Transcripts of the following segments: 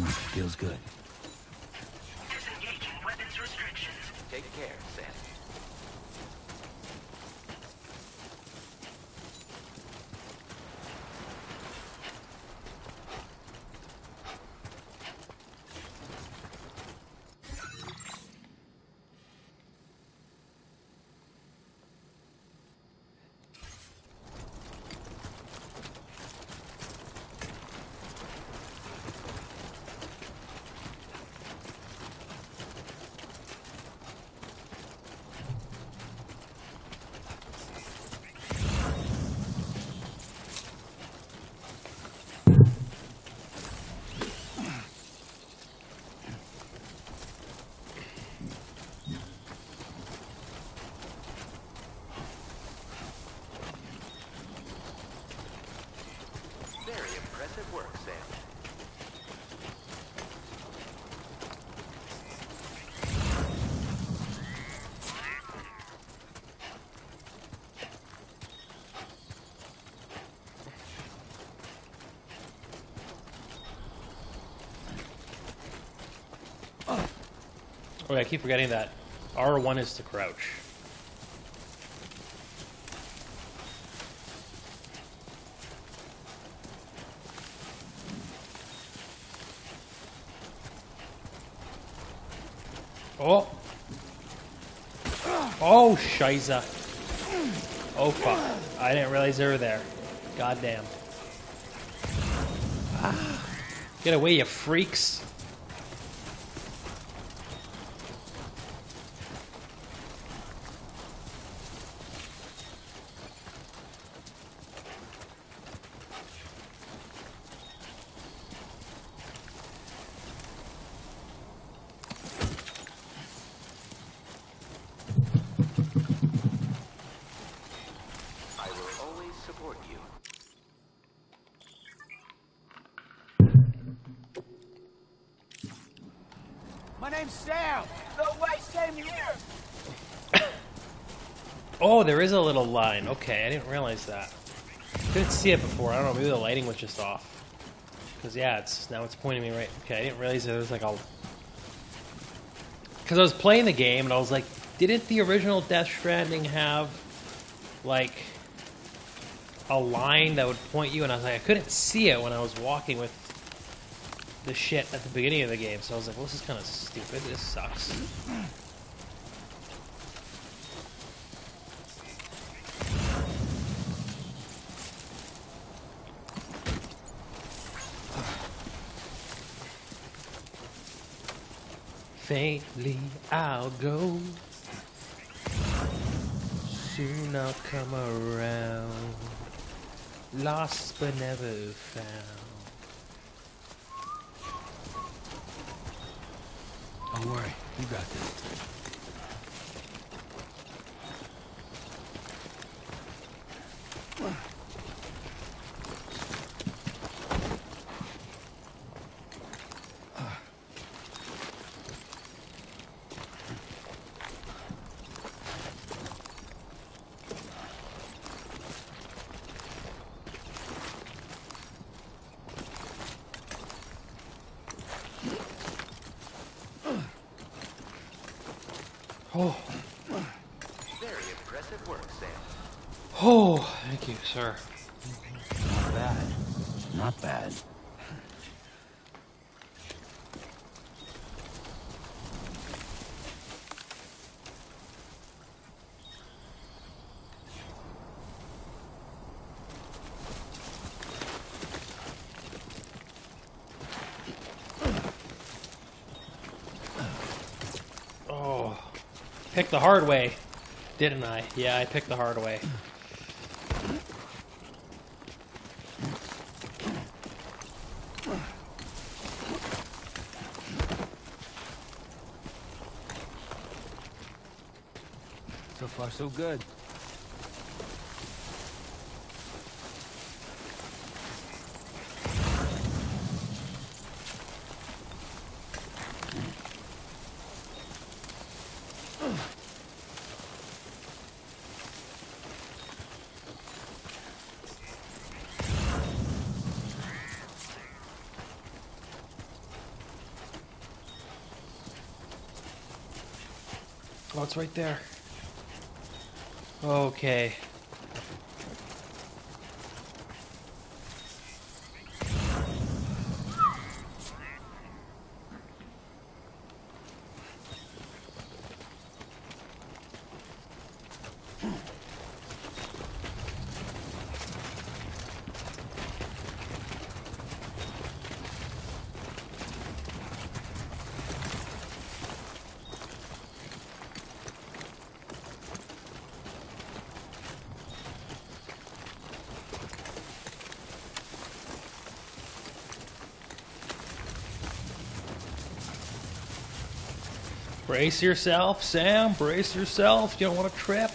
Feels good. Disengaging weapons restrictions. Take care, Sam. Very impressive work, Sam. Oh, yeah, I keep forgetting that R1 is to crouch. Oh! Oh, shiza. Oh, fuck. I didn't realize they were there. Goddamn. Ah. Get away, you freaks. I will always support you. My name's Sam. No way, same here. Oh, there is a little line. Okay, I didn't realize that. Couldn't see it before. I don't know, maybe the lighting was just off. Because, yeah, now it's pointing me right. Okay, I didn't realize there was like a... Because I was playing the game and I was like, didn't the original Death Stranding have, like, a line that would point you? And I was like, I couldn't see it when I was walking with the shit at the beginning of the game. So I was like, well, this is kind of stupid. This sucks. Faintly I'll go, soon I'll come around, lost but never found. Don't worry, you got this. Oh, Very impressive work, Sam. oh, thank you, sir. Not bad. Not bad. Oh, picked the hard way, didn't I? Yeah, I picked the hard way. So far, so good. Oh, it's right there. Okay. Brace yourself, Sam. Brace yourself. You don't want to trip.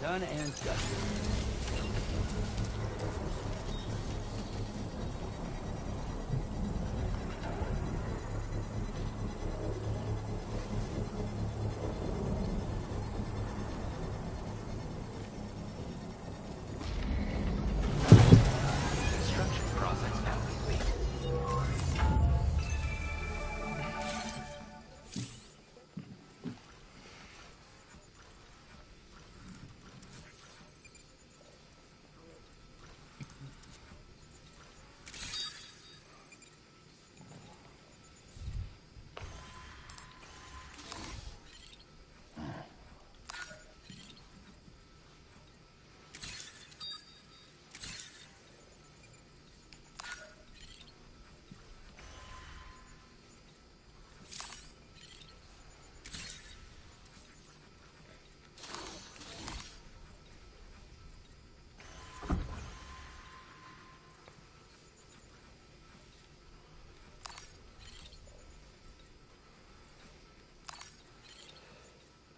Done and dusted. Construction process now complete.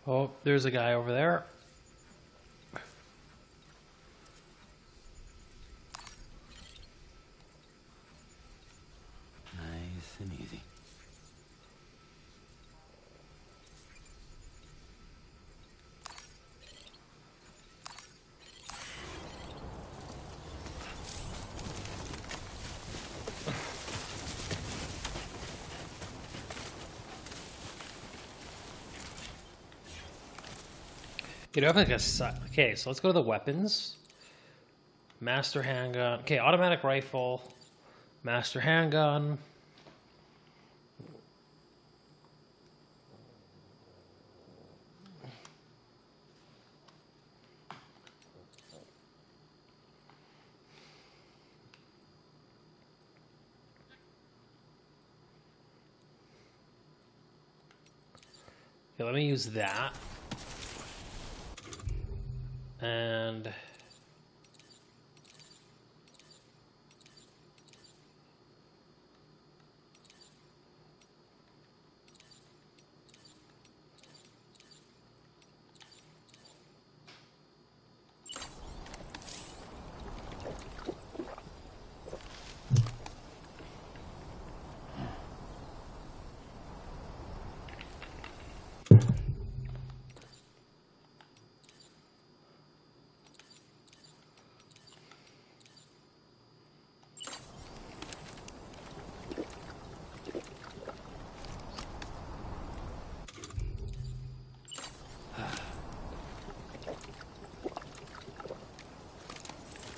Oh, there's a guy over there. Nice and easy. You know, like okay, so let's go to the weapons. Master handgun. Okay, automatic rifle. Master handgun. Okay, let me use that. And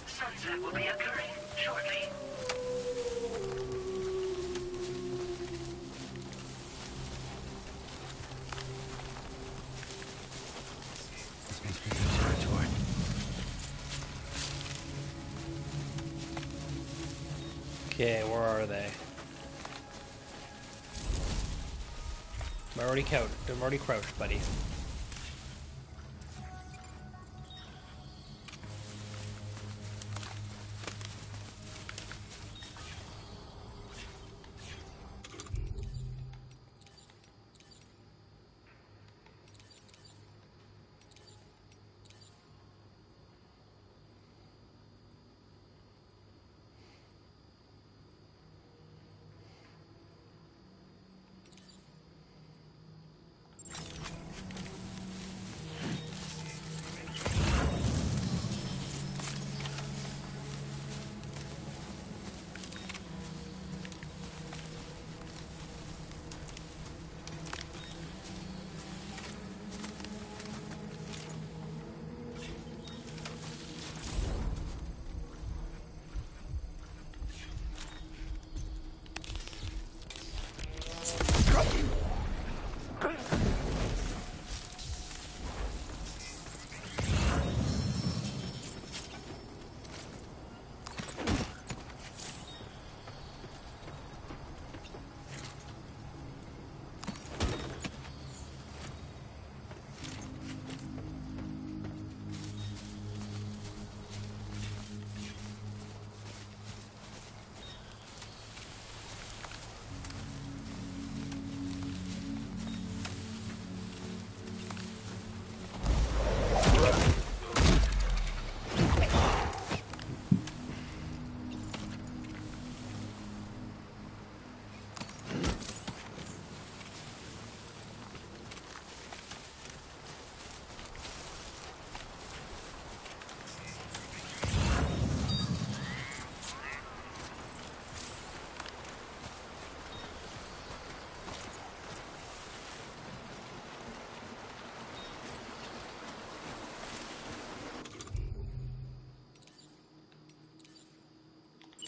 Sunset will be occurring shortly. This makes me new territory. okay, where are they? I'm already crouched, buddy.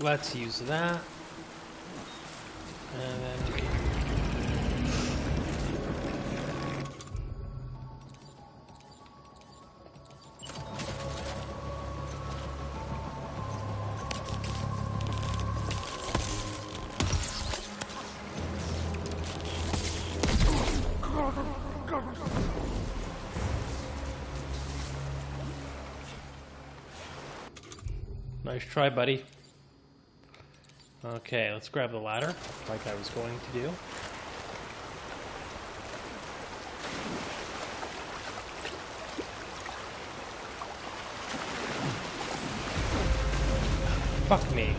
Let's use that. And then... Nice try, buddy. Okay, let's grab the ladder, like I was going to do. Fuck me.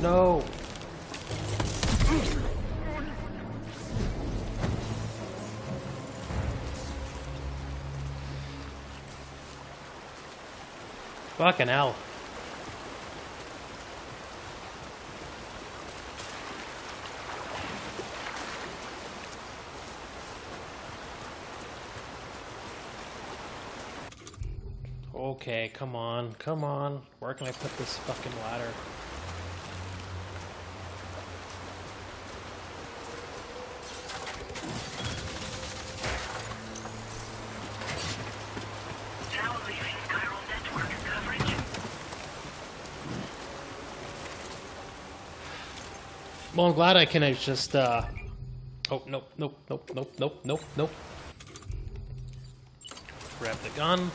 No. Fucking hell. Okay, come on, come on. Where can I put this fucking ladder? Now leaving chiral network coverage. Well, I'm glad I can just, oh, nope, nope, nope, nope, nope, nope, nope. Grab the gun.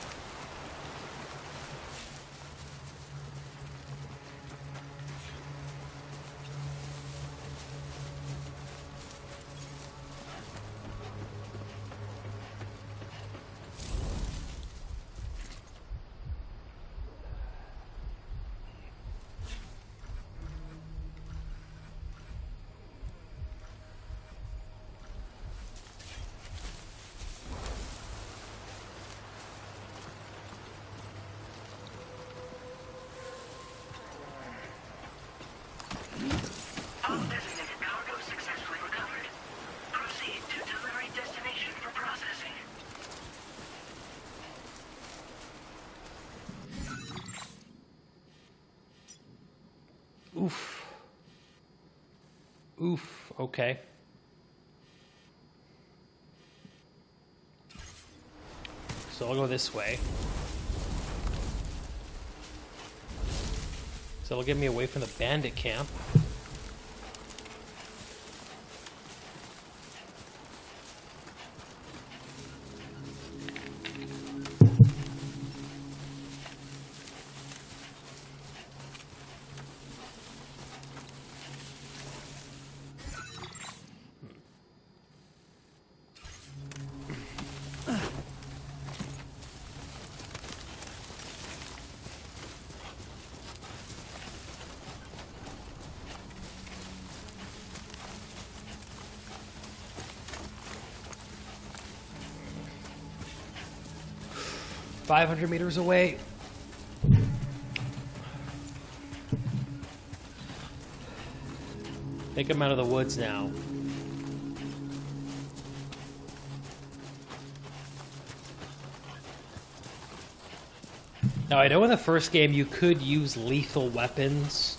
Undesignated cargo successfully recovered. Proceed to delivery destination for processing. Oof. Oof, okay. So I'll go this way. So it'll get me away from the bandit camp. $500 meters away. I think I'm out of the woods now. Now, I know in the first game you could use lethal weapons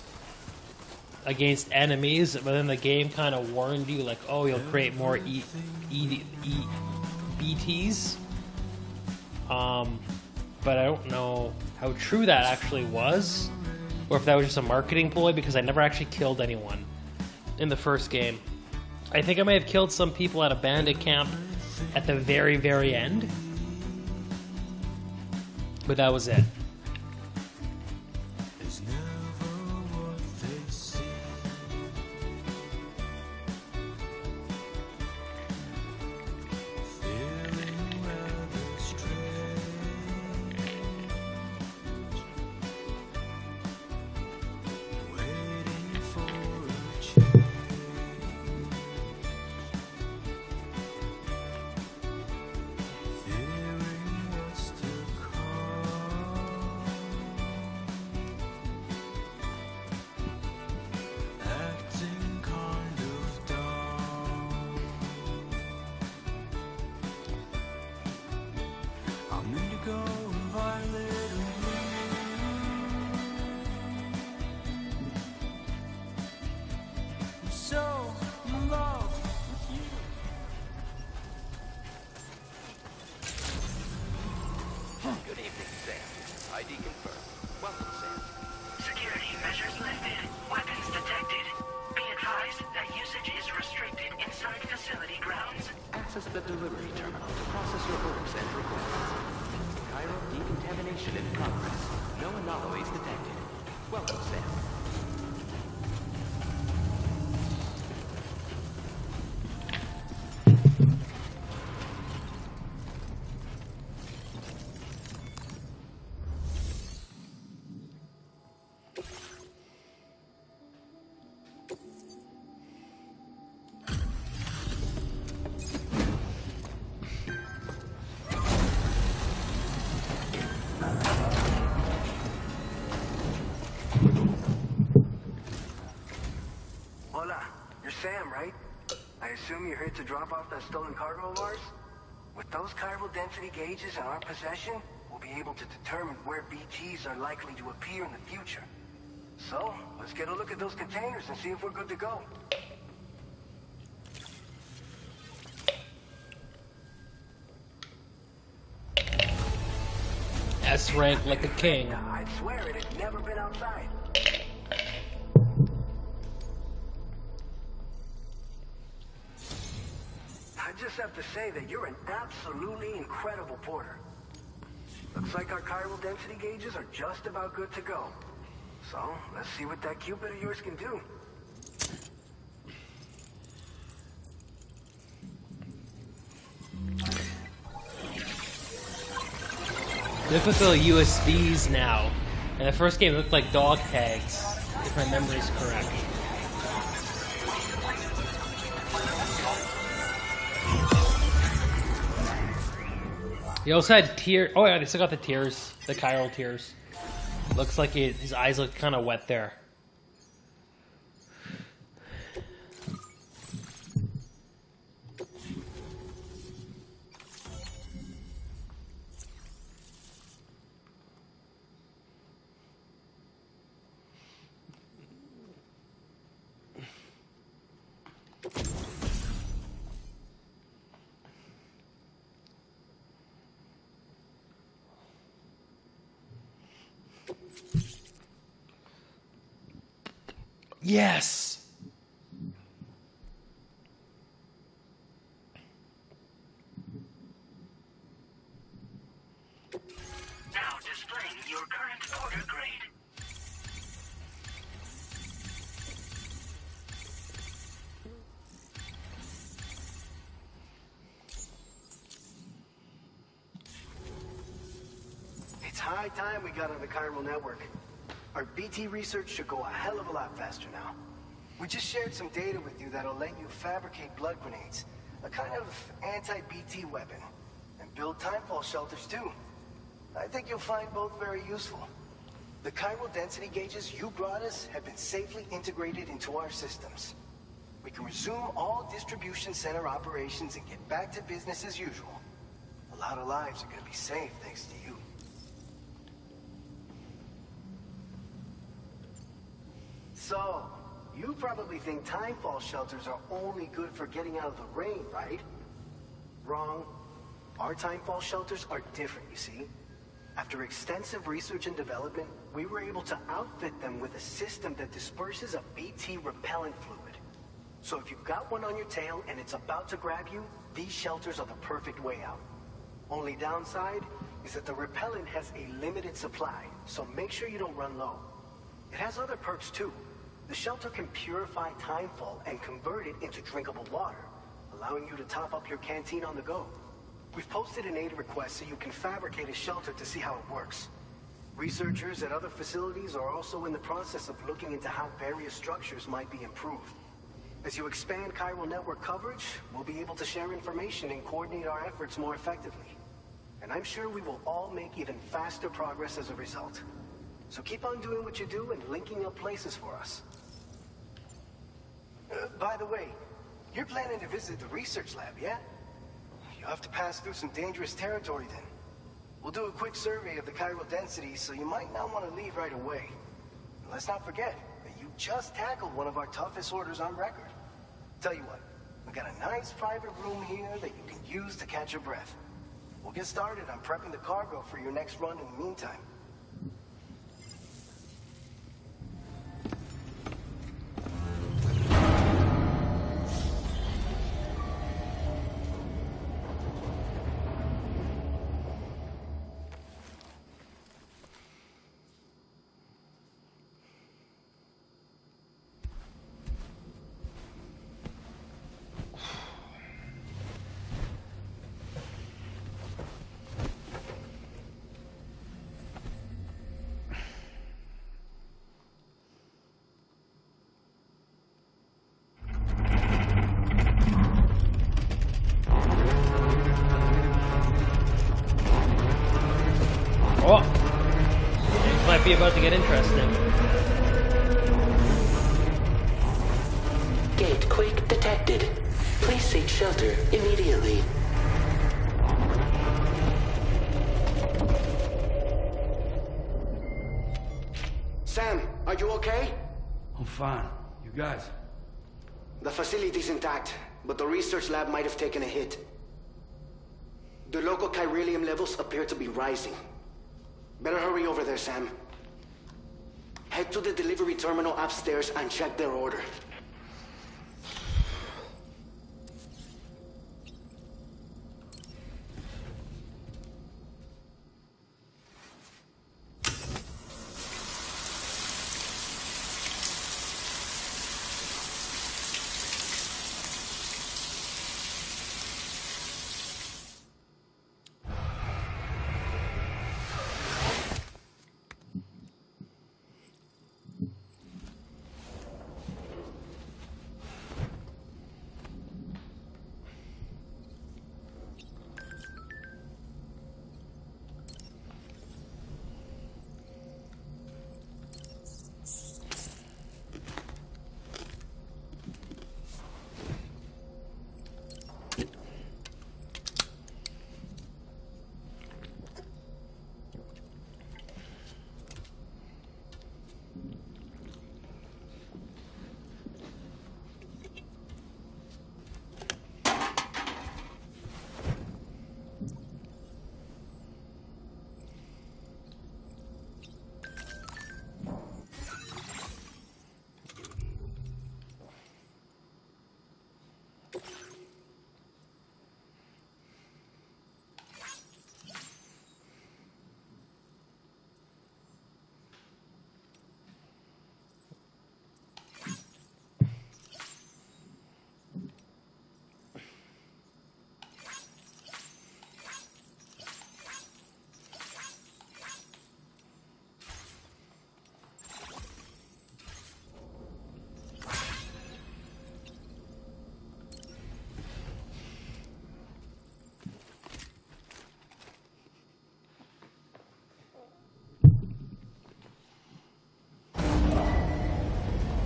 against enemies, but then the game kind of warned you, like, oh, you'll create more BTs. But I don't know how true that actually was, or if that was just a marketing ploy, because I never actually killed anyone in the first game. I think I may have killed some people at a bandit camp at the very, very end, but that was it. the delivery terminal to process your orders and requests. Chiral decontamination in progress. No anomalies detected. Welcome, Sam. Hola, you're Sam, right? I assume you're here to drop off that stolen cargo of ours? With those chiral density gauges in our possession, we'll be able to determine where BTs are likely to appear in the future. So, let's get a look at those containers and see if we're good to go. S rank like a king. I'd swear it had never been outside. I just have to say that you're an absolutely incredible porter. Looks like our chiral density gauges are just about good to go. So, let's see what that Cupid of yours can do. Difficult USBs now. In the first game, it looked like dog tags, if my memory is correct. He also had tears. Oh yeah, they still got the tears, the chiral tears. Looks like his eyes look kind of wet there. Yes! Now displaying your current order grade. It's high time we got on the chiral network. Our BT research should go a hell of a lot faster now. We just shared some data with you that'll let you fabricate blood grenades, a kind of anti-BT weapon, and build timefall shelters too. I think you'll find both very useful. The chiral density gauges you brought us have been safely integrated into our systems. We can resume all distribution center operations and get back to business as usual. A lot of lives are gonna be saved thanks to you. So, you probably think timefall shelters are only good for getting out of the rain, right? Wrong. Our timefall shelters are different, you see. After extensive research and development, we were able to outfit them with a system that disperses a BT repellent fluid. So if you've got one on your tail and it's about to grab you, these shelters are the perfect way out. Only downside is that the repellent has a limited supply, so make sure you don't run low. It has other perks too. The shelter can purify timefall and convert it into drinkable water, allowing you to top up your canteen on the go. We've posted an aid request so you can fabricate a shelter to see how it works. Researchers at other facilities are also in the process of looking into how various structures might be improved. As you expand chiral network coverage, we'll be able to share information and coordinate our efforts more effectively. And I'm sure we will all make even faster progress as a result. So keep on doing what you do and linking up places for us. By the way, you're planning to visit the research lab, yeah? You'll have to pass through some dangerous territory then. We'll do a quick survey of the chiral density, so you might not want to leave right away. And let's not forget that you just tackled one of our toughest orders on record. Tell you what, we got a nice private room here that you can use to catch your breath. We'll get started on prepping the cargo for your next run in the meantime. might be about to get interesting. Gate quake detected. Please seek shelter immediately. Sam, are you okay? I'm fine. You guys? The facility's intact, but the research lab might have taken a hit. The local chiralium levels appear to be rising. Better hurry over there, Sam. Head to the delivery terminal upstairs and check their order.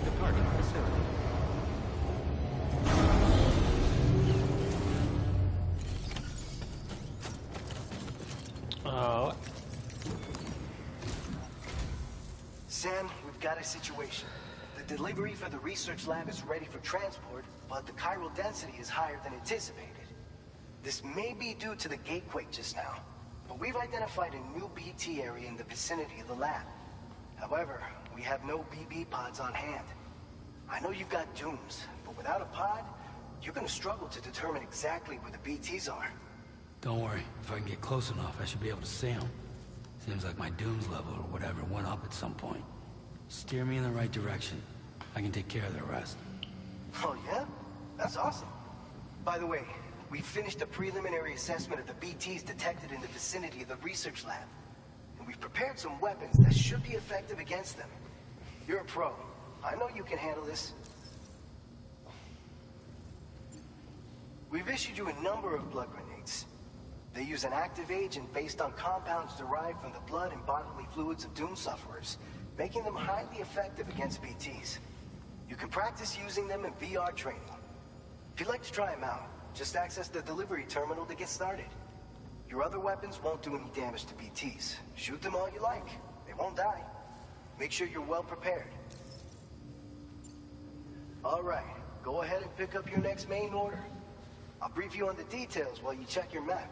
Departing facility. Oh, Sam, we've got a situation. The delivery for the research lab is ready for transport, but the chiral density is higher than anticipated. This may be due to the gatequake just now, but we've identified a new BT area in the vicinity of the lab. However, we have no BB pods on hand. I know you've got dooms, but without a pod, you're gonna struggle to determine exactly where the BTs are. Don't worry. If I can get close enough, I should be able to see them. Seems like my dooms level or whatever went up at some point. Steer me in the right direction. I can take care of the rest. Oh yeah? That's awesome. By the way, we finished a preliminary assessment of the BTs detected in the vicinity of the research lab. And we've prepared some weapons that should be effective against them. You're a pro. I know you can handle this. We've issued you a number of blood grenades. They use an active agent based on compounds derived from the blood and bodily fluids of Doom sufferers, making them highly effective against BTs. You can practice using them in VR training. If you'd like to try them out, just access the delivery terminal to get started. Your other weapons won't do any damage to BTs. Shoot them all you like. They won't die. Make sure you're well prepared. All right, go ahead and pick up your next main order. I'll brief you on the details while you check your map.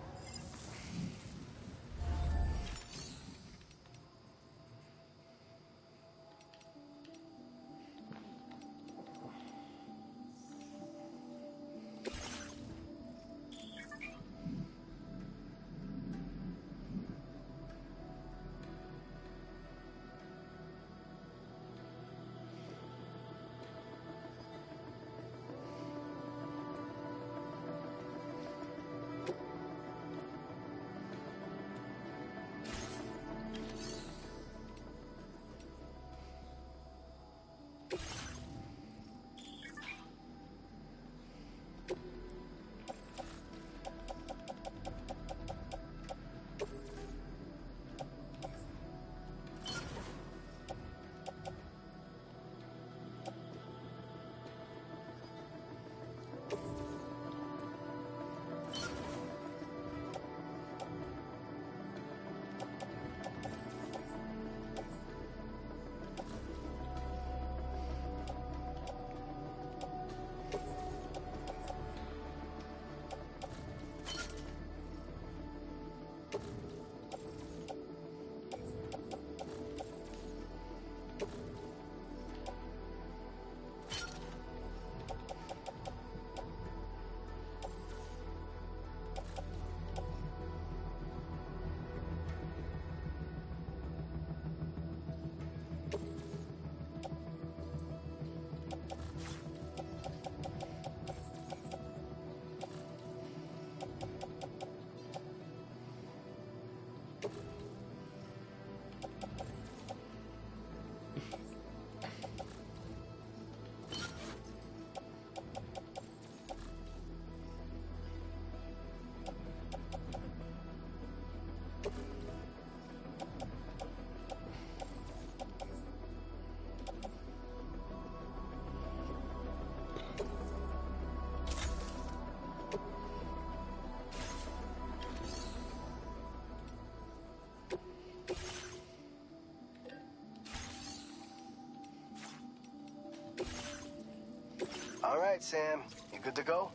All right, Sam. You good to go?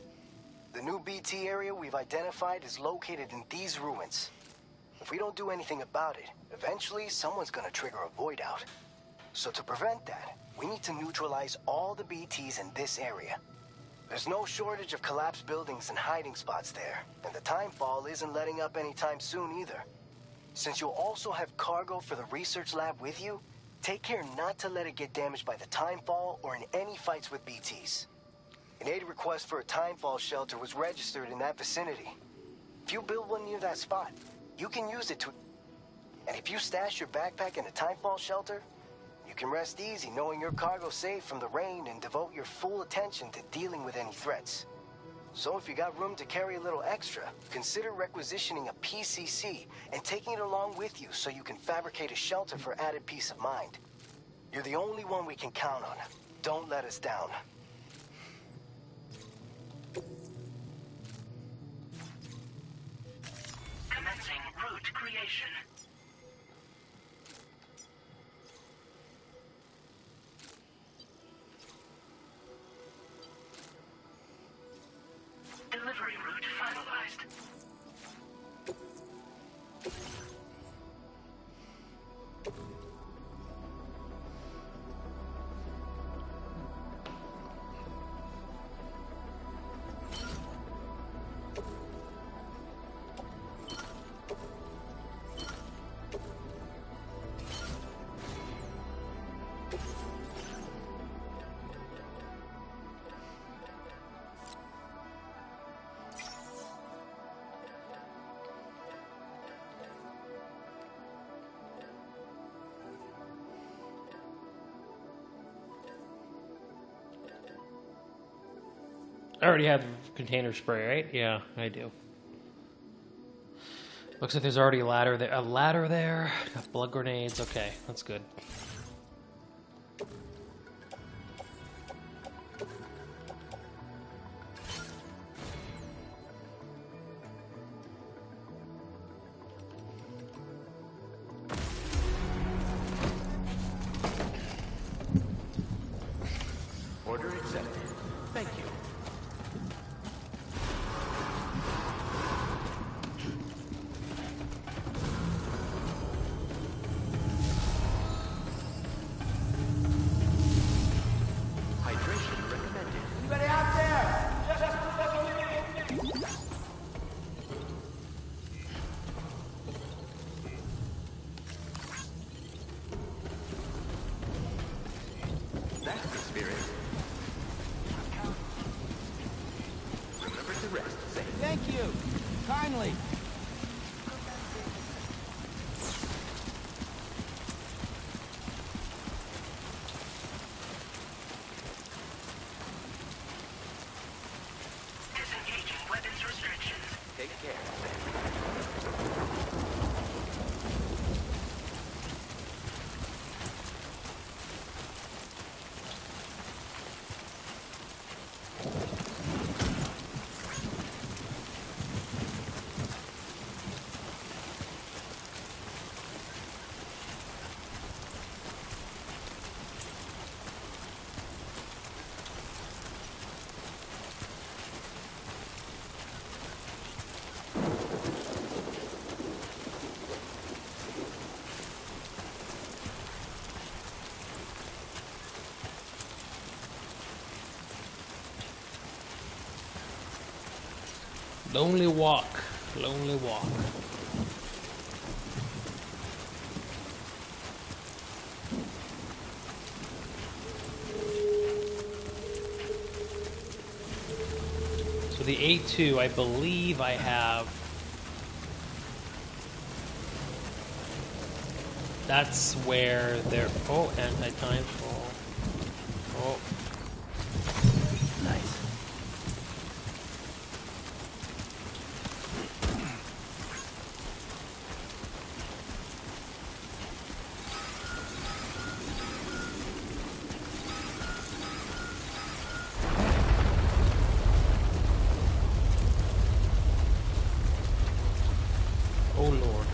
The new BT area we've identified is located in these ruins. If we don't do anything about it, eventually someone's gonna trigger a void out. So to prevent that, we need to neutralize all the BTs in this area. There's no shortage of collapsed buildings and hiding spots there, and the Timefall isn't letting up anytime soon either. Since you'll also have cargo for the research lab with you, take care not to let it get damaged by the Timefall or in any fights with BTs. An aid request for a Timefall shelter was registered in that vicinity. If you build one near that spot, you can use it to... And if you stash your backpack in a Timefall shelter, you can rest easy knowing your cargo's safe from the rain and devote your full attention to dealing with any threats. So if you got room to carry a little extra, consider requisitioning a PCC and taking it along with you so you can fabricate a shelter for added peace of mind. You're the only one we can count on. Don't let us down. Commencing route creation. Delivery route finalized. I already have container spray, right? Yeah, I do. Looks like there's already a ladder there. A ladder there. Got blood grenades. Okay, that's good. Order accepted. Thank you. Hydration recommended. Anybody out there? That's the spirit. Remember to rest safe. Thank you. Kindly. Disengaging weapons restrictions. Take care, Sam. Lonely walk. Lonely walk. So the A2, I believe I have. That's where they're. Oh, anti-timefall. Oh. Nice. Oh Lord.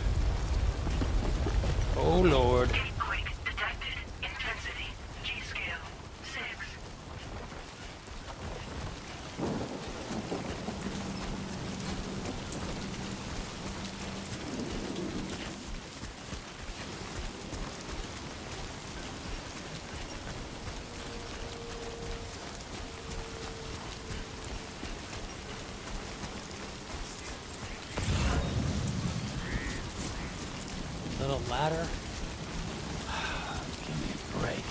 Oh Lord. Earthquake detected. Intensity G ladder. Give me a break.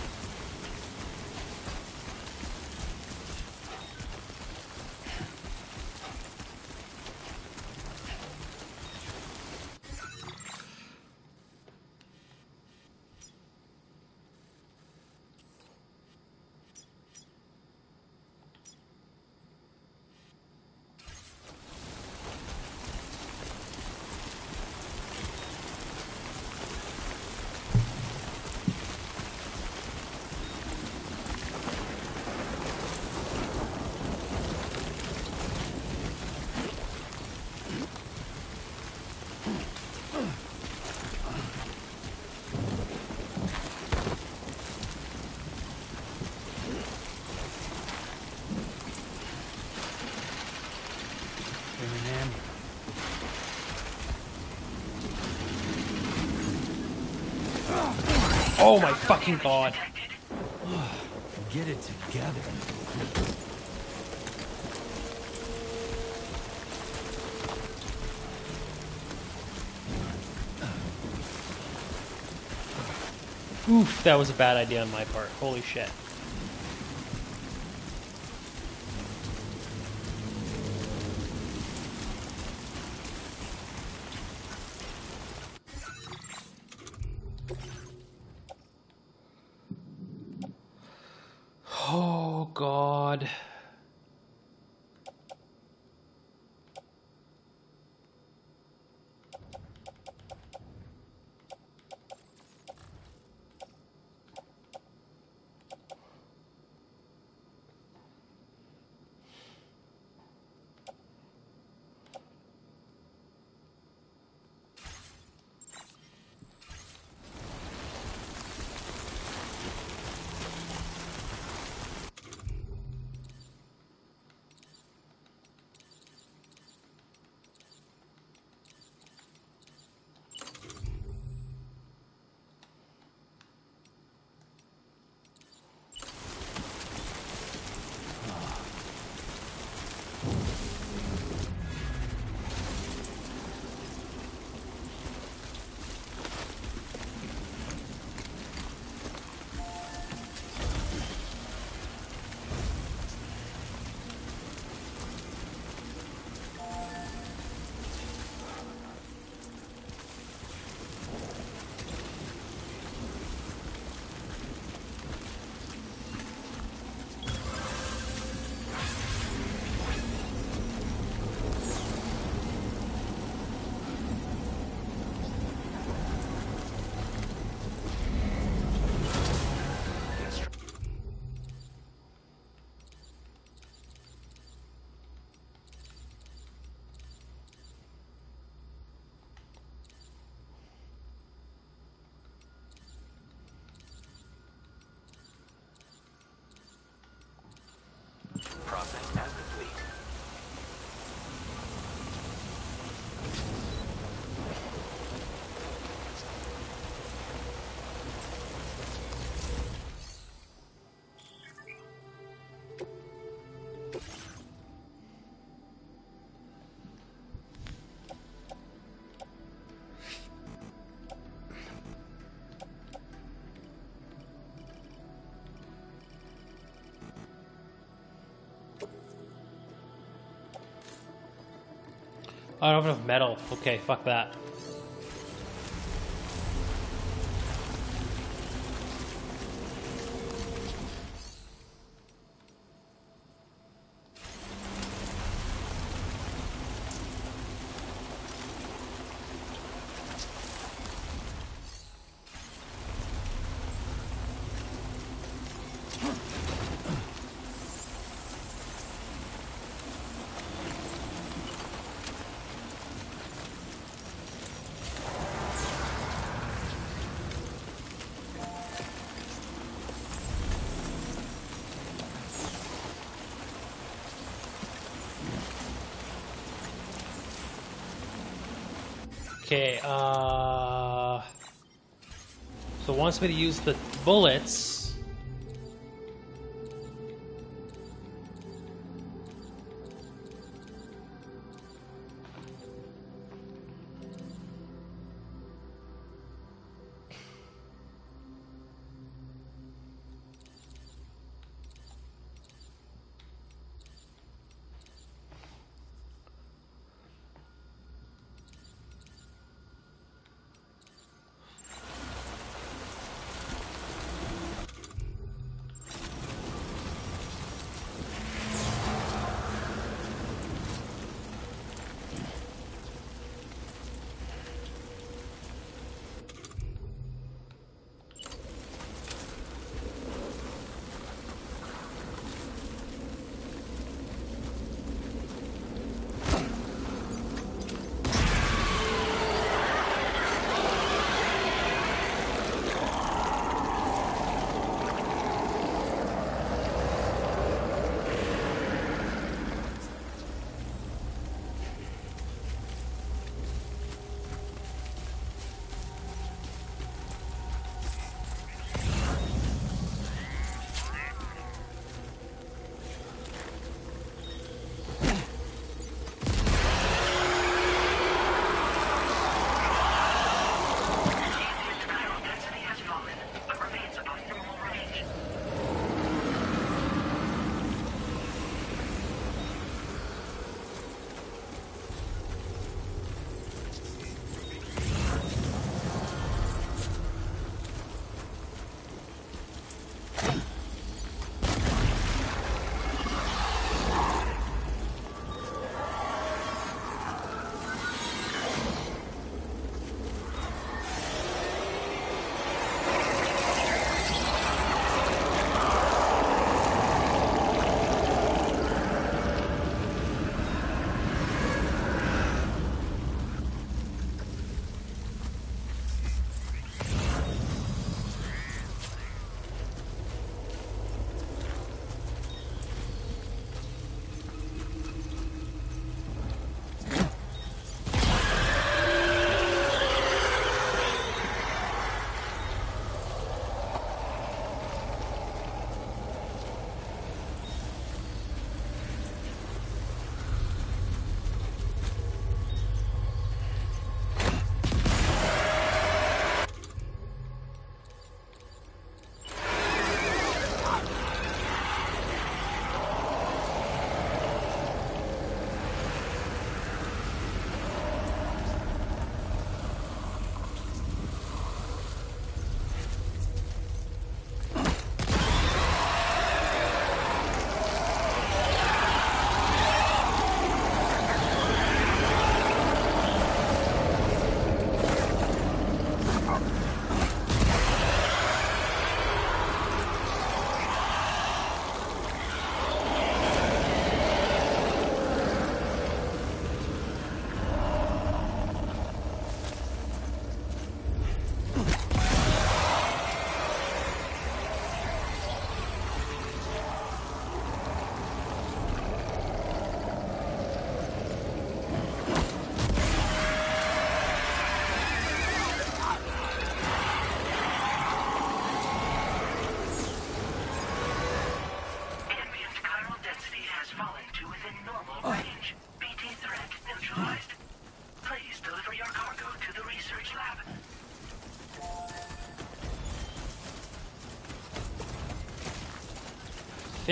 Oh my fucking god. Get it together. Oof, that was a bad idea on my part. Holy shit. Oh god. Process as complete. I don't have enough metal. Okay, fuck that. Okay, so it wants me to use the bullets.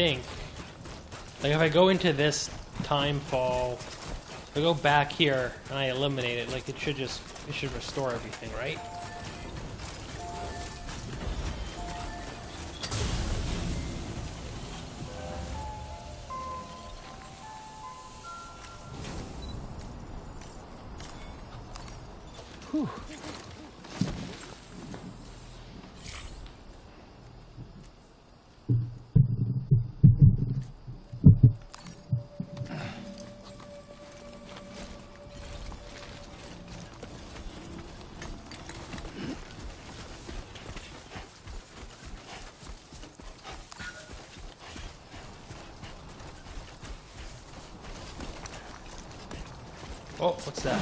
think, like if I go into this time fall, if I go back here and I eliminate it, like it should restore everything, right? Whew. Oh, what's that?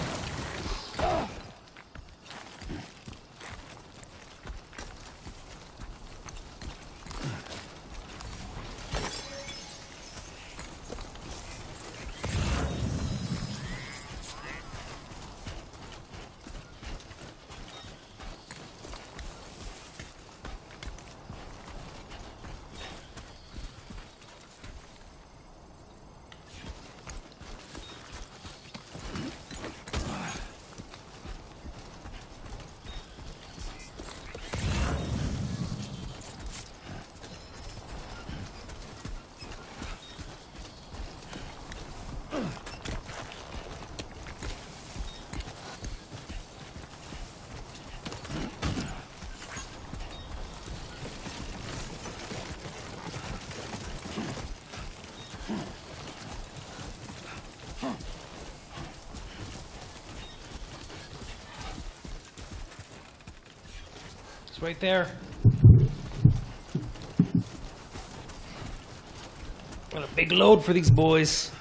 It's right there. Got a big load for these boys.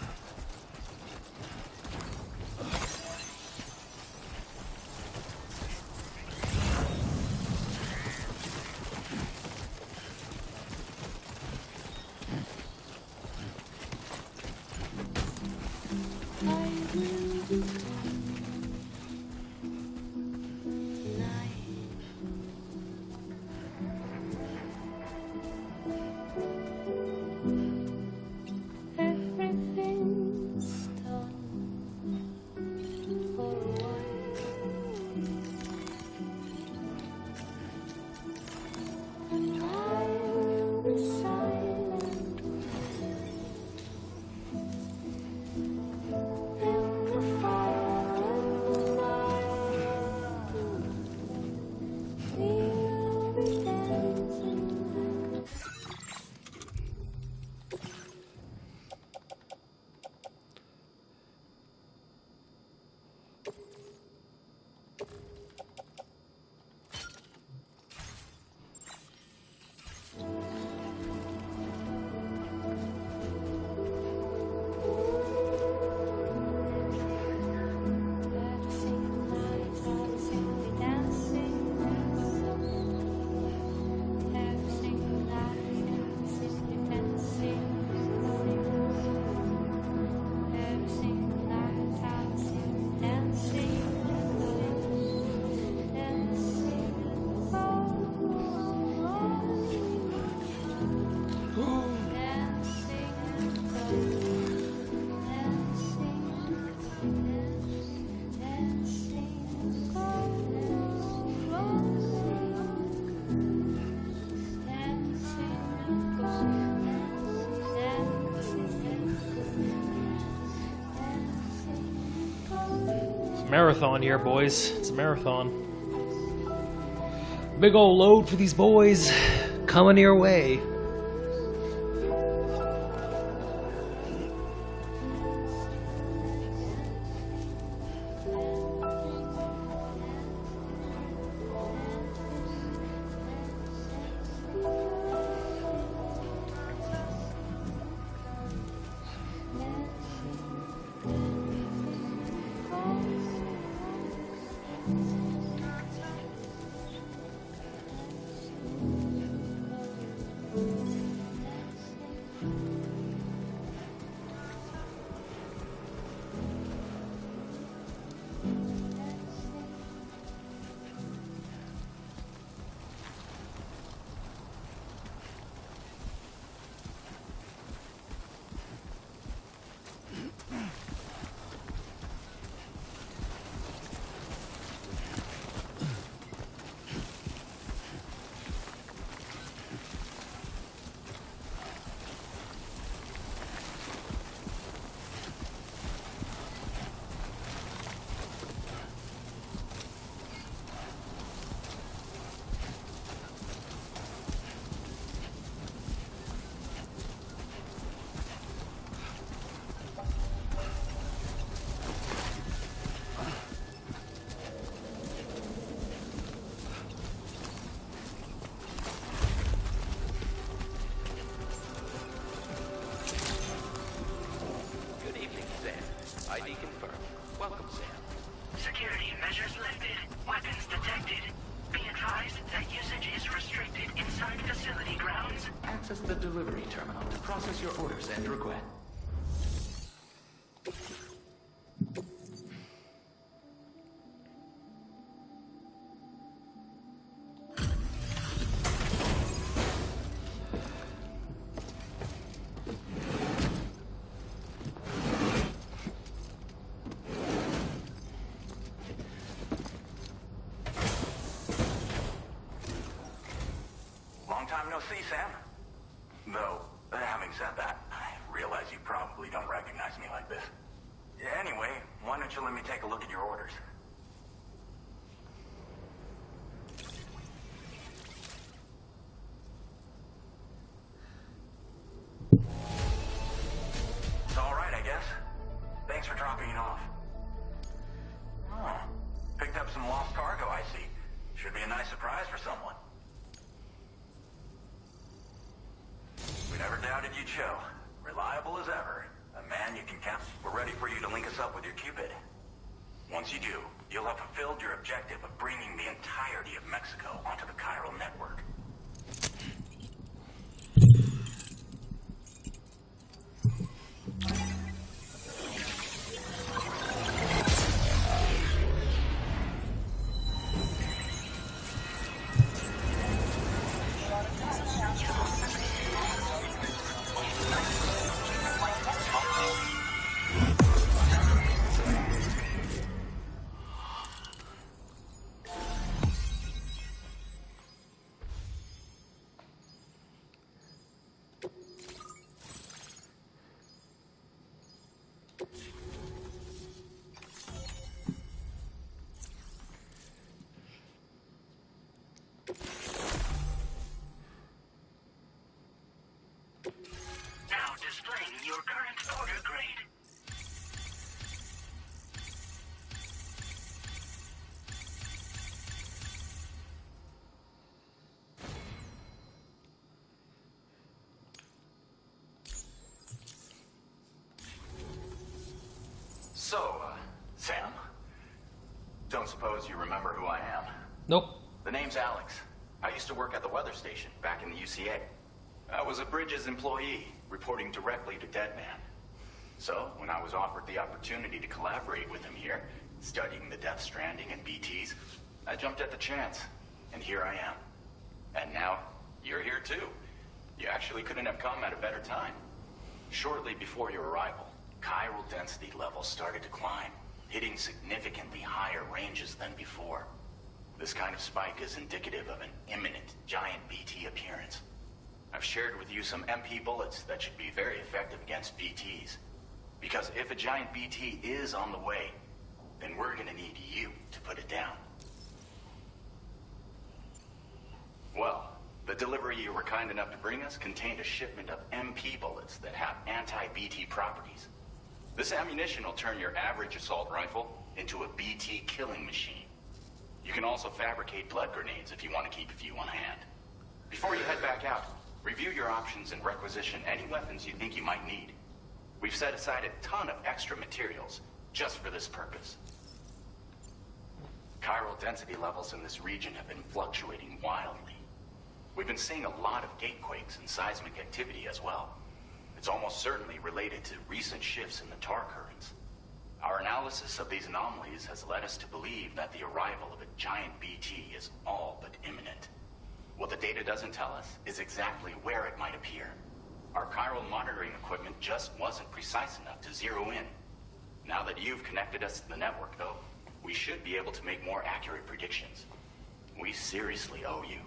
Marathon here, boys. It's a marathon. Big ol' load for these boys coming your way. orders and requests. Long time no see, Sam. Though, having said that, I realize you probably don't recognize me like this. Anyway, why don't you let me take a look at your orders? It's all right, I guess. Thanks for dropping it off. Oh, picked up some lost cargo, I see. Should be a nice surprise for someone. We never doubted you'd show. Reliable as ever. A man you can count. We're ready for you to link us up with your Cupid. Once you do, you'll have fulfilled your objective of bringing the entirety of Mexico onto the chiral network. Now displaying your current order grade. So, Sam, don't suppose you remember who I am? Nope. The name's Alex. I used to work at the weather station back in the UCA. I was a Bridges employee, reporting directly to Deadman. So, when I was offered the opportunity to collaborate with him here, studying the Death Stranding and BTs, I jumped at the chance. And here I am. And now, you're here too. You actually couldn't have come at a better time. Shortly before your arrival, chiral density levels started to climb, hitting significantly higher ranges than before. This kind of spike is indicative of an imminent giant BT appearance. I've shared with you some MP bullets that should be very effective against BTs. Because if a giant BT is on the way, then we're gonna need you to put it down. Well, the delivery you were kind enough to bring us contained a shipment of MP bullets that have anti-BT properties. This ammunition will turn your average assault rifle into a BT killing machine. You can also fabricate blood grenades if you want to keep a few on hand. Before you head back out, review your options and requisition any weapons you think you might need. We've set aside a ton of extra materials just for this purpose. Chiral density levels in this region have been fluctuating wildly. We've been seeing a lot of gatequakes and seismic activity as well. It's almost certainly related to recent shifts in the tar currents. Our analysis of these anomalies has led us to believe that the arrival of a giant BT is all but imminent. What the data doesn't tell us is exactly where it might appear. Our chiral monitoring equipment just wasn't precise enough to zero in. Now that you've connected us to the network, though, we should be able to make more accurate predictions. We seriously owe you.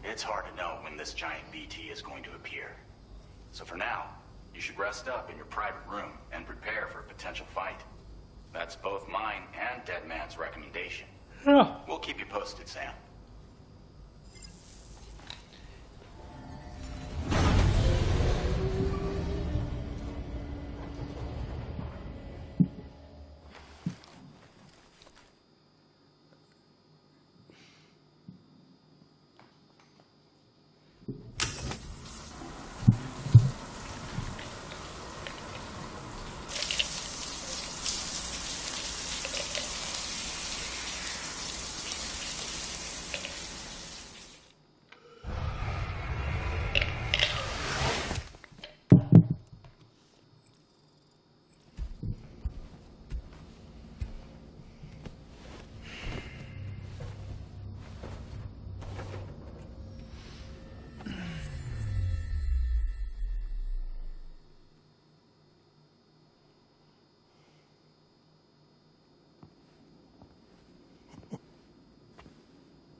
It's hard to know when this giant BT is going to appear. So for now, you should rest up in your private room and prepare for a potential fight. That's both mine and Deadman's recommendation. Oh. We'll keep you posted, Sam.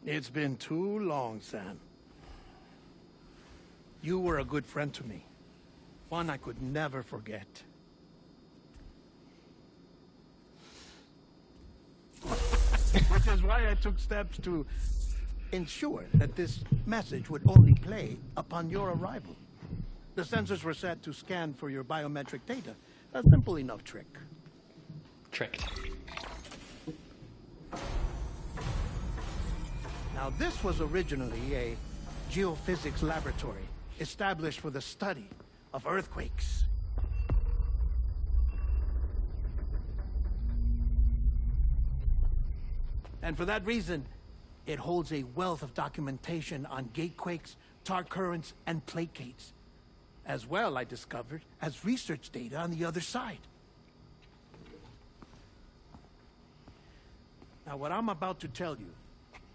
It's been too long, Sam. You were a good friend to me. One I could never forget. Which is why I took steps to ensure that this message would only play upon your arrival. The sensors were set to scan for your biometric data. A simple enough trick. Now, this was originally a geophysics laboratory established for the study of earthquakes. And for that reason, it holds a wealth of documentation on gatequakes, tar currents, and placates. As well, I discovered, as research data on the other side. Now, what I'm about to tell you,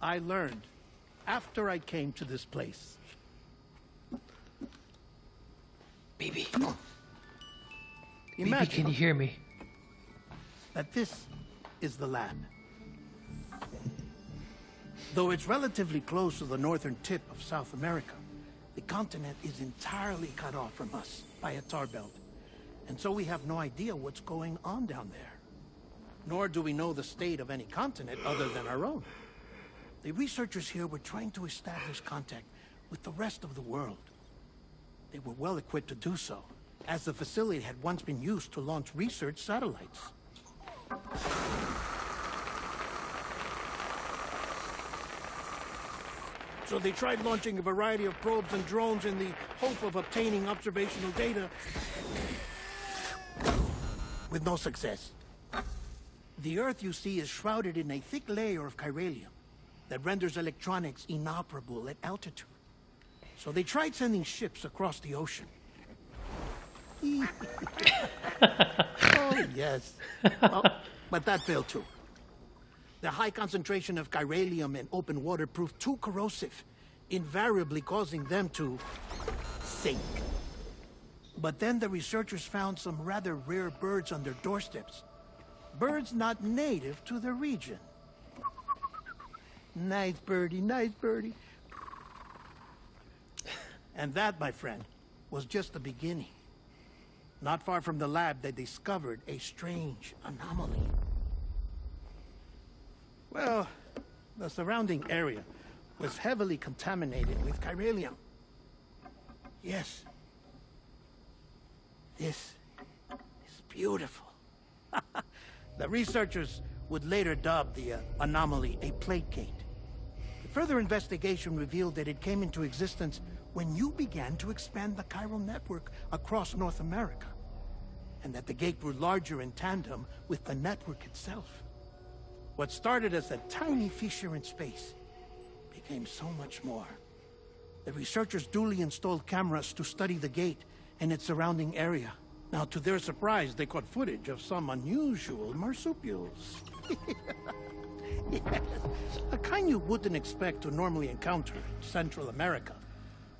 I learned after I came to this place. Baby. Imagine Baby, can you hear me? that this is the lab. Though it's relatively close to the northern tip of South America, the continent is entirely cut off from us by a tar belt. And so we have no idea what's going on down there. Nor do we know the state of any continent other than our own. The researchers here were trying to establish contact with the rest of the world. They were well equipped to do so, as the facility had once been used to launch research satellites. So they tried launching a variety of probes and drones in the hope of obtaining observational data, with no success. The Earth, you see, is shrouded in a thick layer of chiralium that renders electronics inoperable at altitude. So they tried sending ships across the ocean. Oh, yes. Well, but that failed too. The high concentration of chiralium in open water proved too corrosive, invariably causing them to sink. But then the researchers found some rather rare birds on their doorsteps. Birds not native to the region. Nice birdie, nice birdie. And that, my friend, was just the beginning. Not far from the lab, they discovered a strange anomaly. Well, the surrounding area was heavily contaminated with chiralium. Yes. This is beautiful. The researchers would later dub the anomaly a placate. The further investigation revealed that it came into existence when you began to expand the chiral network across North America, and that the gate grew larger in tandem with the network itself. What started as a tiny fissure in space became so much more. The researchers duly installed cameras to study the gate and its surrounding area. Now, to their surprise, they caught footage of some unusual marsupials. Yes, a kind you wouldn't expect to normally encounter in Central America,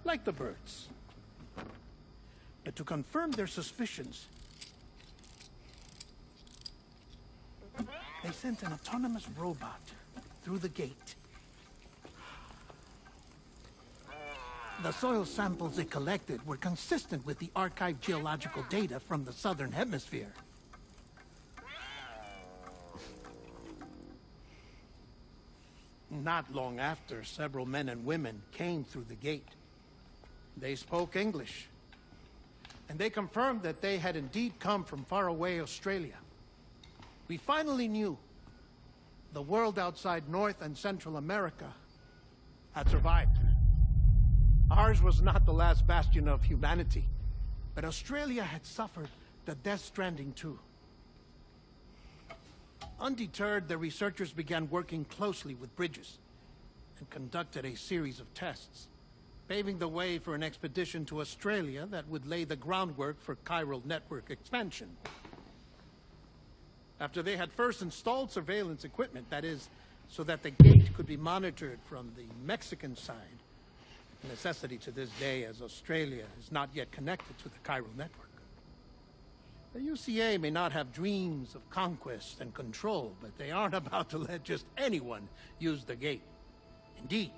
like the birds. But to confirm their suspicions, they sent an autonomous robot through the gate. The soil samples they collected were consistent with the archived geological data from the southern hemisphere. Not long after, several men and women came through the gate. They spoke English, and they confirmed that they had indeed come from faraway Australia. We finally knew the world outside North and Central America had survived. Ours was not the last bastion of humanity, but Australia had suffered the Death Stranding too. Undeterred, the researchers began working closely with Bridges and conducted a series of tests, paving the way for an expedition to Australia that would lay the groundwork for chiral network expansion. After they had first installed surveillance equipment, that is, so that the gate could be monitored from the Mexican side, a necessity to this day as Australia is not yet connected to the chiral network. The UCA may not have dreams of conquest and control, but they aren't about to let just anyone use the gate. Indeed.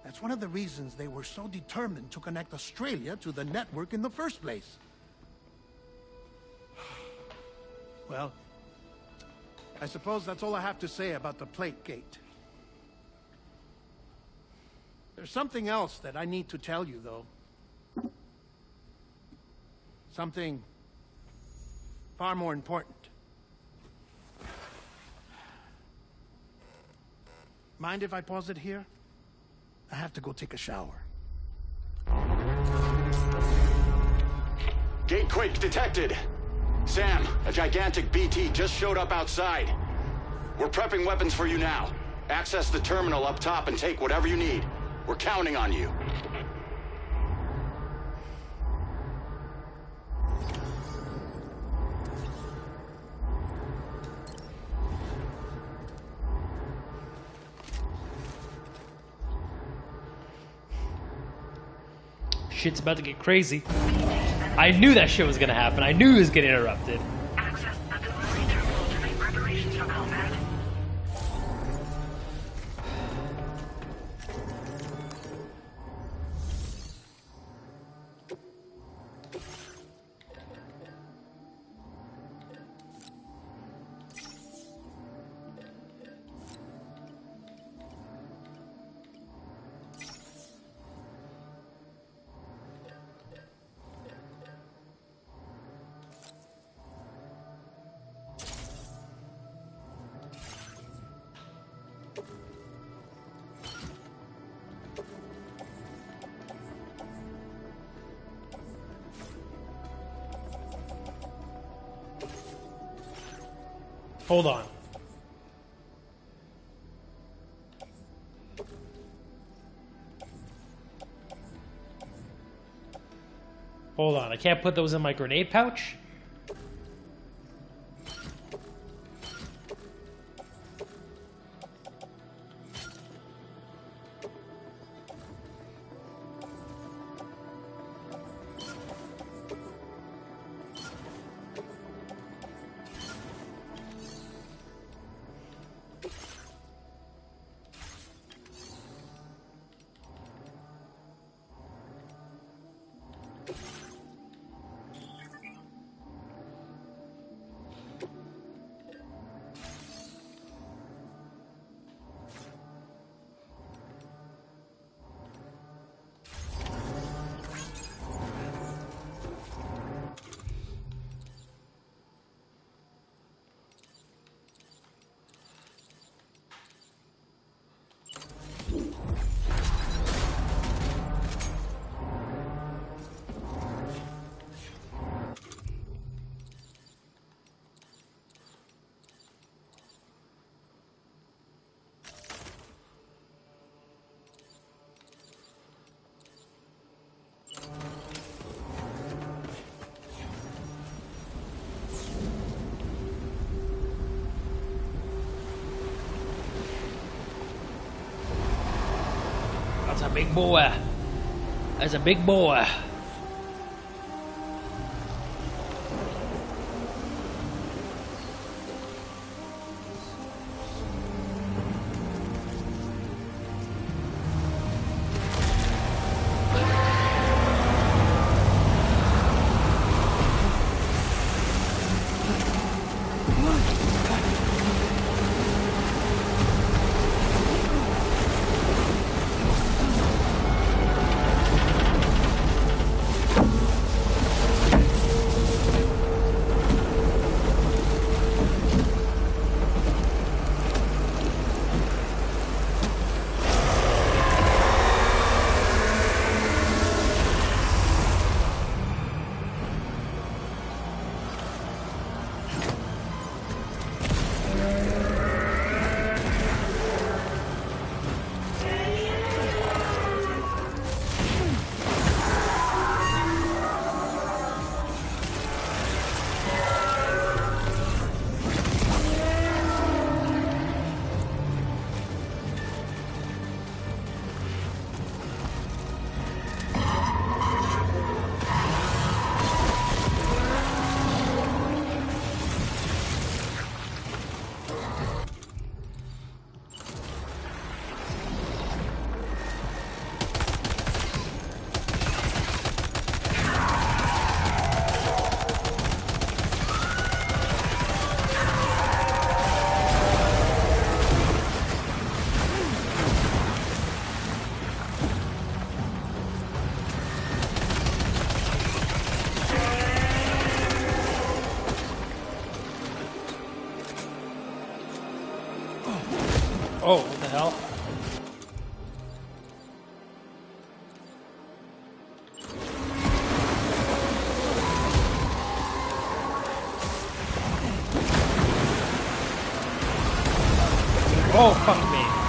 That's one of the reasons they were so determined to connect Australia to the network in the first place. Well, I suppose that's all I have to say about the Plate Gate. There's something else that I need to tell you, though. Something far more important. Mind if I pause it here? I have to go take a shower. Gate quake detected. Sam, a gigantic BT just showed up outside. We're prepping weapons for you now. Access the terminal up top and take whatever you need. We're counting on you. Shit's about to get crazy. I knew that shit was gonna happen. I knew it was getting interrupted. Access the delivery terminal to make preparations for combat. Hold on. Hold on. I can't put those in my grenade pouch? That's a big boy. That's a big boy. Oh, fuck me.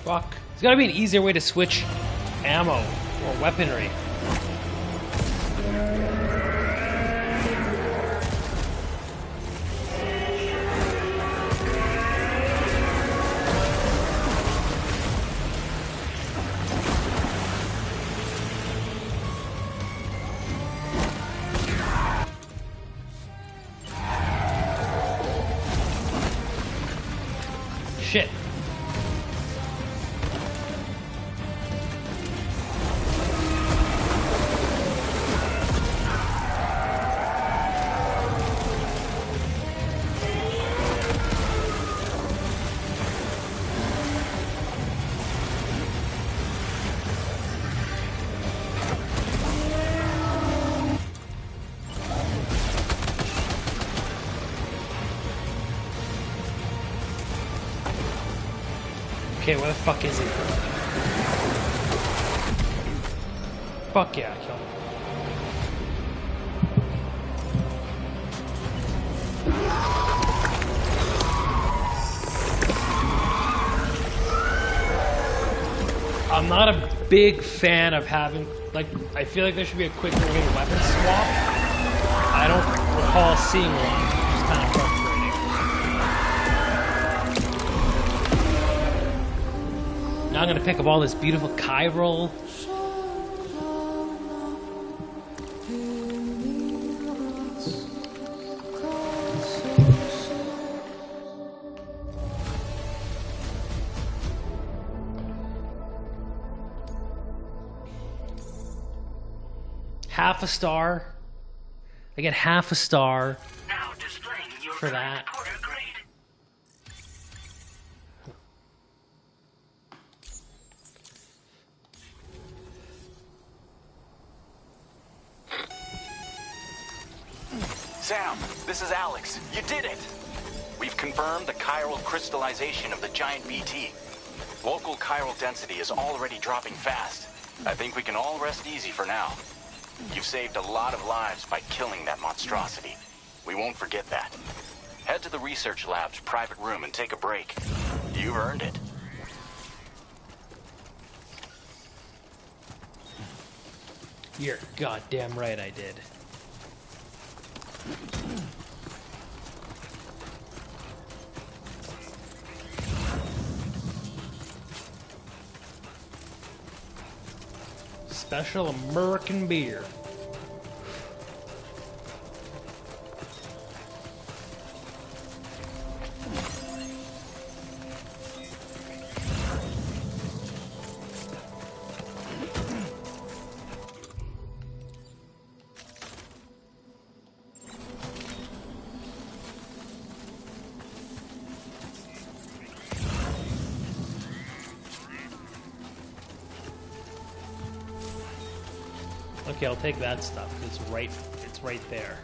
Fuck. There's gotta be an easier way to switch ammo or weaponry. Shit. Okay, where the fuck is he? Fuck yeah, kill him. I'm not a big fan of having, like, I feel like there should be a quicker way to weapon swap. I don't recall seeing one, which is kind of frustrating. Now I'm gonna pick up all this beautiful chiral. Half a star. I get half a star Now displaying your for that. transporter grade. Sam, this is Alex. You did it! We've confirmed the chiral crystallization of the giant BT. Local chiral density is already dropping fast. I think we can all rest easy for now. You've saved a lot of lives by killing that monstrosity. We won't forget that. Head to the research lab's private room and take a break. You've earned it. You're goddamn right I did. Special American beer. Okay, I'll take that stuff. It's right there.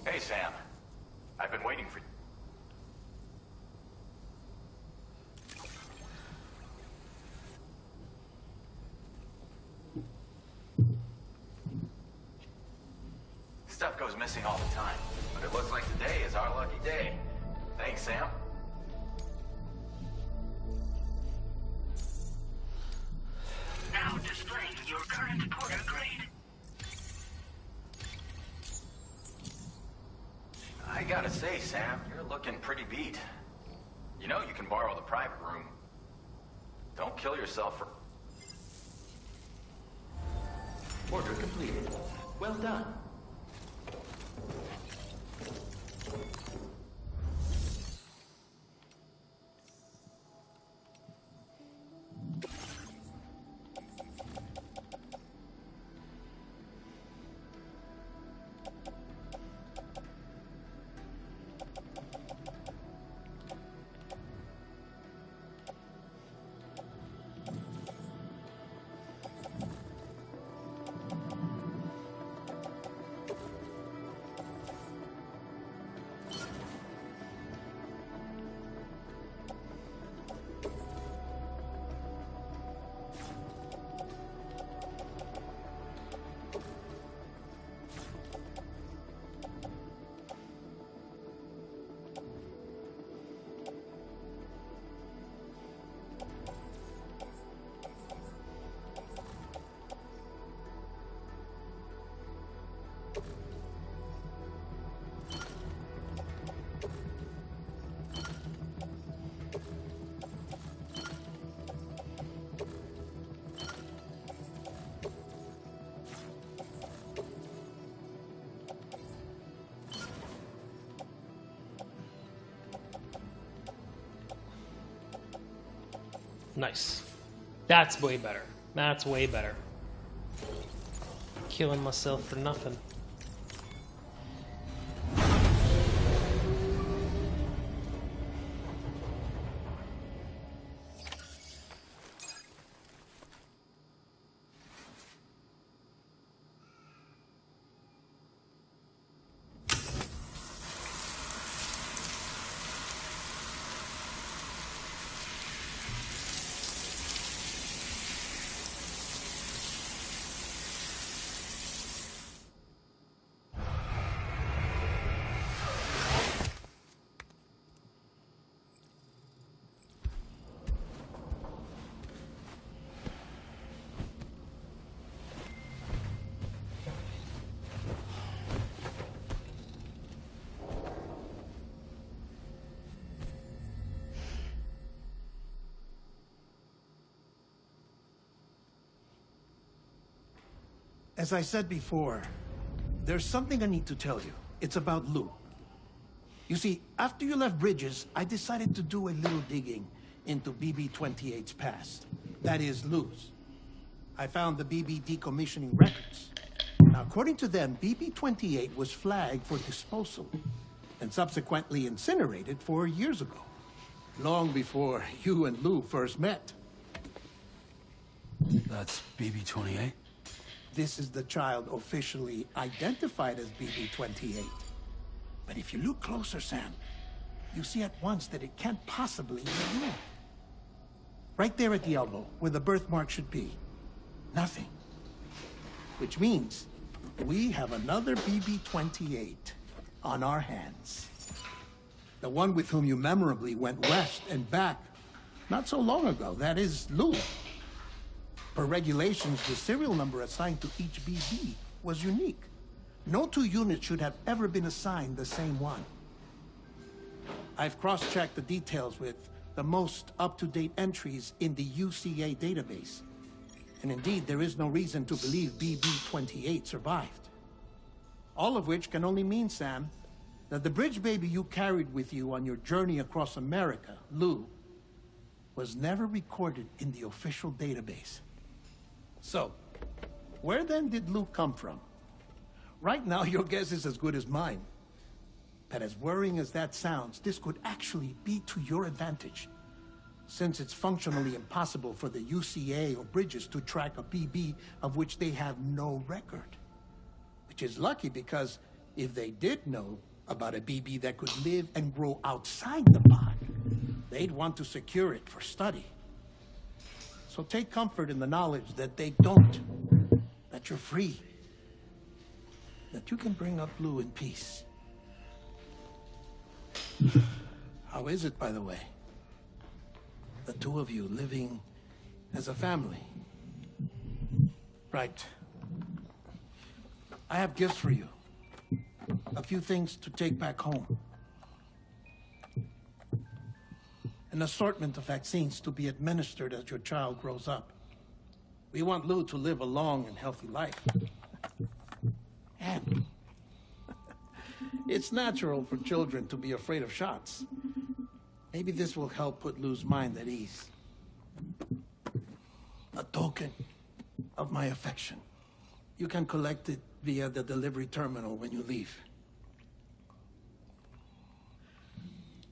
Hey, Sam. I've been waiting for... Stuff goes missing all the time, but it looks like today is our lucky day. Thanks, Sam. Now displaying your current Porter grade. I gotta say, Sam, you're looking pretty beat. You know you can borrow the private room. Don't kill yourself for... Order completed. Well done. Nice. That's way better. That's way better. killing myself for nothing. As I said before, there's something I need to tell you. It's about Lou. You see, after you left Bridges, I decided to do a little digging into BB-28's past. That is, Lou's. I found the BB decommissioning records. Now, according to them, BB-28 was flagged for disposal and subsequently incinerated 4 years ago, long before you and Lou first met. That's BB-28? This is the child officially identified as BB-28. But if you look closer, Sam, you see at once that it can't possibly be you. Right there at the elbow, where the birthmark should be. Nothing. Which means we have another BB-28 on our hands. The one with whom you memorably went west and back not so long ago. That is Lou. Per regulations, the serial number assigned to each BB was unique. No two units should have ever been assigned the same one. I've cross-checked the details with the most up-to-date entries in the UCA database. And indeed, there is no reason to believe BB-28 survived. All of which can only mean, Sam, that the bridge baby you carried with you on your journey across America, Lou, was never recorded in the official database. So, where then did Lou come from? Right now, your guess is as good as mine. But as worrying as that sounds, this could actually be to your advantage, since it's functionally impossible for the UCA or Bridges to track a BB of which they have no record. Which is lucky, because if they did know about a BB that could live and grow outside the pod, they'd want to secure it for study. So take comfort in the knowledge that they don't, that you're free, that you can bring up Lou in peace. How is it, by the way? The two of you living as a family? Right. I have gifts for you. A few things to take back home. An assortment of vaccines to be administered as your child grows up. We want Lou to live a long and healthy life. And it's natural for children to be afraid of shots. Maybe this will help put Lou's mind at ease. A token of my affection. You can collect it via the delivery terminal when you leave.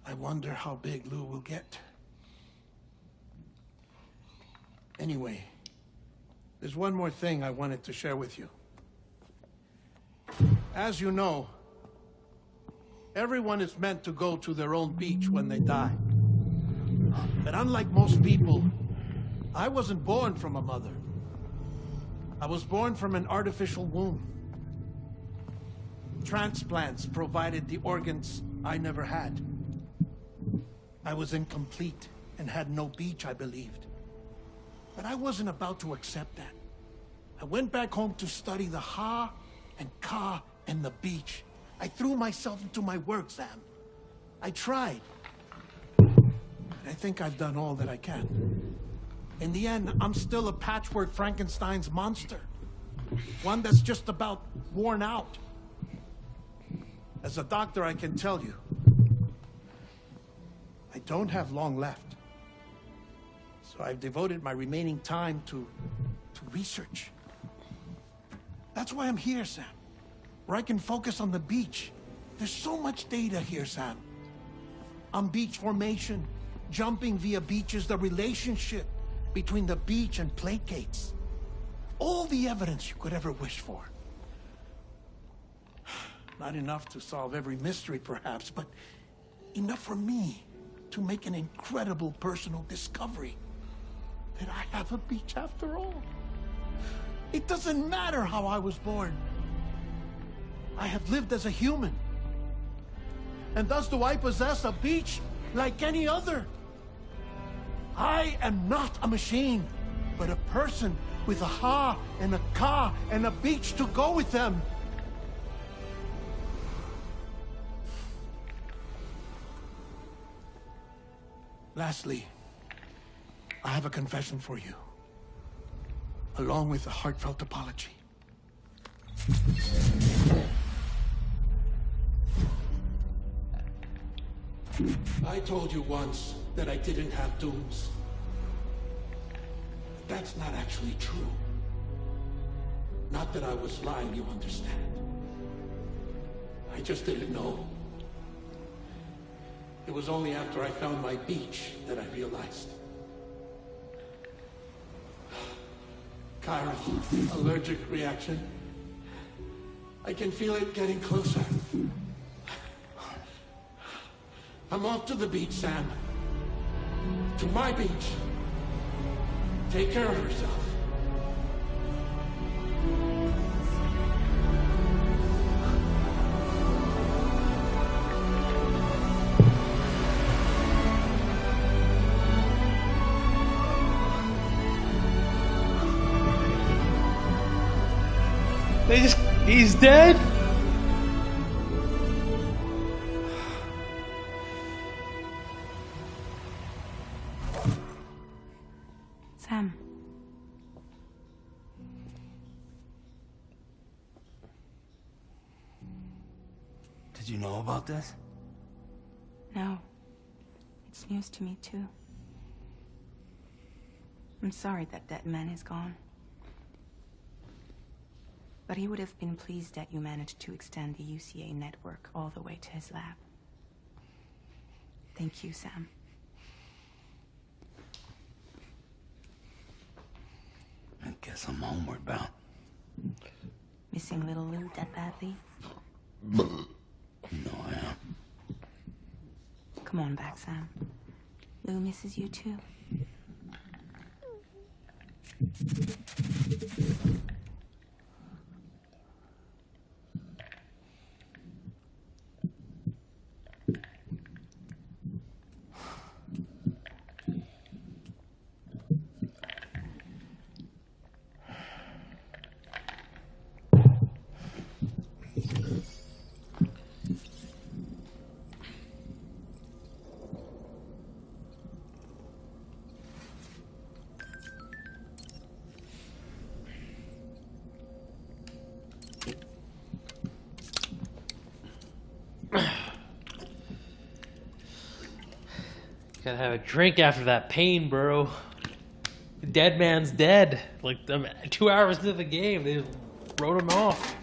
I wonder how big Lou will get. Anyway, there's one more thing I wanted to share with you. As you know, everyone is meant to go to their own beach when they die. But unlike most people, I wasn't born from a mother. I was born from an artificial womb. Transplants provided the organs I never had. I was incomplete and had no beach, I believed. But I wasn't about to accept that. I went back home to study the Ha and Ka and the beach. I threw myself into my work, Sam. I tried. But I think I've done all that I can. In the end, I'm still a patchwork Frankenstein's monster. One that's just about worn out. As a doctor, I can tell you, I don't have long left. So I've devoted my remaining time to research. That's why I'm here, Sam. Where I can focus on the beach. There's so much data here, Sam. On beach formation, jumping via beaches, the relationship between the beach and placates. All the evidence you could ever wish for. Not enough to solve every mystery, perhaps, but enough for me to make an incredible personal discovery. That I have a beach after all. It doesn't matter how I was born. I have lived as a human. And thus do I possess a beach like any other. I am not a machine, but a person with a ha and a ka and a beach to go with them. Lastly, I have a confession for you, along with a heartfelt apology. I told you once that I didn't have dooms. That's not actually true. Not that I was lying, you understand. I just didn't know. It was only after I found my beach that I realized. Chiron, allergic reaction. I can feel it getting closer. I'm off to the beach, Sam. To my beach. Take care of yourself. He's dead? Sam. Did you know about this? No. It's news to me, too. I'm sorry that that man is gone. But he would have been pleased that you managed to extend the UCA network all the way to his lab. Thank you, Sam. I guess I'm homeward bound. Missing little Lou that badly? No, I am. Come on back, Sam. Lou misses you, too. Gotta have a drink after that pain, bro. The dead man's dead. Like, 2 hours into the game, they just wrote him off.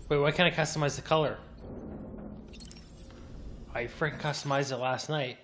Wait, why can't I customize the color? I freaking customized it last night.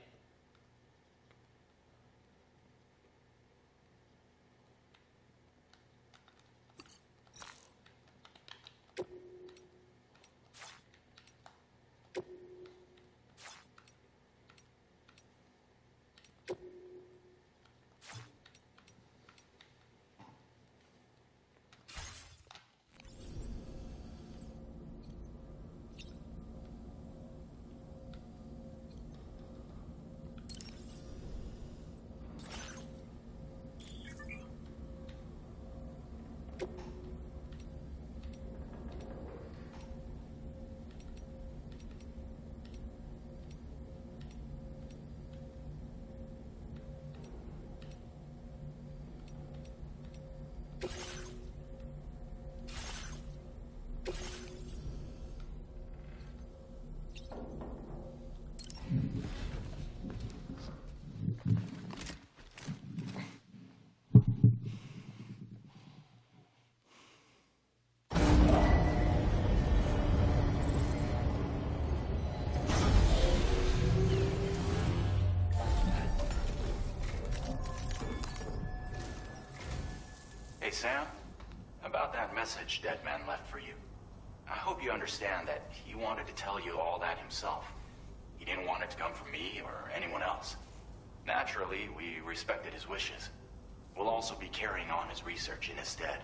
Hey, Sam. About that message Deadman left for you. I hope you understand that he wanted to tell you all that himself. He didn't want it to come from me or anyone else. Naturally, we respected his wishes. We'll also be carrying on his research in his stead.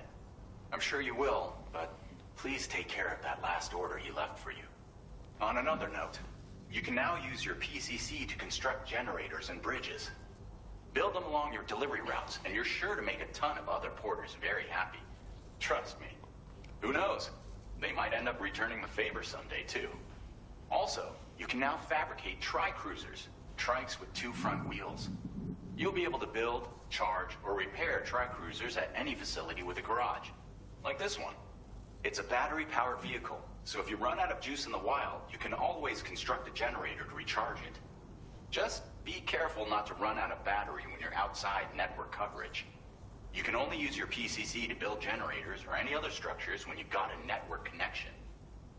I'm sure you will, but please take care of that last order he left for you. On another note, you can now use your PCC to construct generators and bridges. Build them along your delivery routes, and you're sure to make a ton of other porters very happy. Trust me. Who knows? They might end up returning the favor someday, too. Also, you can now fabricate tri-cruisers, trikes with 2 front wheels. You'll be able to build, charge, or repair tri-cruisers at any facility with a garage. Like this one. It's a battery-powered vehicle, so if you run out of juice in the wild, you can always construct a generator to recharge it. Just be careful not to run out of battery when you're outside network coverage. You can only use your PCC to build generators or any other structures when you've got a network connection.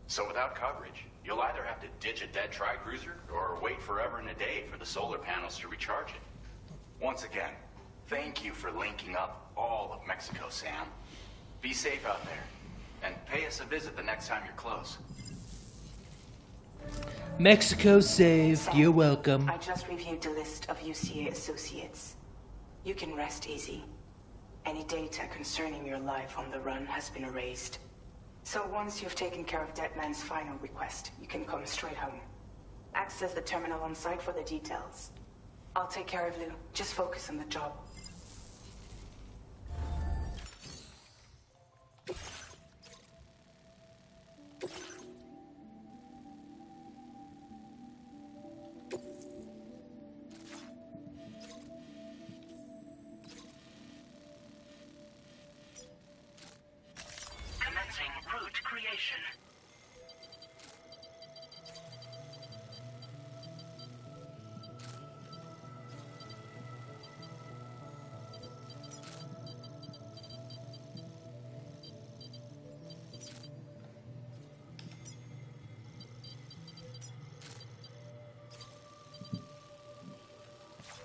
So without coverage, you'll either have to ditch a dead tri-cruiser or wait forever and a day for the solar panels to recharge it. Once again, thank you for linking up all of Mexico, Sam. Be safe out there, and pay us a visit the next time you're close. Mexico saved. You're welcome. I just reviewed the list of UCA associates. You can rest easy. Any data concerning your life on the run has been erased. So once you've taken care of Deadman's final request, you can come straight home. Access the terminal on site for the details. I'll take care of Lou. Just focus on the job. Commencing route creation.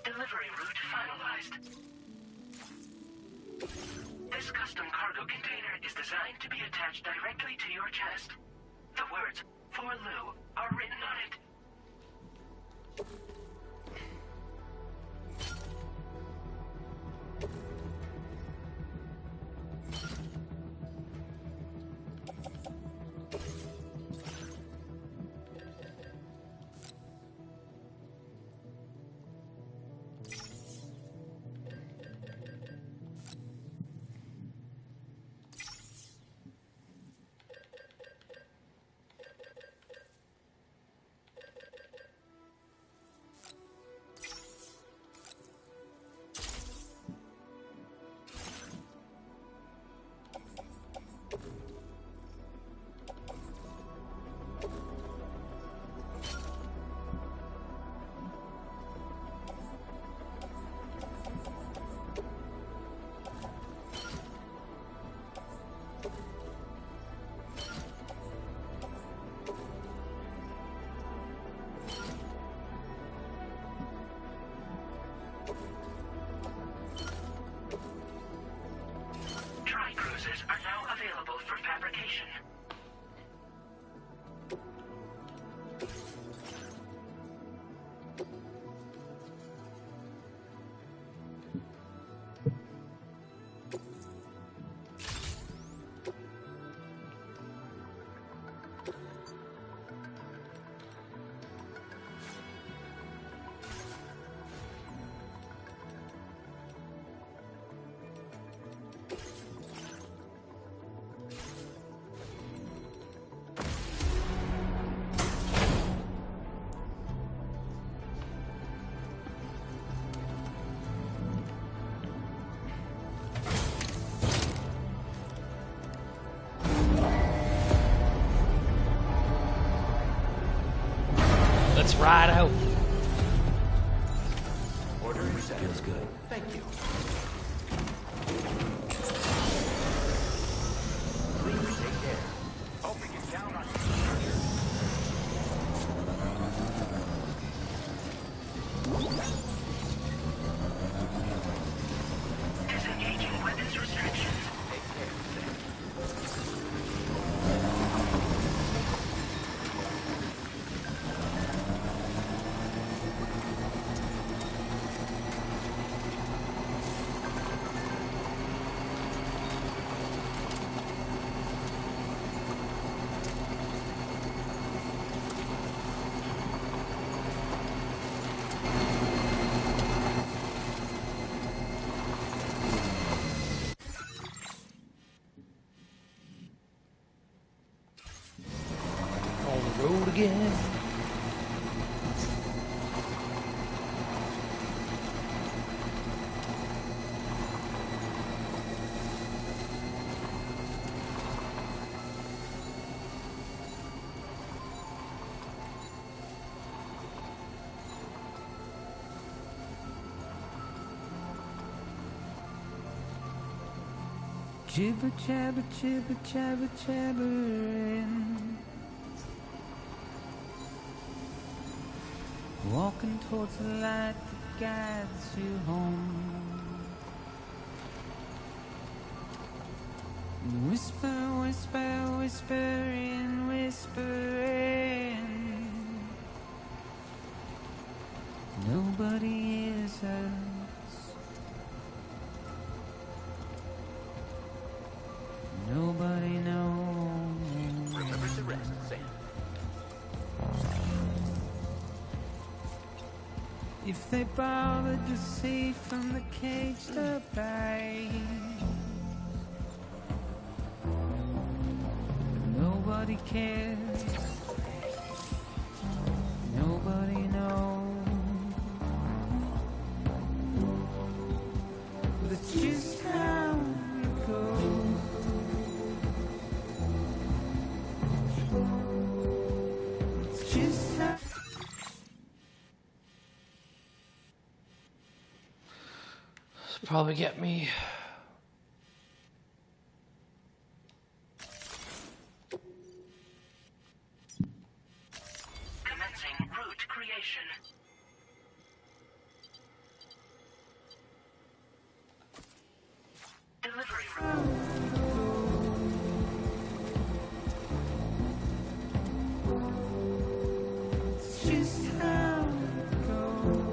Delivery route finalized. This custom cargo container is designed to be attached directly to your chest. The words, "For Lou," are written on it. Let's ride out. Order accepted. Feels good. Thank you. Please take care. Hope we can count on you. Disengaging weapons restrictions. Take care, Sam. On the road again. Jibber jabber, jibber jabber, jabbering. Walking towards the light that guides you home. Whisper, whisper, whispering, whispering. Nobody hears us. Nobody knows. Remember to rest, Sam. If they bothered to see from the caged up eye, nobody cares. Nobody knows. But it's just how it goes. It's just how. This will probably get me. Commencing route creation. Delivery route. It's just how it goes.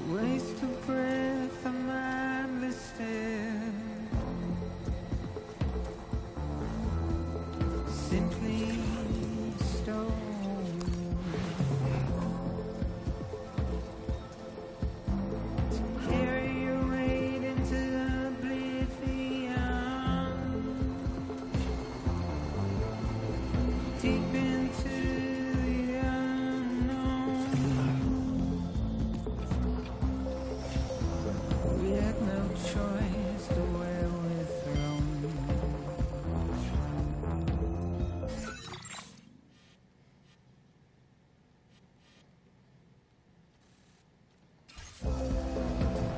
Waste of breath, I'm mindless. Simply stone. To carry your weight into oblivion. Deep into the unknown. We had no choice to where we're thrown.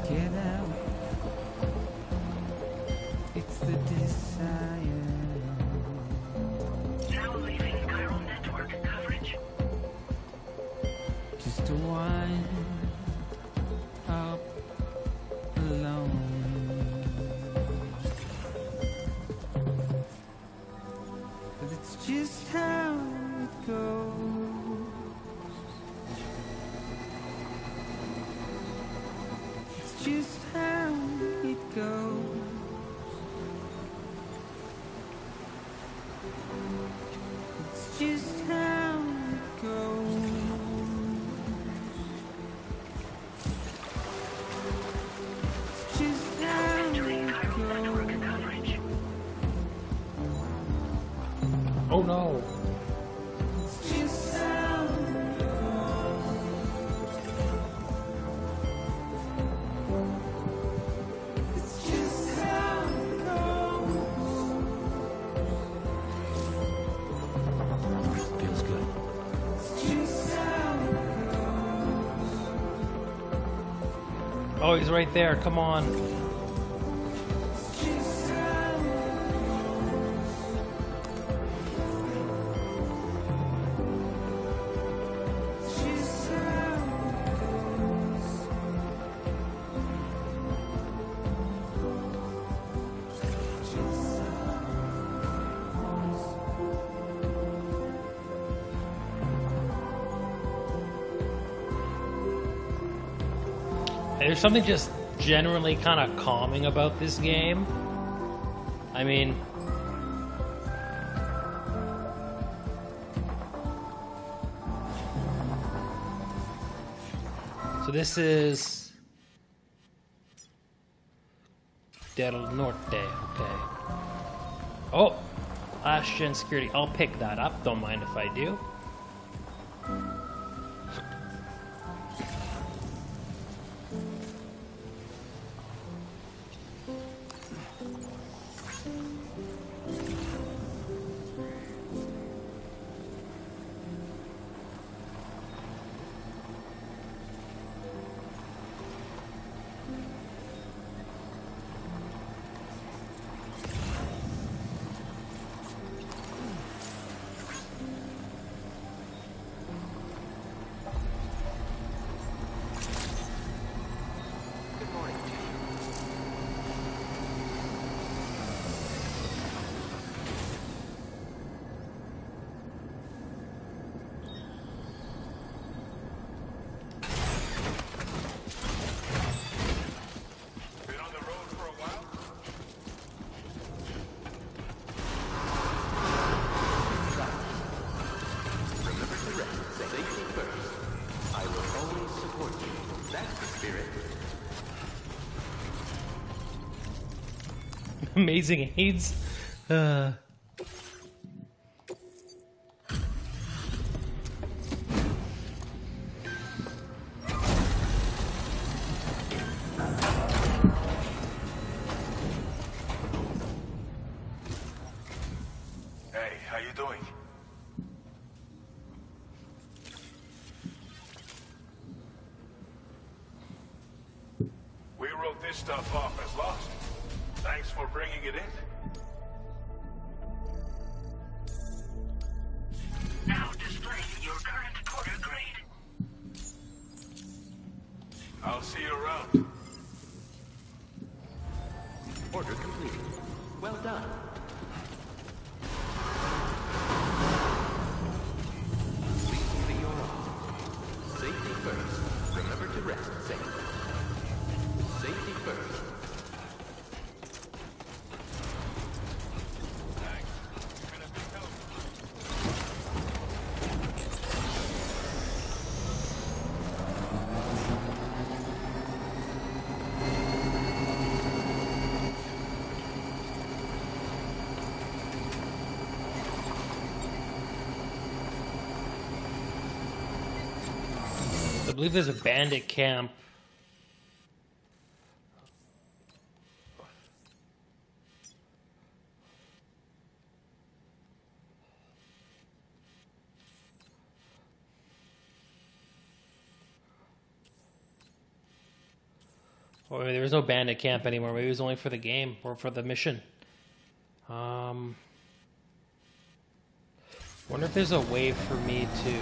Get out. It's the desire. Now leaving chiral network coverage. Just to wind up alone. But it's just how it goes. It's just how it goes. It's just how it goes. Oh no. Feels good. Oh, he's right there. Come on. There's something just generally kind of calming about this game. I mean, so this is Del Norte, okay. Oh, last gen security. I'll pick that up. Don't mind if I do. Amazing aids. Hey, how you doing? We wrote this stuff off as lost. Thanks for bringing it in. Now displaying your current Porter grade. I'll see you around. Order completed. Well done. Please be your own. Safety first. Remember to rest safe. Safety first. I believe there's a bandit camp. Or maybe there's no bandit camp anymore. Maybe it was only for the game or for the mission. Wonder if there's a way for me to...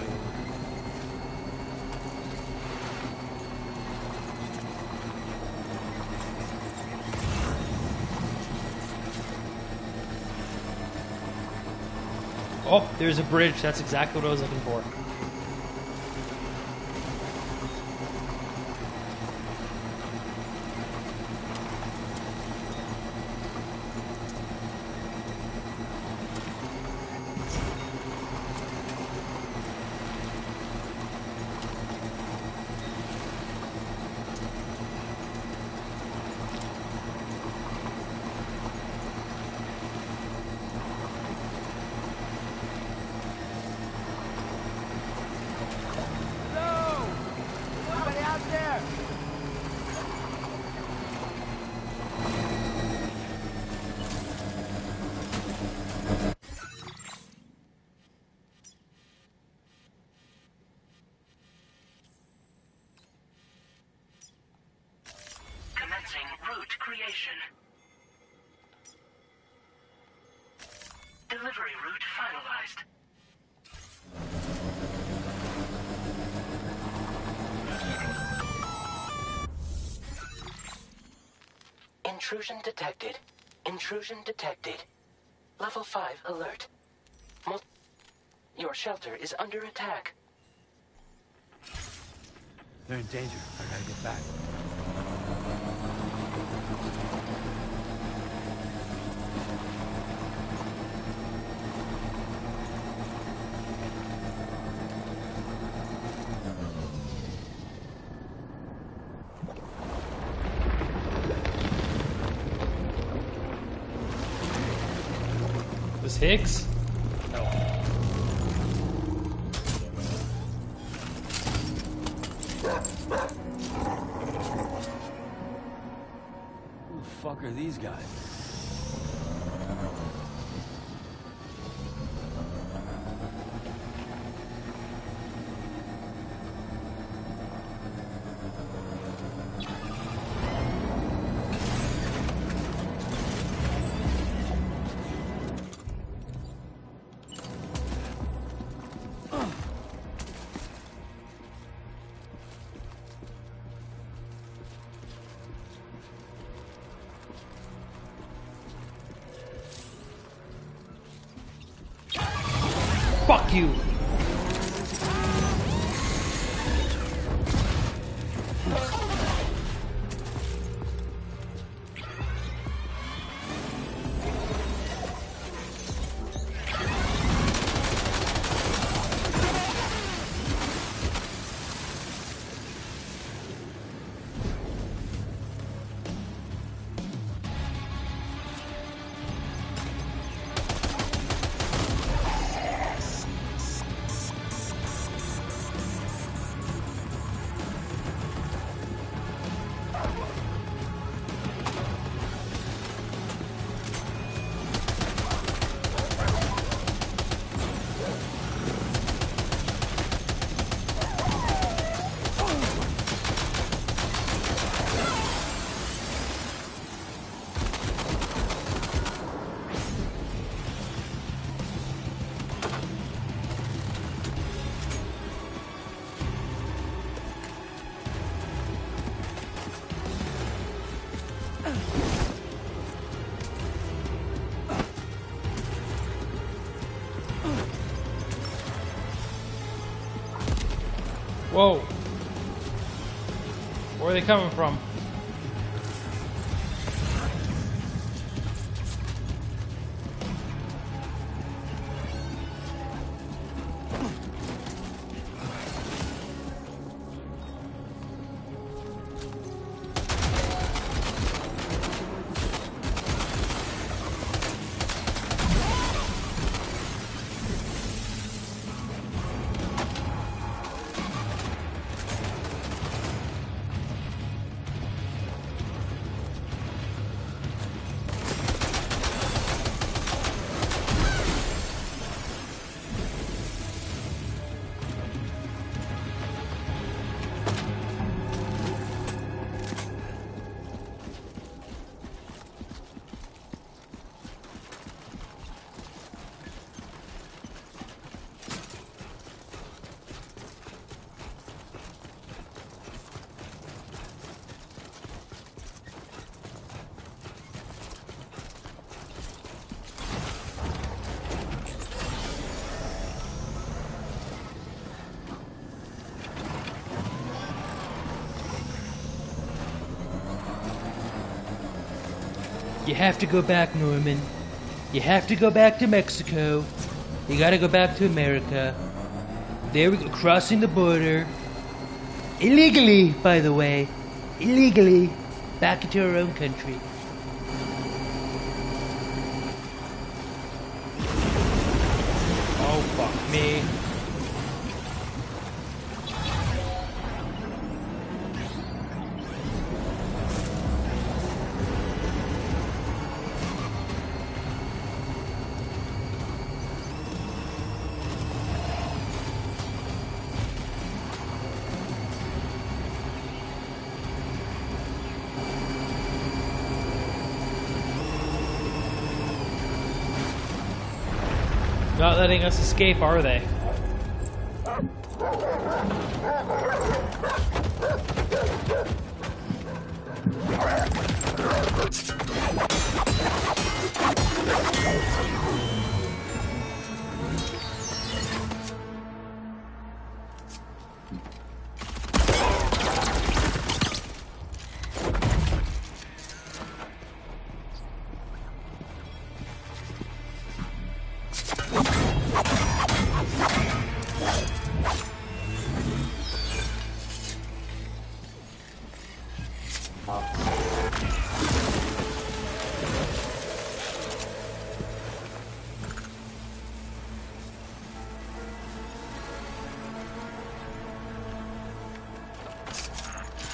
Oh, there's a bridge. That's exactly what I was looking for. route finalized. Intrusion detected. Intrusion detected. Level 5 alert. Your shelter is under attack. They're in danger. I gotta get back. This Higgs? No. Who the fuck are these guys? Fuck you! Whoa. Where are they coming from? You have to go back, Norman. You have to go back to Mexico. You gotta go back to America. There we go, crossing the border. Illegally, by the way. Illegally. Back into our own country. Oh, fuck me. Not letting us escape, are they?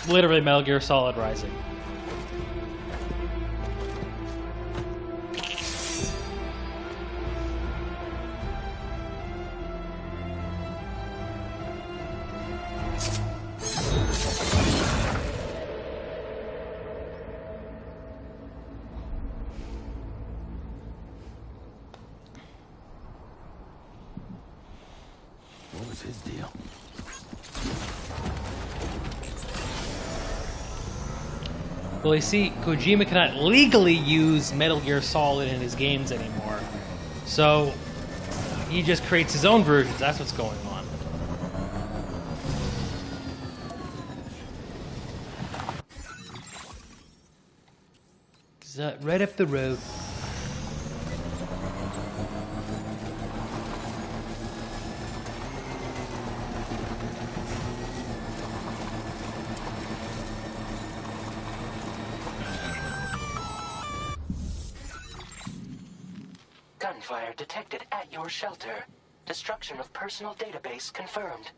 Literally Metal Gear Solid Rising. What was his deal? Well, you see, Kojima cannot legally use Metal Gear Solid in his games anymore. So, he just creates his own versions. That's what's going on. Is that right up the road? Gunfire detected at your shelter. Destruction of personal database confirmed.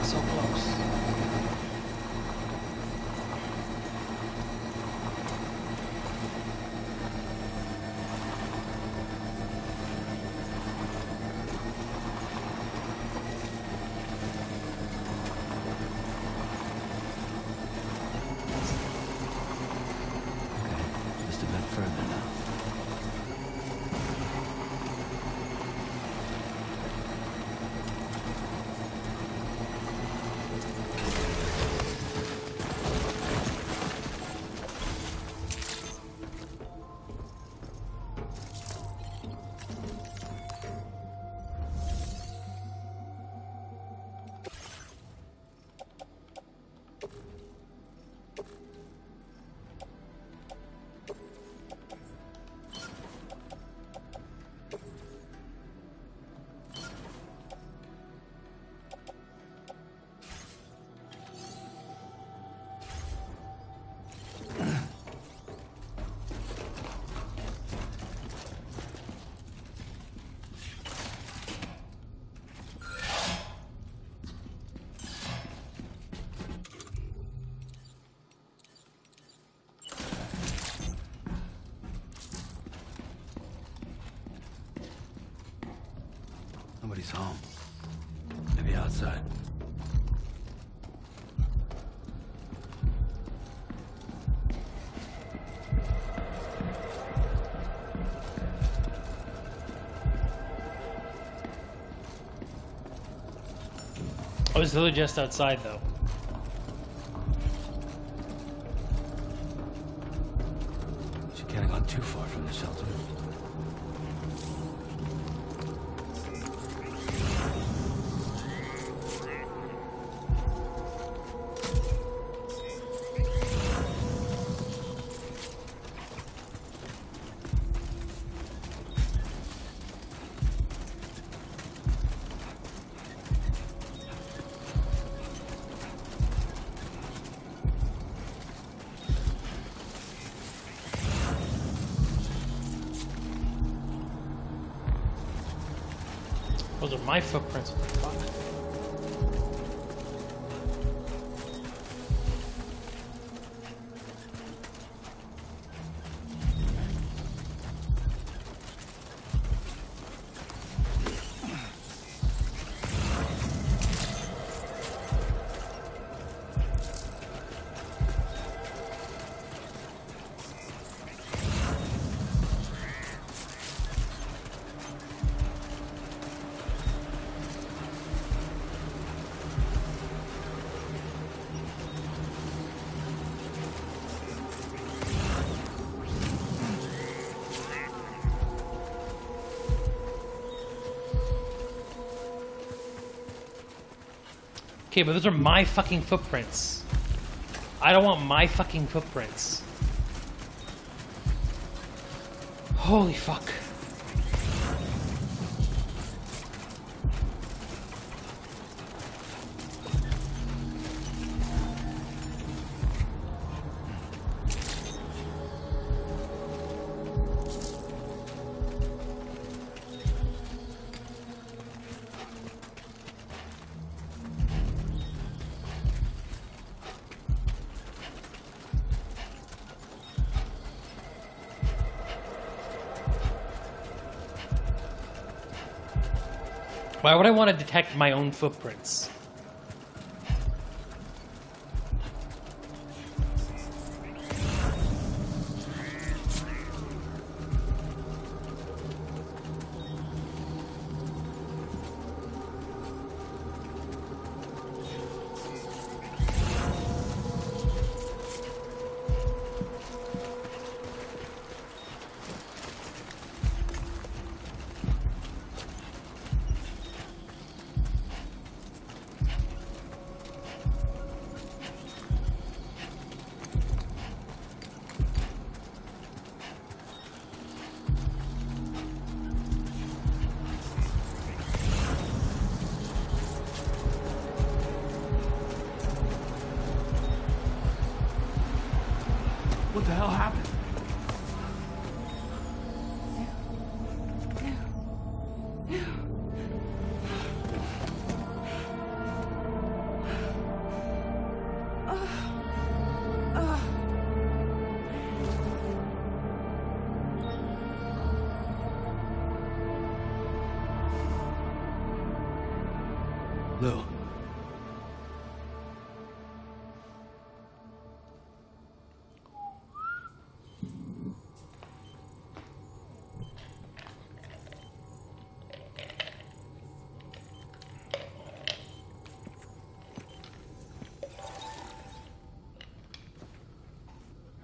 So close. Just a bit further now. Nobody's home. Maybe outside. I was literally just outside, though. She can't have gone too far from the shelter. Those are my footprints. What the fuck? Okay, but those are my fucking footprints. I don't want my fucking footprints. Holy fuck. Why would I want to detect my own footprints? What the hell happened? Lou.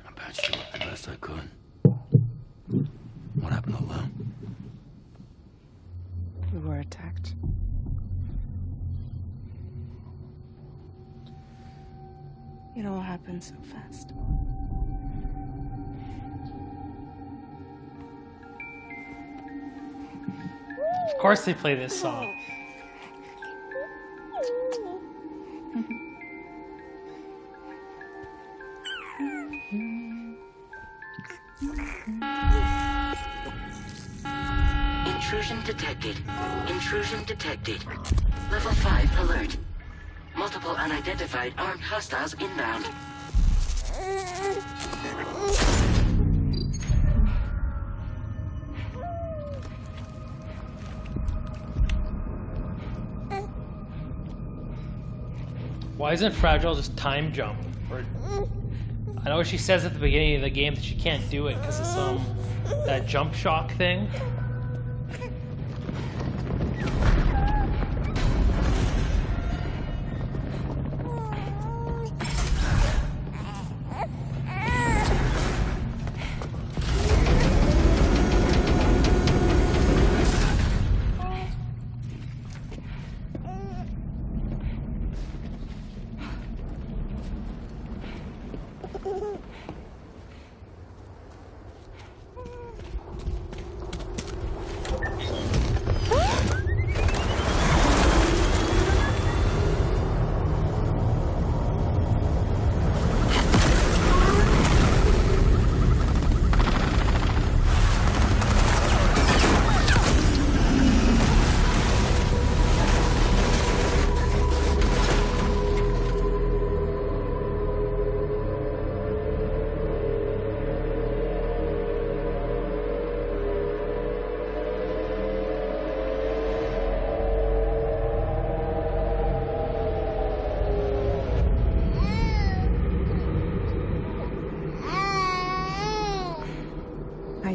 I patched you up the best I could. What happened to Lou? We were attacked. It all happened so fast. Of course they play this song. Intrusion detected. Intrusion detected. Level 5 alert. Multiple unidentified armed hostiles inbound. Why isn't Fragile just time jump? Or I know she says at the beginning of the game that she can't do it because of that jump shock thing.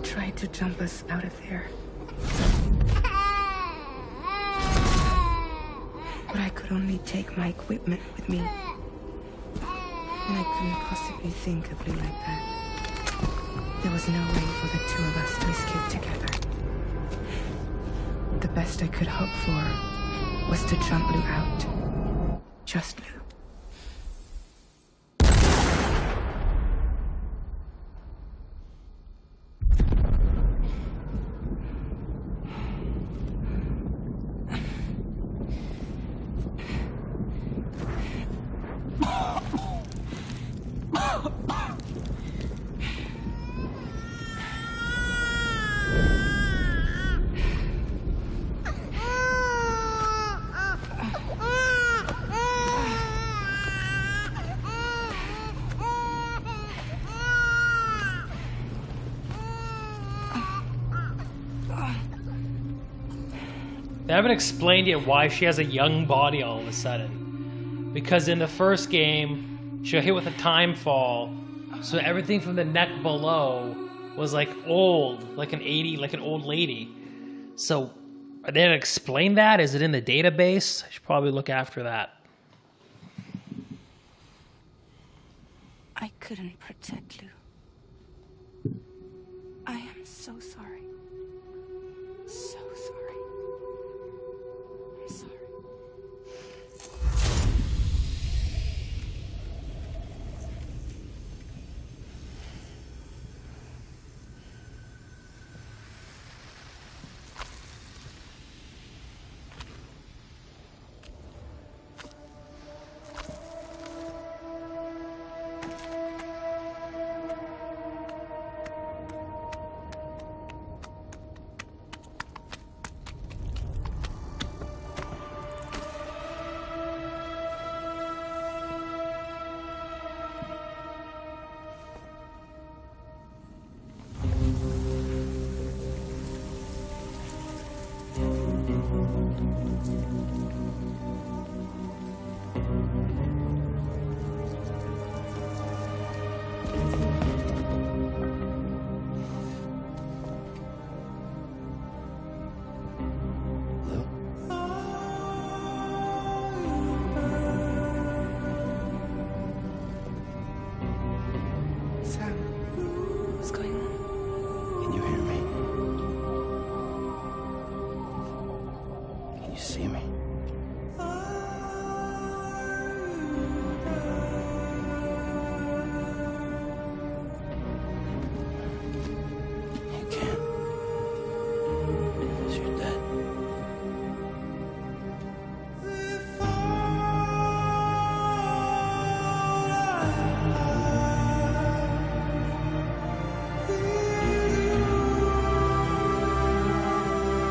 tried to jump us out of there. But I could only take my equipment with me. And I couldn't possibly think of Blue like that. There was no way for the two of us to escape together. The best I could hope for was to jump Blue out. Just Blue. They haven't explained yet why she has a young body all of a sudden. Because in the first game, she got hit with a time fall, so everything from the neck below was like old, like an old lady. So, are they gonna explain that? Is it in the database? I should probably look after that. I couldn't protect Lou. I am so sorry. So sorry. I'm sorry.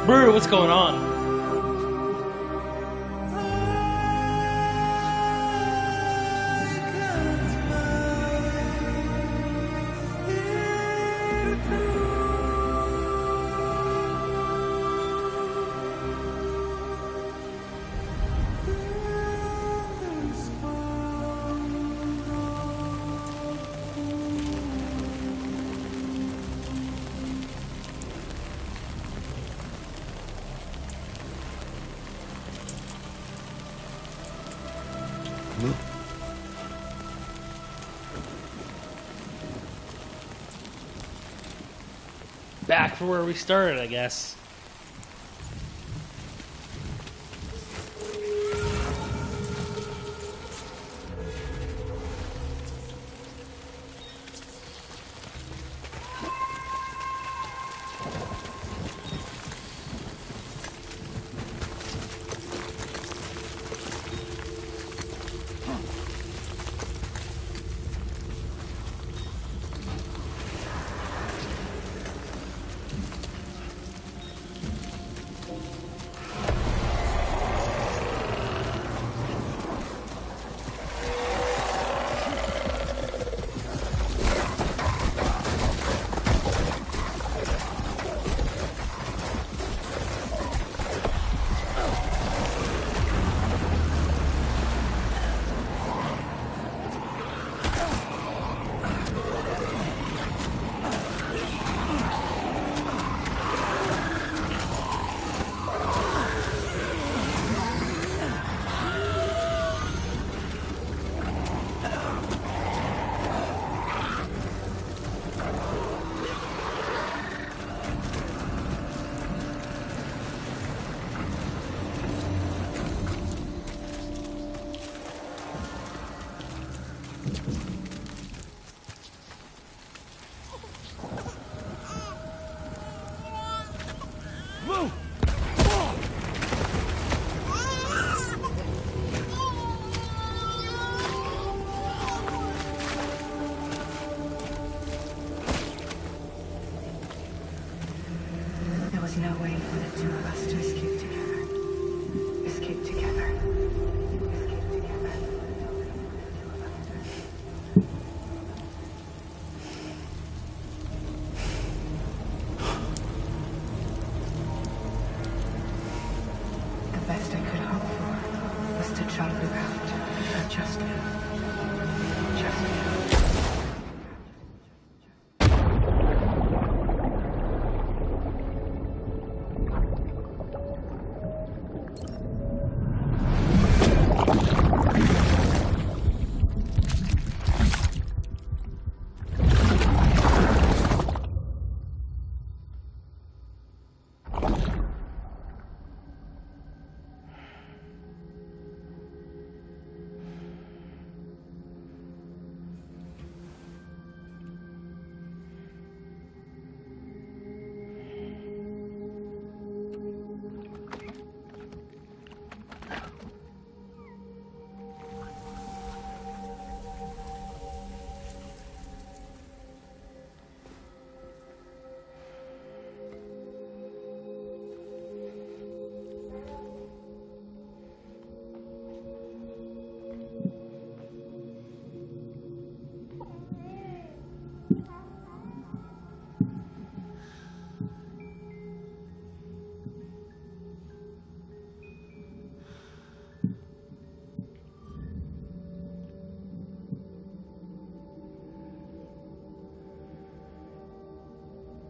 Brr, what's going on? Back for where we started, I guess. Move! There was no way for the two of us to escape together. Escape together. Escape together. The best I could hope for was to jump you out. But just you. Just you.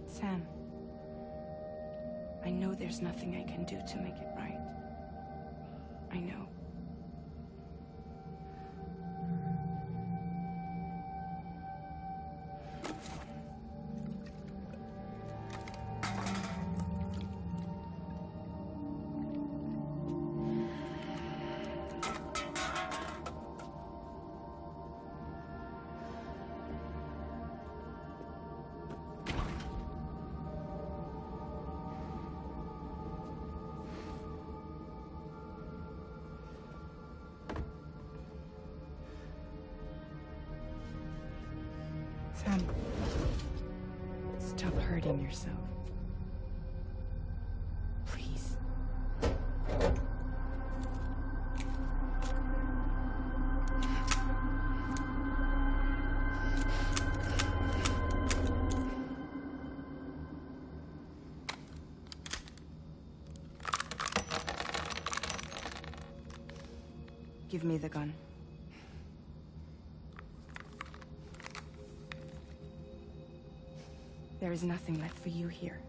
Sam, I know there's nothing I can do to make it right. I know. Sam, stop hurting yourself. Please. Give me the gun. There is nothing left for you here.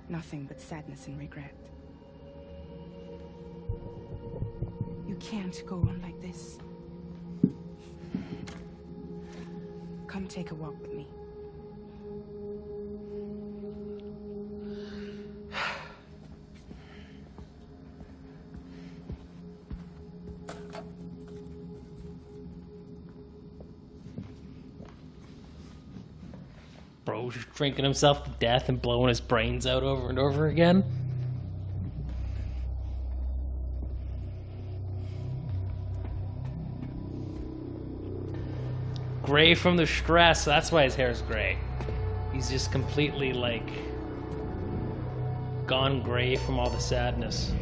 Nothing but sadness and regret. You can't go on like this. Come take a walk with me. Bro, just drinking himself to death and blowing his brains out over and over again. Gray from the stress, that's why his hair is gray. He's just completely, like, gone gray from all the sadness.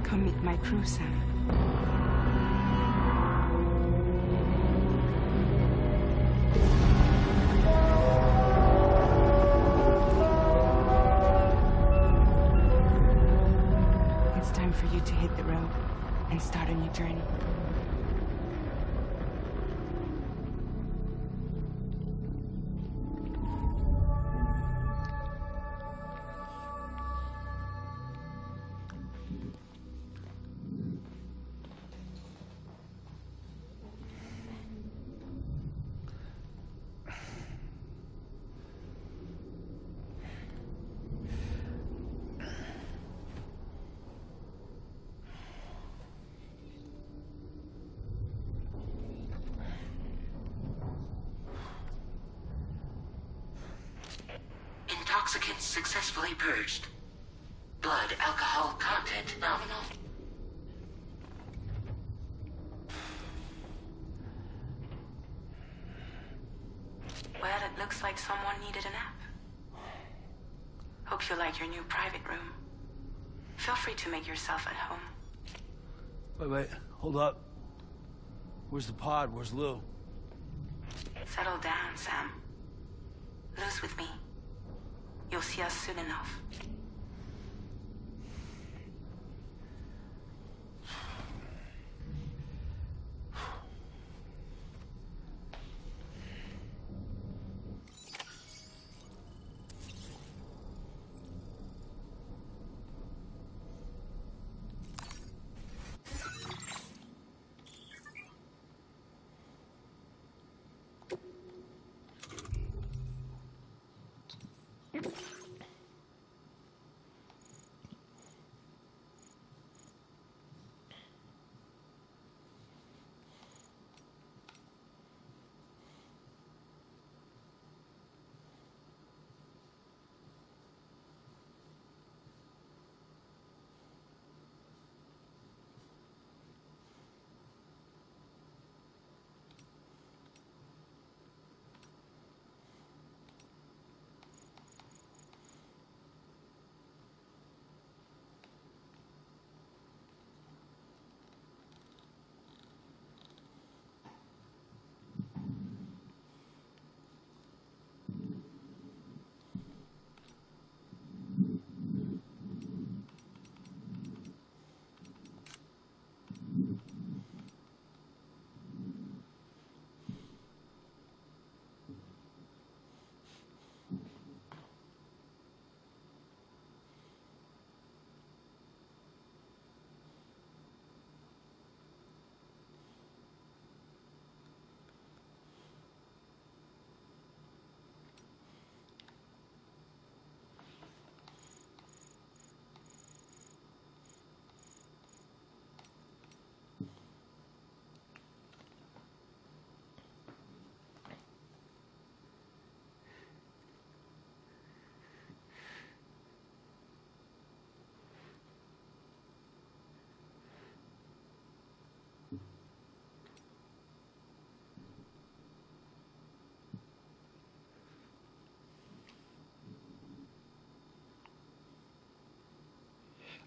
Come meet my crew, Sam. It's time for you to hit the road and start a new journey. Toxicants successfully purged. Blood alcohol content nominal. Well, it looks like someone needed a nap. Hope you like your new private room. Feel free to make yourself at home. Wait, hold up. Where's the pod? Where's Lou? Settle down, Sam. Lou's with me. You'll see us soon enough.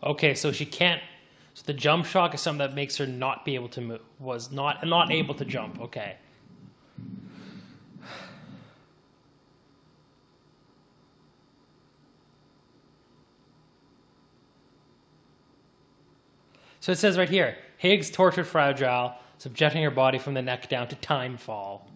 Okay, so she can't. So the jump shock is something that makes her not be able to move. Was not able to jump. Okay. So it says right here, Higgs tortured Fragile, subjecting her body from the neck down to time fall.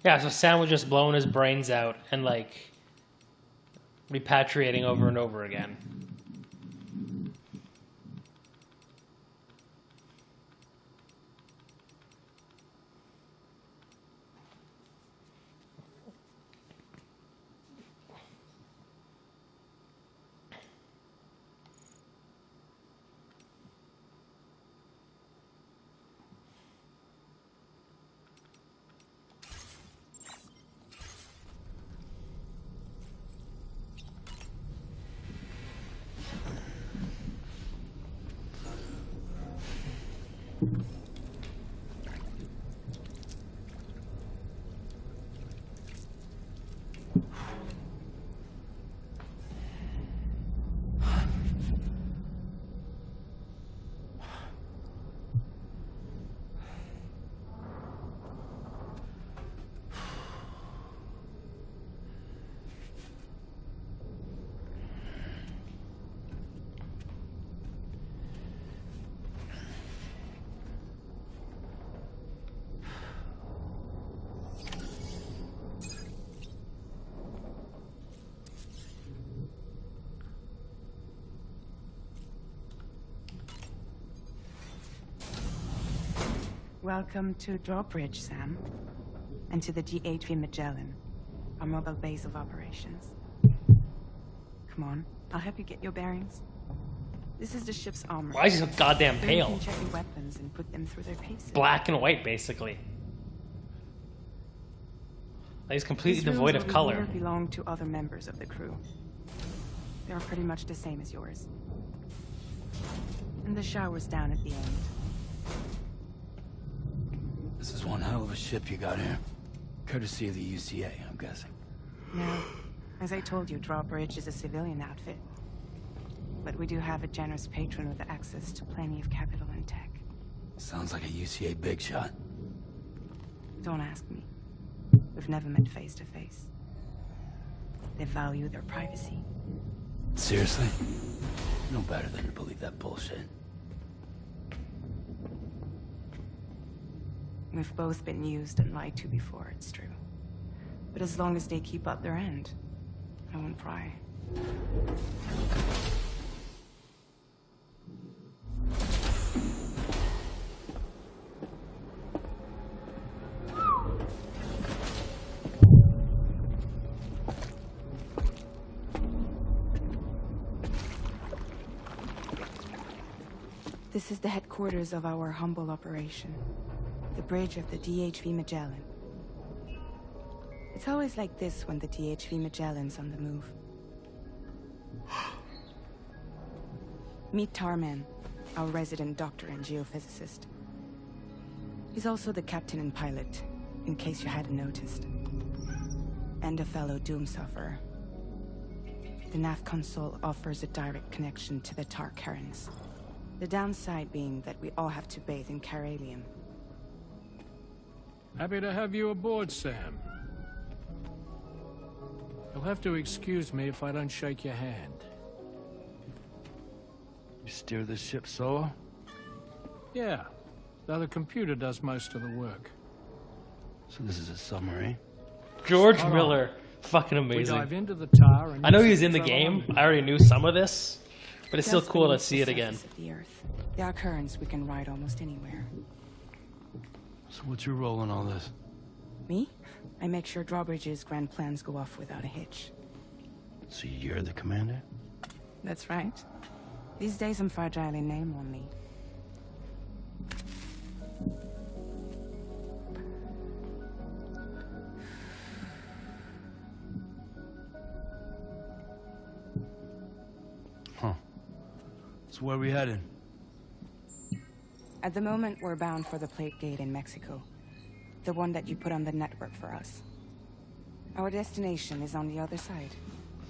Yeah, so Sam was just blowing his brains out and like repatriating over and over again. Welcome to Drawbridge, Sam. And to the DHV Magellan, our mobile base of operations. Come on, I'll help you get your bearings. This is the ship's armor. Why is he so goddamn So pale? you can check your weapons and put them through their paces. Black and white, basically. He's completely These devoid rooms of over color. here belong to other members of the crew. They're pretty much the same as yours. And the shower's down at the end. This is one hell of a ship you got here. Courtesy of the UCA, I'm guessing. No, as I told you, Drawbridge is a civilian outfit. But we do have a generous patron with access to plenty of capital and tech. Sounds like a UCA big shot. Don't ask me. We've never met face to face. They value their privacy. Seriously? No better than to believe that bullshit. We've both been used and lied to before, it's true. But as long as they keep up their end, I won't pry. This is the headquarters of our humble operation. The bridge of the DHV Magellan. It's always like this when the DHV Magellan's on the move. Meet Tarman, our resident doctor and geophysicist. He's also the captain and pilot, in case you hadn't noticed. And a fellow Doom sufferer. The nav console offers a direct connection to the Tarkarans. The downside being that we all have to bathe in Caralium. Happy to have you aboard, Sam. You'll have to excuse me if I don't shake your hand. You steer this ship solo? Yeah, though the computer does most of the work. So this is a submarine? George Hold on. Miller, fucking We amazing. dive into the tar and I know use he was it in the to game. travel I already knew some of this, but it's still Just cool to beneath see the it again. surface of the Earth. There are currents we can ride almost anywhere. So what's your role in all this? Me? I make sure Drawbridge's grand plans go off without a hitch. So you're the commander? That's right. These days I'm fragile in name only. Huh. So where are we headed? At the moment, we're bound for the Plate Gate in Mexico. The one that you put on the network for us. Our destination is on the other side.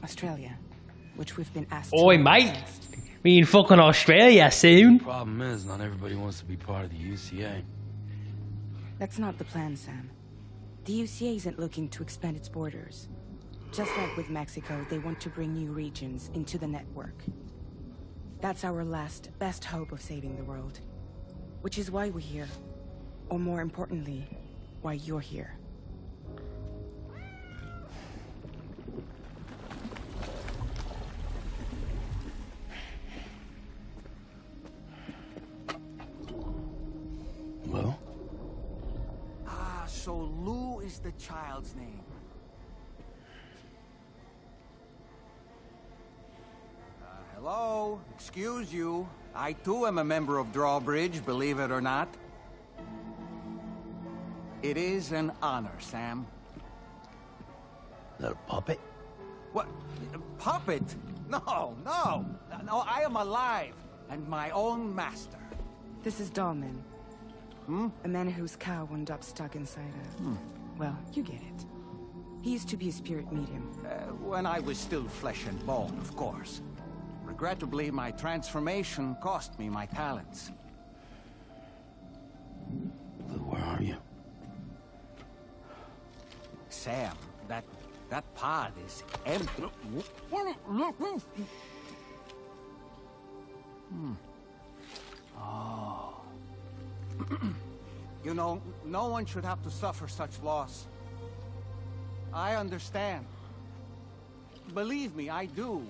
Australia. Which we've been asked to Oi, work mate. against. We in fucking Australia soon. Problem is, not everybody wants to be part of the UCA. That's not the plan, Sam. The UCA isn't looking to expand its borders. Just like with Mexico, they want to bring new regions into the network. That's our last, best hope of saving the world. Which is why we're here. Or more importantly, why you're here. Well? Ah, so Lou is the child's name. Hello? Excuse you. I too am a member of Drawbridge, believe it or not. It is an honor, Sam. Is that a puppet? What? A puppet? No, no. No, I am alive and my own master. This is Dahlman. A man whose cow wound up stuck inside a... Well, you get it. He used to be a spirit medium. When I was still flesh and bone, of course. Regrettably, my transformation cost me my talents. Lou, where are you? Sam, that pod is empty. Oh. You know, no one should have to suffer such loss. I understand. Believe me, I do.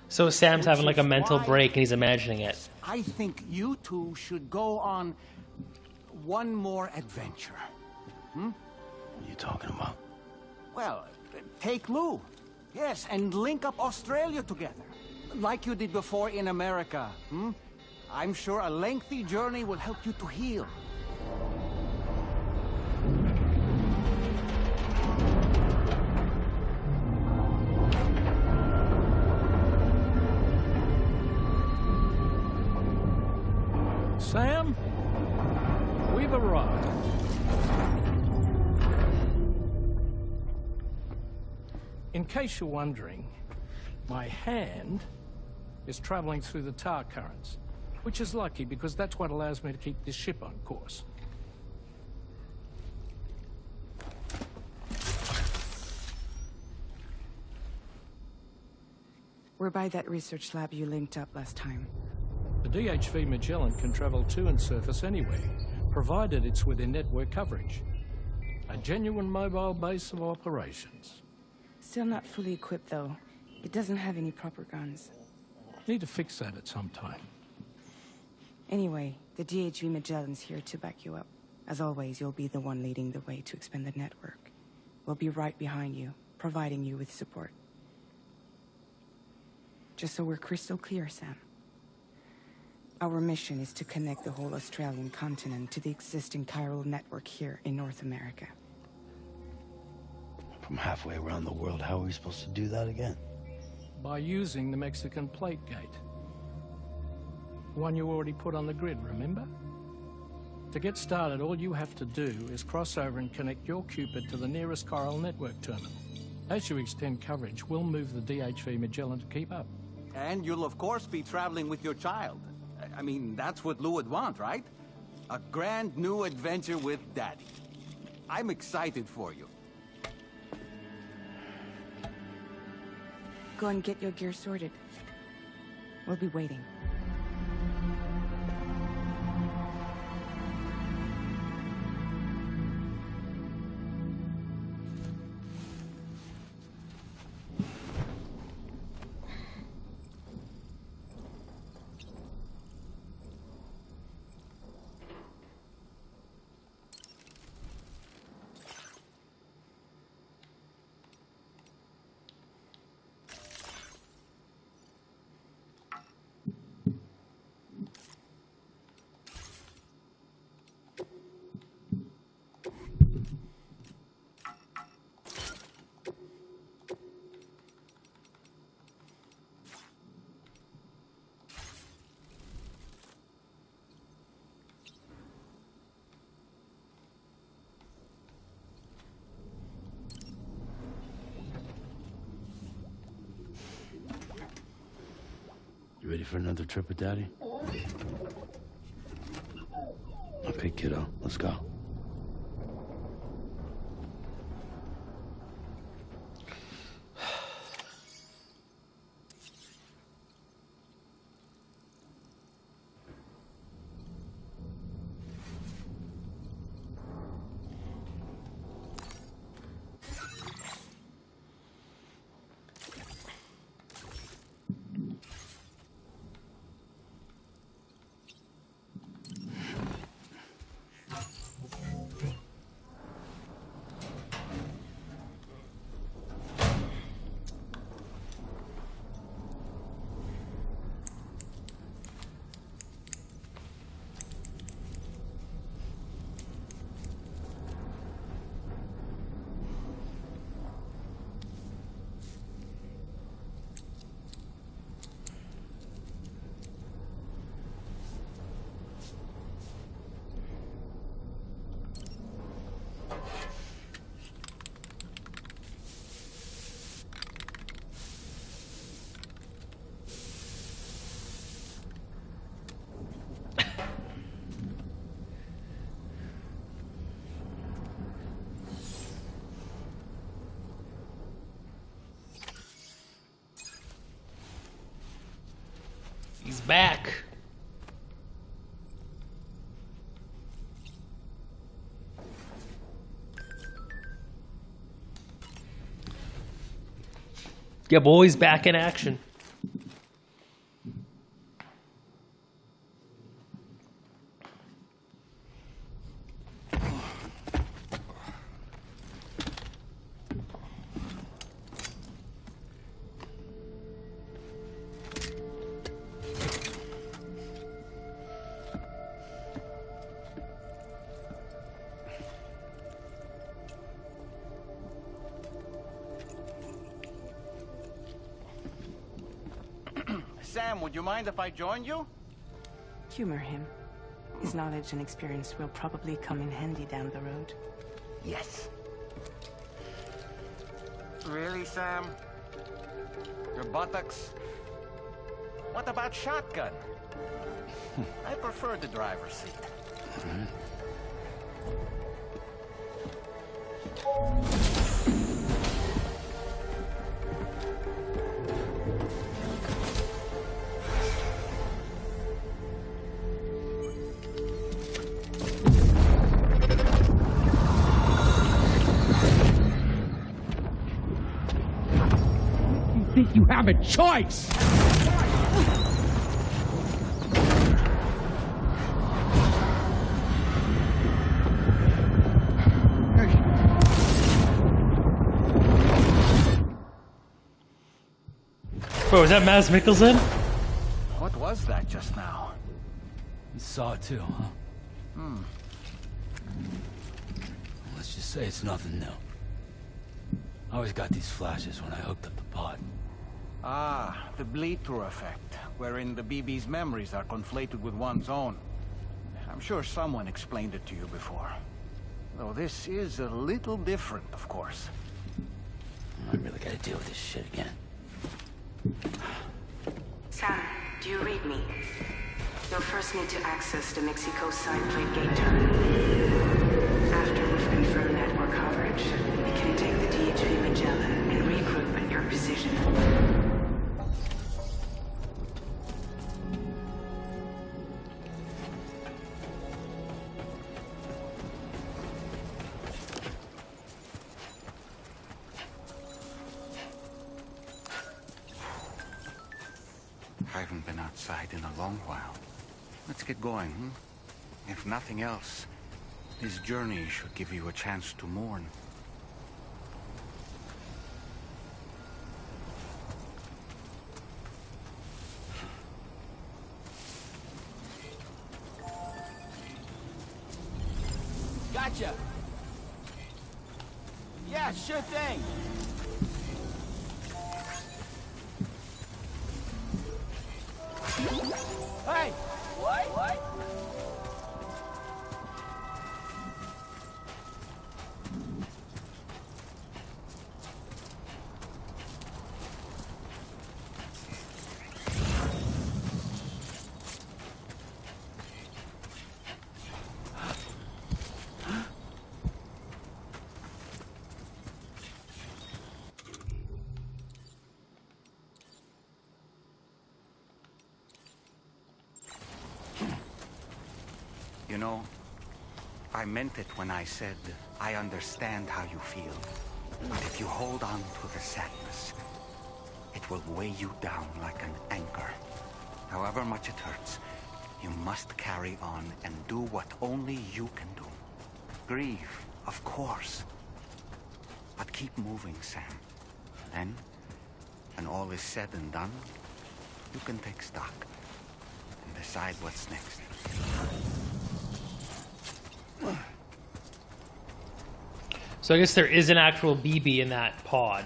So Sam's having like a Which is mental why break and he's imagining it. I think you two should go on one more adventure. Hmm? What are you talking about? Well, take Lou. Yes, and link up Australia together. Like you did before in America. Hmm? I'm sure a lengthy journey will help you to heal. Sam, we've arrived. In case you're wondering, my hand is traveling through the tar currents, which is lucky because that's what allows me to keep this ship on course. We're by that research lab you linked up last time. The DHV Magellan can travel to and surface anywhere, provided it's within network coverage. A genuine mobile base of operations. Still not fully equipped, though. It doesn't have any proper guns. Need to fix that at some time. Anyway, the DHV Magellan's here to back you up. As always, you'll be the one leading the way to expand the network. We'll be right behind you, providing you with support. Just so we're crystal clear, Sam. Our mission is to connect the whole Australian continent to the existing chiral network here in North America. From halfway around the world, how are we supposed to do that again? By using the Mexican plate gate. One you already put on the grid, remember? To get started, all you have to do is cross over and connect your Cupid to the nearest chiral network terminal. As you extend coverage, we'll move the DHV Magellan to keep up. And you'll of course be traveling with your child. I mean, that's what Lou would want, right? A grand new adventure with Daddy. I'm excited for you. Go and get your gear sorted. We'll be waiting. You ready for another trip with Daddy? Okay, kiddo, let's go. He's back. Yeah, boys, back in action. Sam, would you mind if I joined you? Humor him. His knowledge and experience will probably come in handy down the road. Yes. Really, Sam? Your buttocks? What about shotgun? I prefer the driver's seat. Think you have a choice? Bro, was that Mads Mikkelsen? What was that just now? You saw it too, huh? Hmm. Let's just say it's nothing new. I always got these flashes when I hooked up the pod. Ah, the bleed-through effect, wherein the BB's memories are conflated with one's own. I'm sure someone explained it to you before. Though this is a little different, of course. I really gotta deal with this shit again. Sam, do you read me? You'll first need to access the Mexico side plate gate terminal. After we've confirmed network coverage, we can take the DHV Magellan and regroup at your position. I haven't been outside in a long while. Let's get going, hmm? If nothing else, this journey should give you a chance to mourn. Gotcha. Yeah, sure thing. Hey! What? You know, I meant it when I said I understand how you feel. But if you hold on to the sadness, it will weigh you down like an anchor. However much it hurts, you must carry on and do what only you can do. Grieve, of course. But keep moving, Sam. Then, when all is said and done, you can take stock and decide what's next. So I guess there is an actual BB in that pod.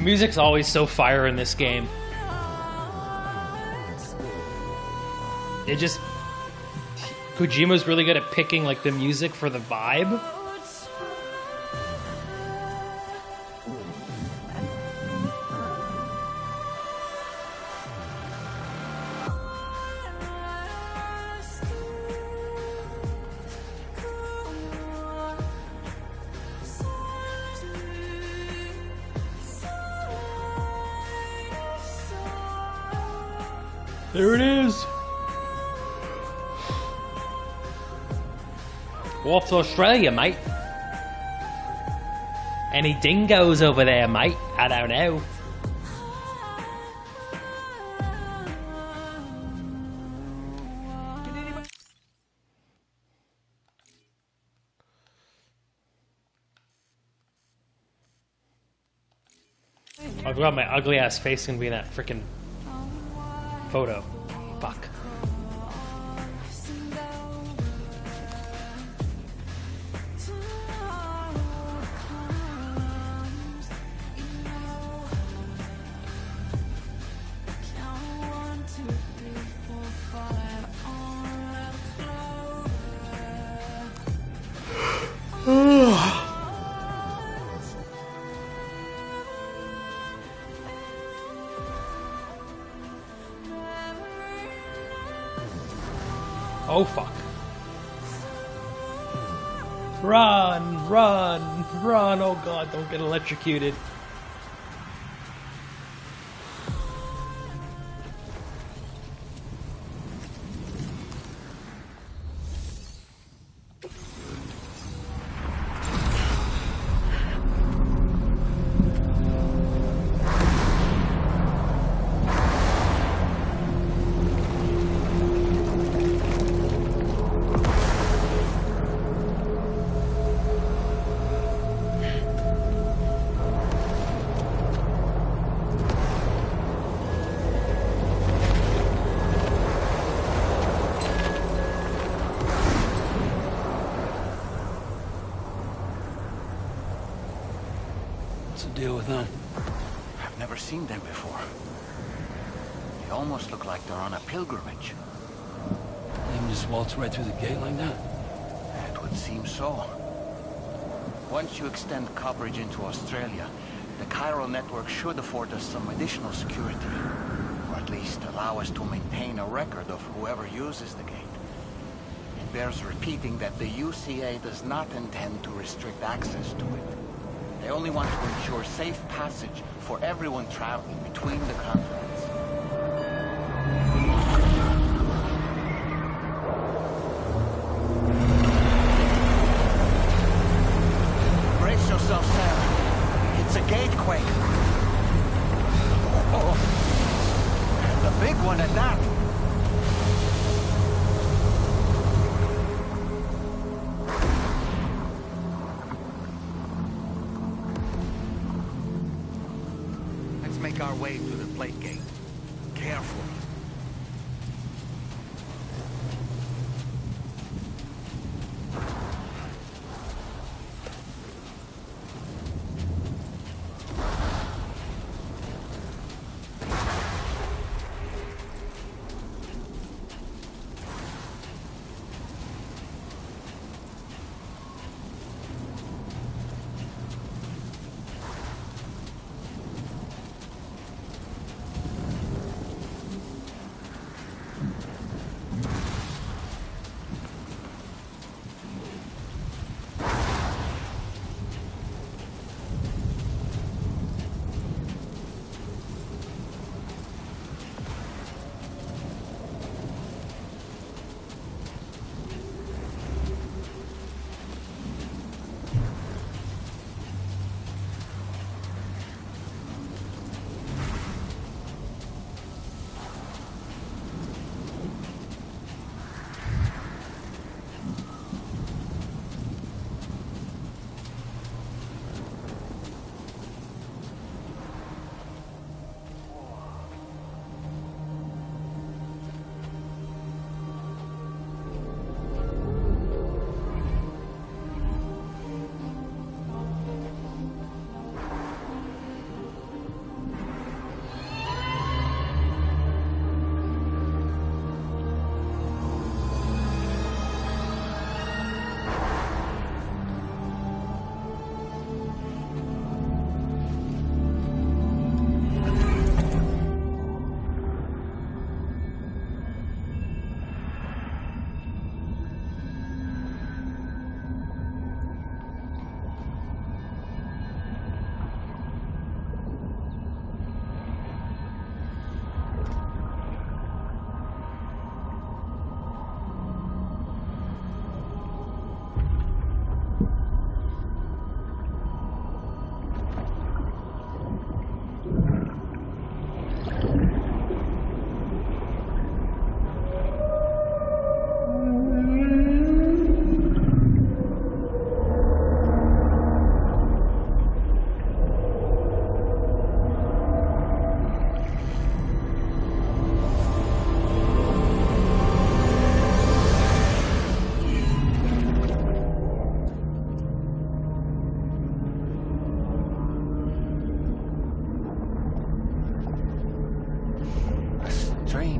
Music's always so fire in this game. It just... Kojima's really good at picking like the music for the vibe. There it is. We're off to Australia, mate. Any dingoes over there, mate? I don't know. I've got my ugly ass face gonna be in that freaking photo. Fuck. Oh fuck. Run, run, run, oh god, don't get electrocuted. Deal with them. I've never seen them before. They almost look like they're on a pilgrimage. They can just waltz right through the gate like that? It would seem so. Once you extend coverage into Australia, the chiral network should afford us some additional security. Or at least allow us to maintain a record of whoever uses the gate. It bears repeating that the UCA does not intend to restrict access to it. They only want to ensure safe passage for everyone traveling between the continents. Brace yourself, Sam. It's a gatequake. Oh, and a big one at that. Make our way to the plate gate. Careful.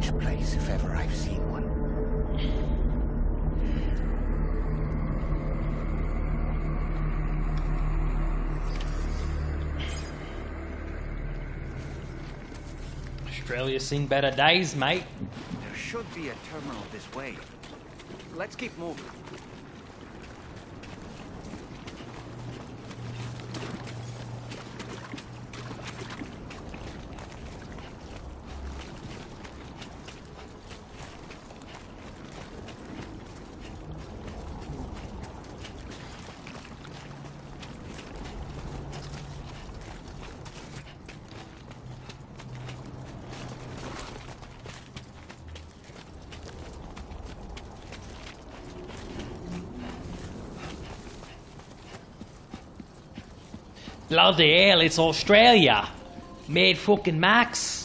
strange place if ever I've seen one. Australia's seen better days, mate. There should be a terminal this way. Let's keep moving. Bloody hell, it's Australia. Made fucking Max.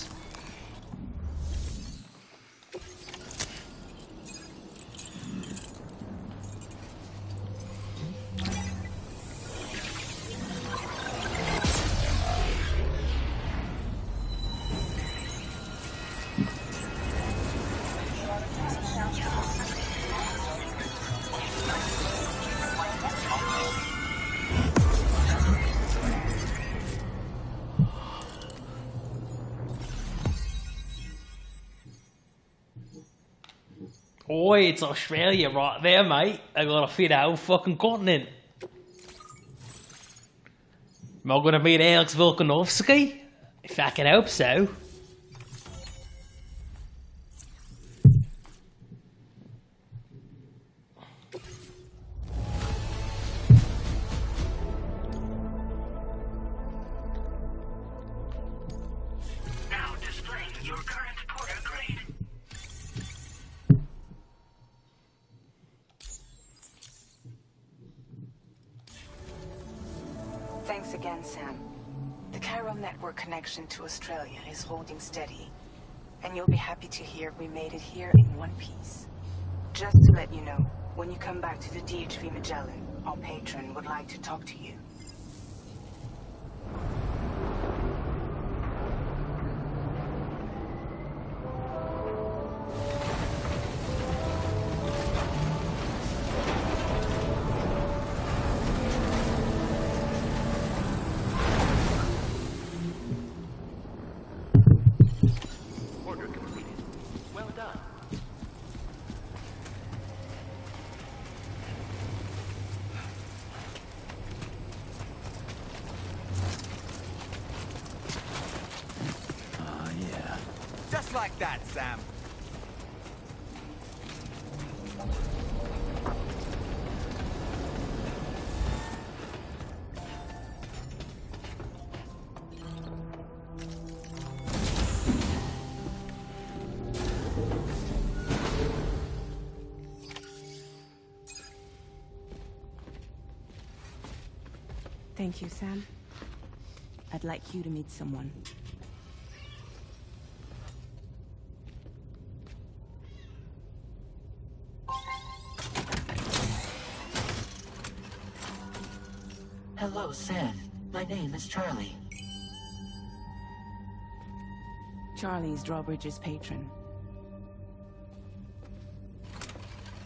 Oi, it's Australia right there, mate. I gotta fit our fucking continent. Am I gonna meet Alex Volkanovski? If I can hope so. Now displaying your current porter grade. Thanks again, Sam. The Cairo network connection to Australia is holding steady. And you'll be happy to hear we made it here in one piece. Just to let you know, when you come back to the DHV Magellan, our patron would like to talk to you. Order completed. Well done. Yeah. Just like that, Sam. Thank you, Sam. I'd like you to meet someone. Hello, Sam. My name is Charlie. Charlie's Drawbridge's patron.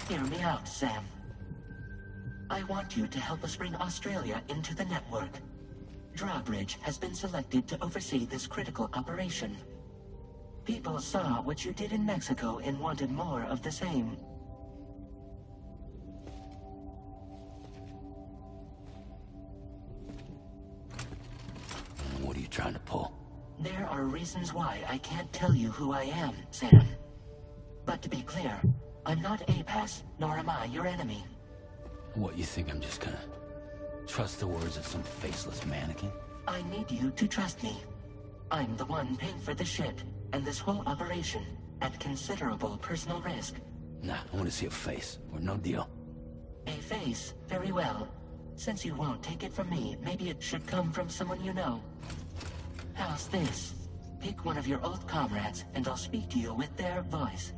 Hear me out, Sam. I want you to help us bring Australia into the network. Drawbridge has been selected to oversee this critical operation. People saw what you did in Mexico and wanted more of the same. What are you trying to pull? There are reasons why I can't tell you who I am, Sam. But to be clear, I'm not APAS, nor am I your enemy. What, you think I'm just gonna trust the words of some faceless mannequin? I need you to trust me. I'm the one paying for the ship and this whole operation at considerable personal risk. Nah, I want to see a face, or no deal. A face? Very well. Since you won't take it from me, maybe it should come from someone you know. How's this? Pick one of your old comrades, and I'll speak to you with their voice.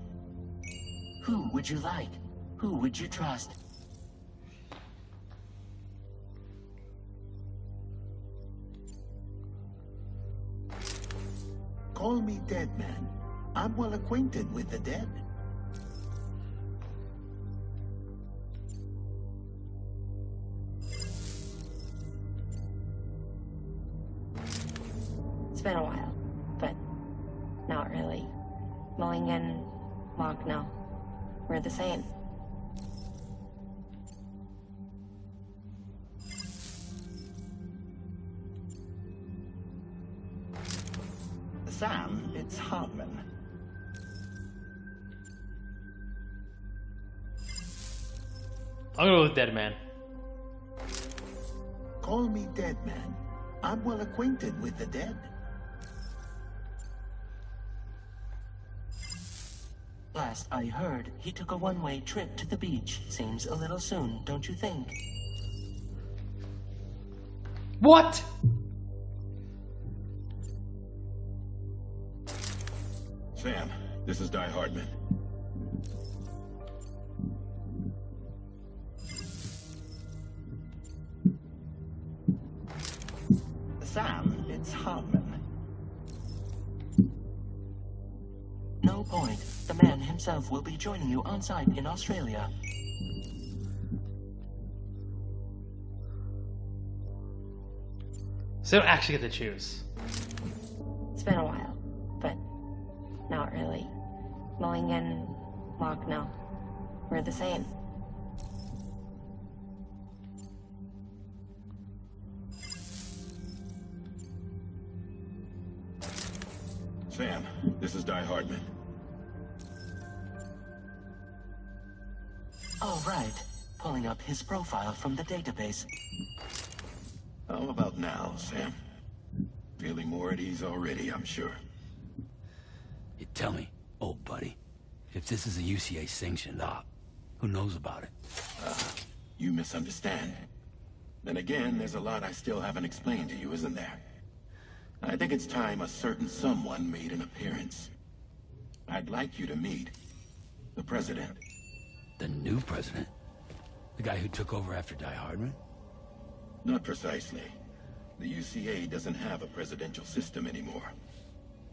Who would you like? Who would you trust? Call me Deadman, I'm well acquainted with the dead. It's been a while, but not really. Mulligan, Magna, we're the same. Sam, it's Hartman. I'm gonna go with Dead Man. Call me Dead Man. I'm well acquainted with the dead. Last I heard, he took a one-way trip to the beach. Seems a little soon, don't you think? What? Sam, this is Die Hardman. Sam, it's Hartman. No point. The man himself will be joining you on site in Australia. So you don't actually get to choose. It's been a while, but not really. Mulligan, Magna, we're the same. Sam, this is Die Hardman. All right. Pulling up his profile from the database. How about now, Sam? Feeling more at ease already, I'm sure. You tell me, old buddy, if this is a UCA sanctioned op, who knows about it? You misunderstand. Then again, there's a lot I still haven't explained to you, isn't there? I think it's time a certain someone made an appearance. I'd like you to meet the President. The new president? The guy who took over after Die Hardman? Not precisely. The UCA doesn't have a presidential system anymore.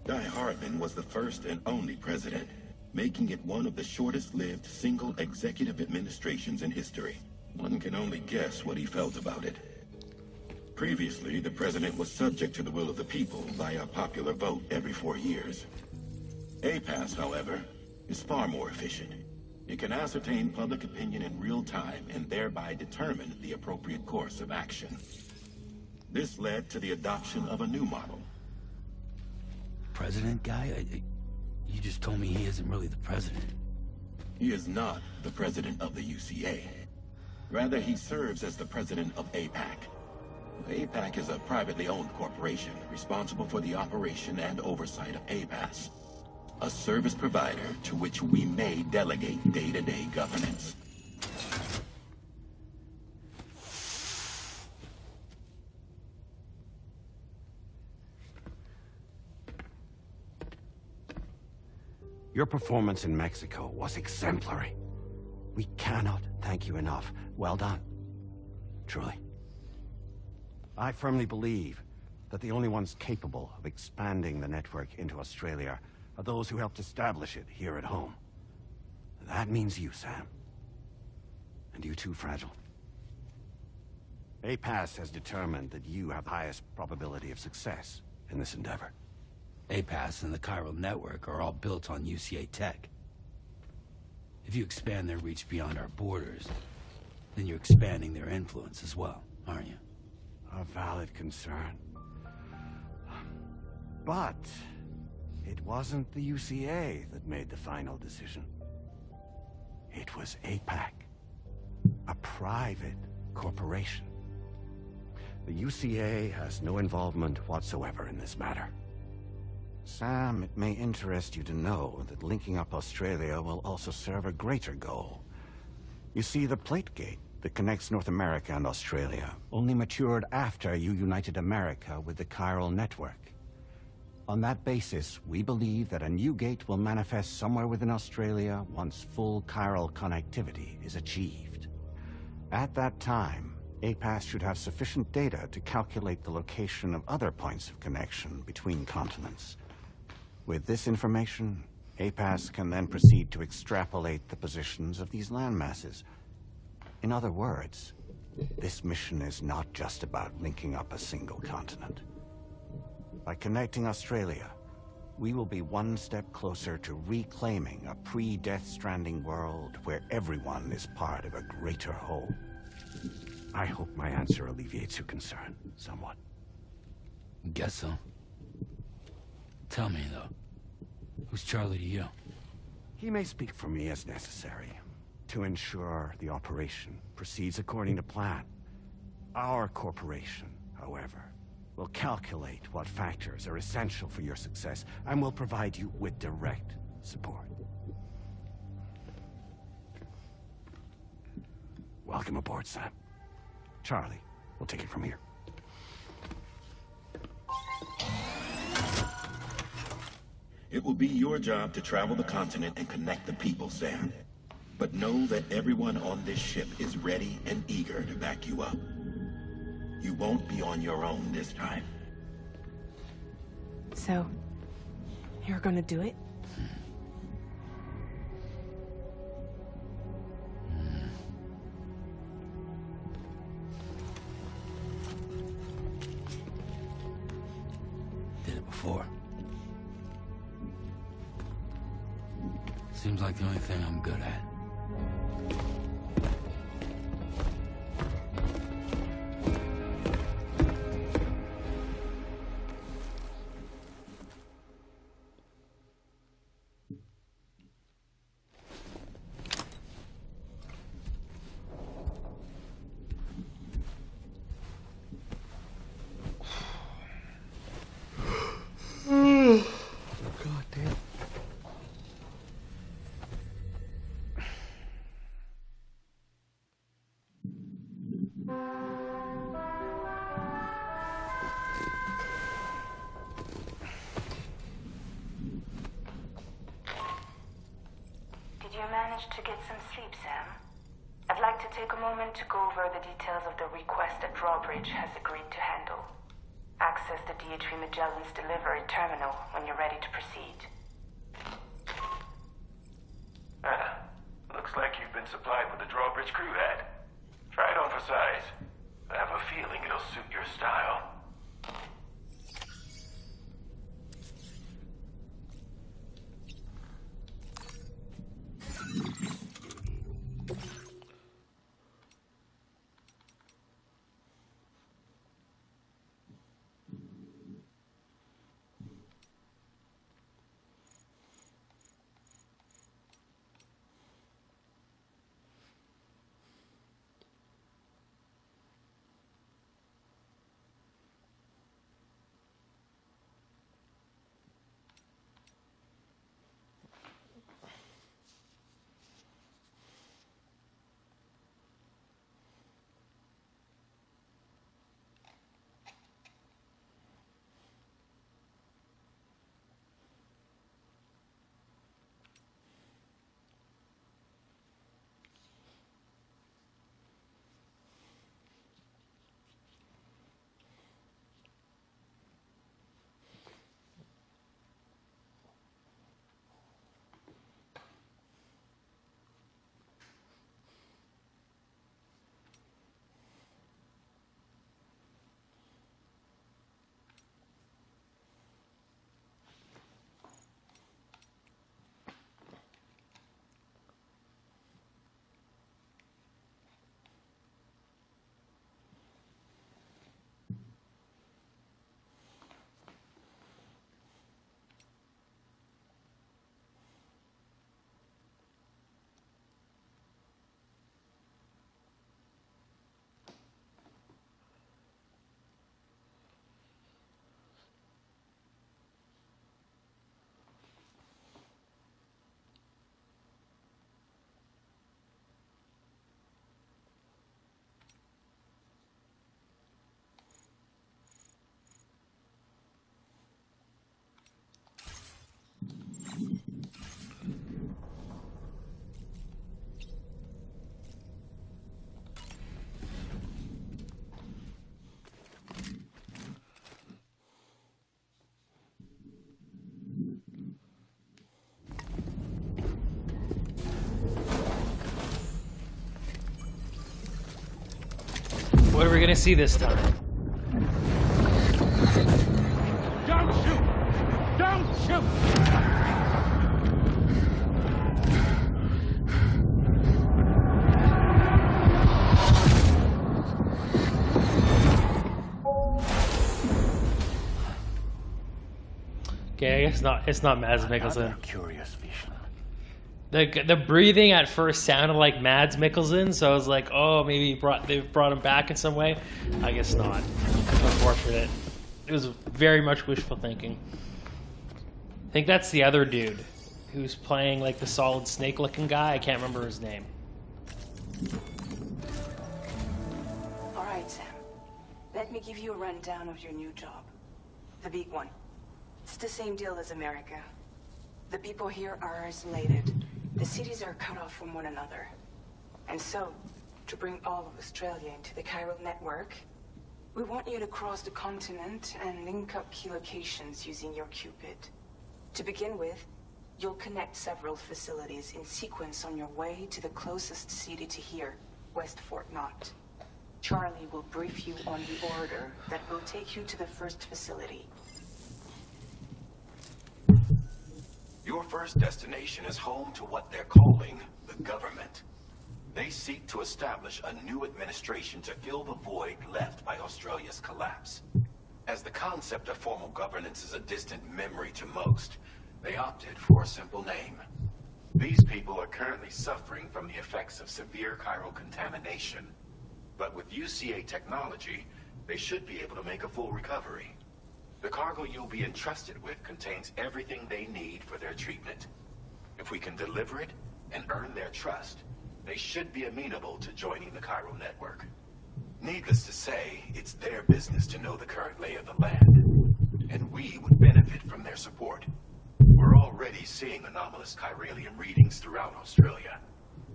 Die Hardman was the first and only president, making it one of the shortest-lived single executive administrations in history. One can only guess what he felt about it. Previously, the president was subject to the will of the people via popular vote every 4 years. APAS, however, is far more efficient. It can ascertain public opinion in real time and thereby determine the appropriate course of action. This led to the adoption of a new model. President guy? You just told me he isn't really the president. He is not the president of the UCA. Rather, he serves as the president of APAC. APAC is a privately owned corporation responsible for the operation and oversight of APAS, a service provider to which we may delegate day-to-day governance. Your performance in Mexico was exemplary. We cannot thank you enough. Well done. Truly. I firmly believe that the only ones capable of expanding the network into Australia are those who helped establish it here at home. That means you, Sam. And you too, Fragile. APAS has determined that you have the highest probability of success in this endeavor. APAS and the Chiral network are all built on UCA tech. If you expand their reach beyond our borders, then you're expanding their influence as well, aren't you? A valid concern. But it wasn't the UCA that made the final decision. It was APAC, a private corporation. The UCA has no involvement whatsoever in this matter. Sam, it may interest you to know that linking up Australia will also serve a greater goal. You see, the plate gate that connects North America and Australia only matured after you united America with the Chiral network. On that basis, we believe that a new gate will manifest somewhere within Australia once full chiral connectivity is achieved. At that time, APAS should have sufficient data to calculate the location of other points of connection between continents. With this information, APAS can then proceed to extrapolate the positions of these landmasses. In other words, this mission is not just about linking up a single continent. By connecting Australia, we will be one step closer to reclaiming a pre-Death Stranding world where everyone is part of a greater whole. I hope my answer alleviates your concern somewhat. Guess so. Tell me, though. Who's Charlie to you? He may speak for me as necessary to ensure the operation proceeds according to plan. Our corporation, however, will calculate what factors are essential for your success and will provide you with direct support. Welcome aboard, Sam. Charlie, we'll take it from here. It will be your job to travel the continent and connect the people, Sam. But know that everyone on this ship is ready and eager to back you up. You won't be on your own this time. So, you're gonna do it? Did it before. Seems like the only thing I'm good at. God damn. Did you manage to get some sleep, Sam? I'd like to take a moment to go over the details of the request that Drawbridge has agreed to handle. Access the DHV Magellan's delivery terminal when you're ready to proceed. Looks like you've been supplied with the Drawbridge crew hat. Try it on for size. I have a feeling it'll suit your style. What are we gonna see this time? Don't shoot! Don't shoot! Okay, I guess it's not Mads Mikkelsen. Another curious vision. The breathing at first sounded like Mads Mikkelsen, so I was like, oh, maybe they've brought him back in some way. I guess not. Unfortunate. It was very much wishful thinking. I think that's the other dude who's playing like the Solid Snake looking guy. I can't remember his name. All right, Sam. Let me give you a rundown of your new job. The big one. It's the same deal as America. The people here are isolated. The cities are cut off from one another. And so, to bring all of Australia into the chiral network, we want you to cross the continent and link up key locations using your Cupid. To begin with, you'll connect several facilities in sequence on your way to the closest city to here, West Fort Knott. Charlie will brief you on the order that will take you to the first facility. Your first destination is home to what they're calling the government. They seek to establish a new administration to fill the void left by Australia's collapse. As the concept of formal governance is a distant memory to most, they opted for a simple name. These people are currently suffering from the effects of severe chiral contamination. But with UCA technology, they should be able to make a full recovery. The cargo you'll be entrusted with contains everything they need for their treatment. If we can deliver it and earn their trust, they should be amenable to joining the chiral network. Needless to say, it's their business to know the current lay of the land, and we would benefit from their support. We're already seeing anomalous chiralium readings throughout Australia.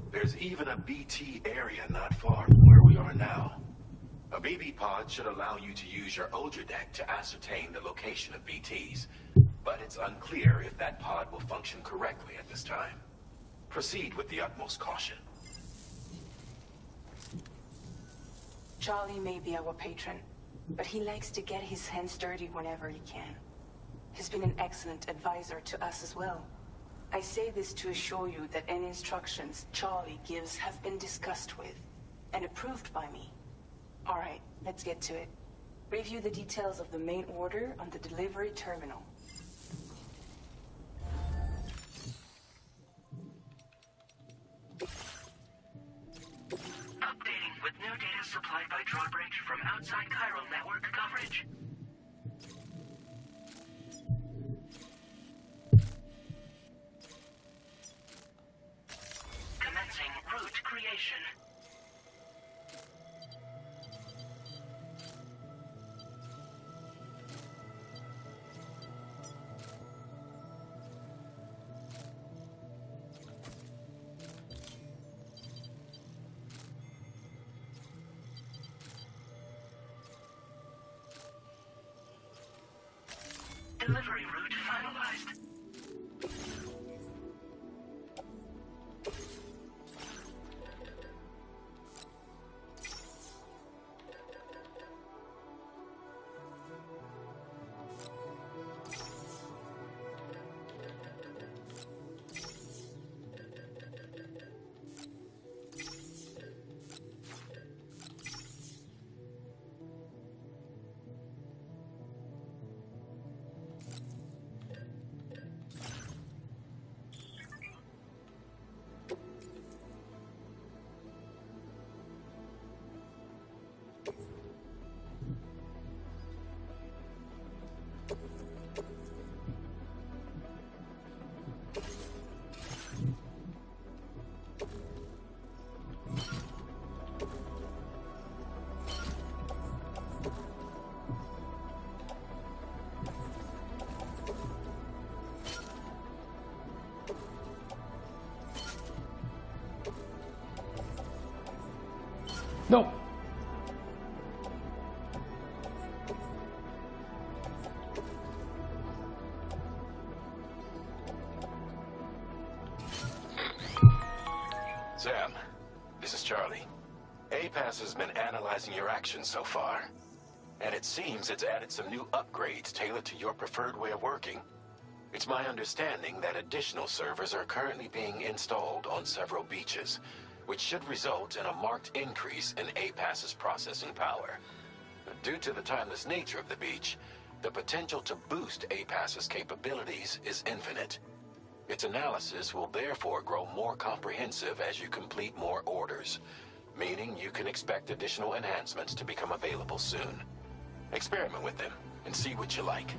There's even a BT area not far from where we are now. A BB pod should allow you to use your Ultra deck to ascertain the location of BTs, but it's unclear if that pod will function correctly at this time. Proceed with the utmost caution. Charlie may be our patron, but he likes to get his hands dirty whenever he can. He's been an excellent advisor to us as well. I say this to assure you that any instructions Charlie gives have been discussed with and approved by me. All right, let's get to it. Review the details of the main order on the delivery terminal. Updating with new data supplied by Drawbridge from outside chiral network coverage. Commencing route creation. Delivery route finalized. No. Sam, this is Charlie. APAS has been analyzing your actions so far, and it seems it's added some new upgrades tailored to your preferred way of working. It's my understanding that additional servers are currently being installed on several beaches, which should result in a marked increase in APAS's processing power. Due to the timeless nature of the beach, the potential to boost APAS's capabilities is infinite. Its analysis will therefore grow more comprehensive as you complete more orders, meaning you can expect additional enhancements to become available soon. Experiment with them and see what you like.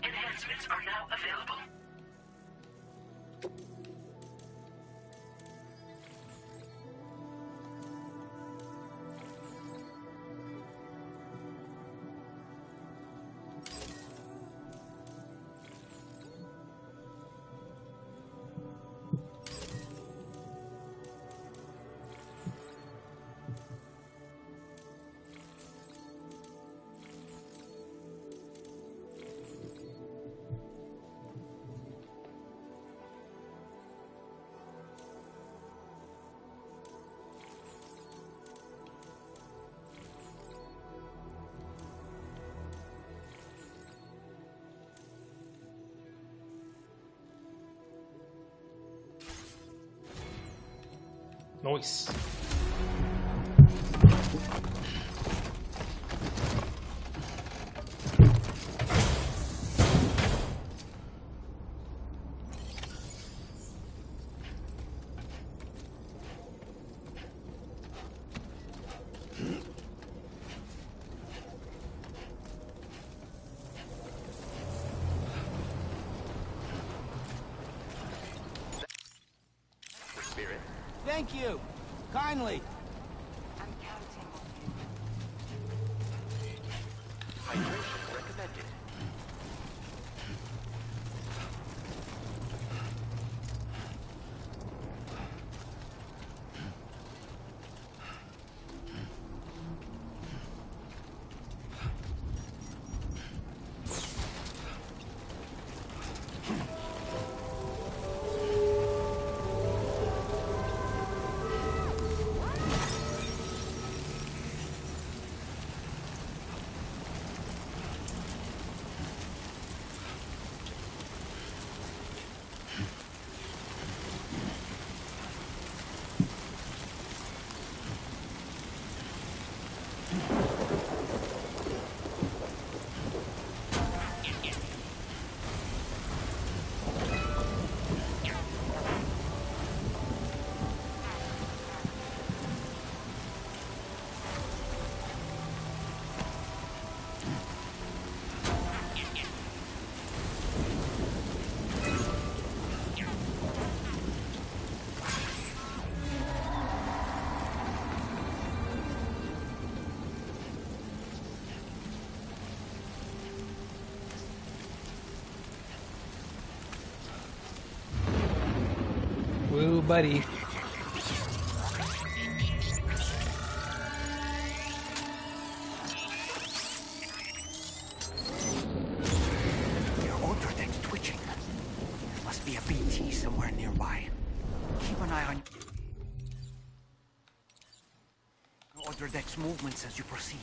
Enhancements are now available. Nice. Spirit. Thank you. Kindly. I'm counting on you. Hydration recommended. Woo, buddy. man nearby. Keep an eye on Order Deck's movements as you proceed.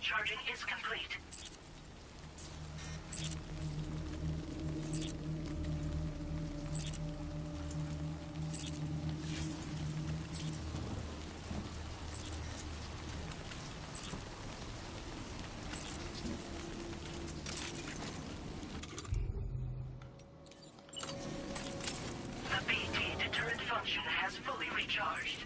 Charging is complete. The BT deterrent function has fully recharged.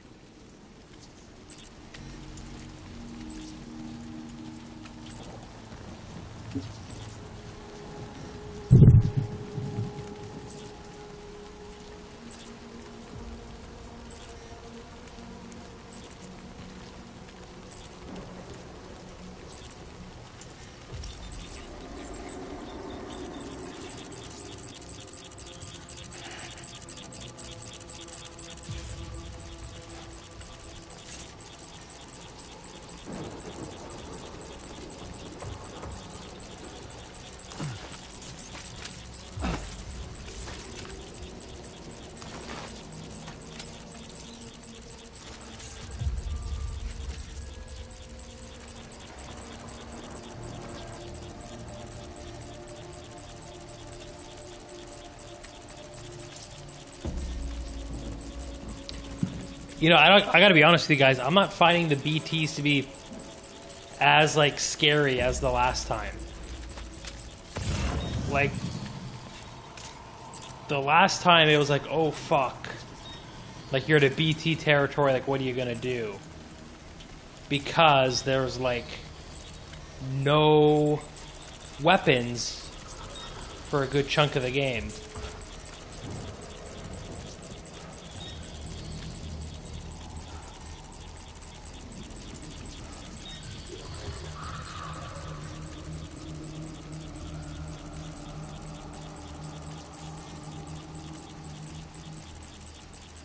You know, I gotta be honest with you guys. I'm not finding the BTs to be as like scary as the last time. Like the last time, it was like, oh fuck, like you're at a BT territory. Like, what are you gonna do? Because there was like no weapons for a good chunk of the game.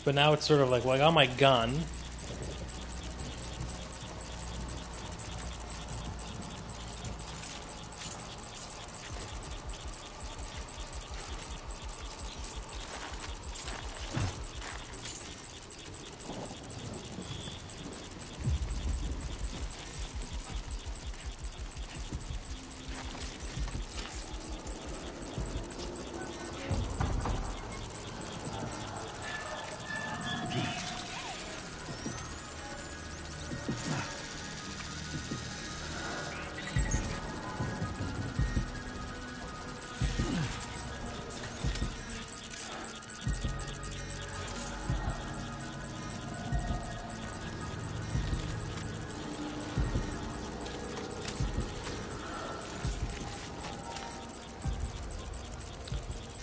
But now it's sort of like, well, I got my gun.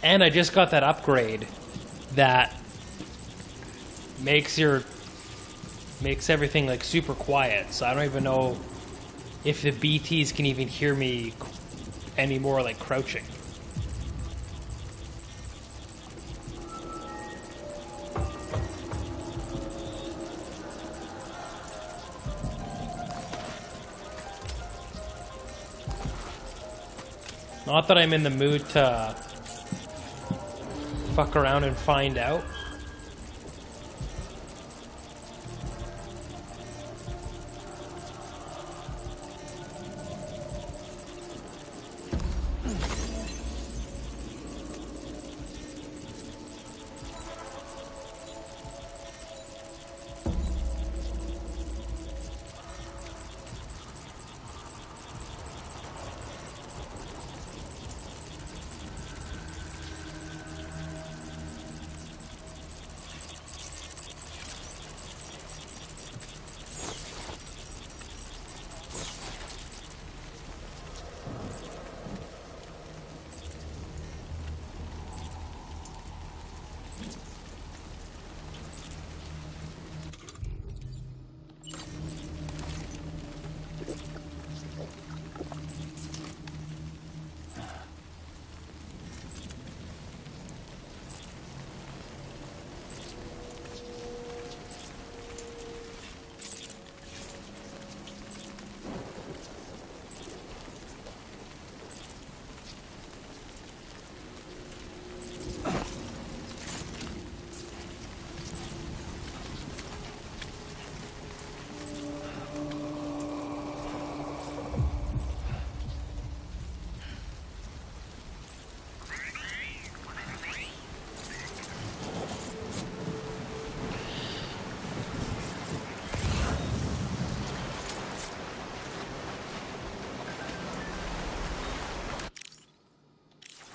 And I just got that upgrade that makes everything like super quiet. So I don't even know if the BTs can even hear me anymore, like crouching. Not that I'm in the mood to fuck around and find out.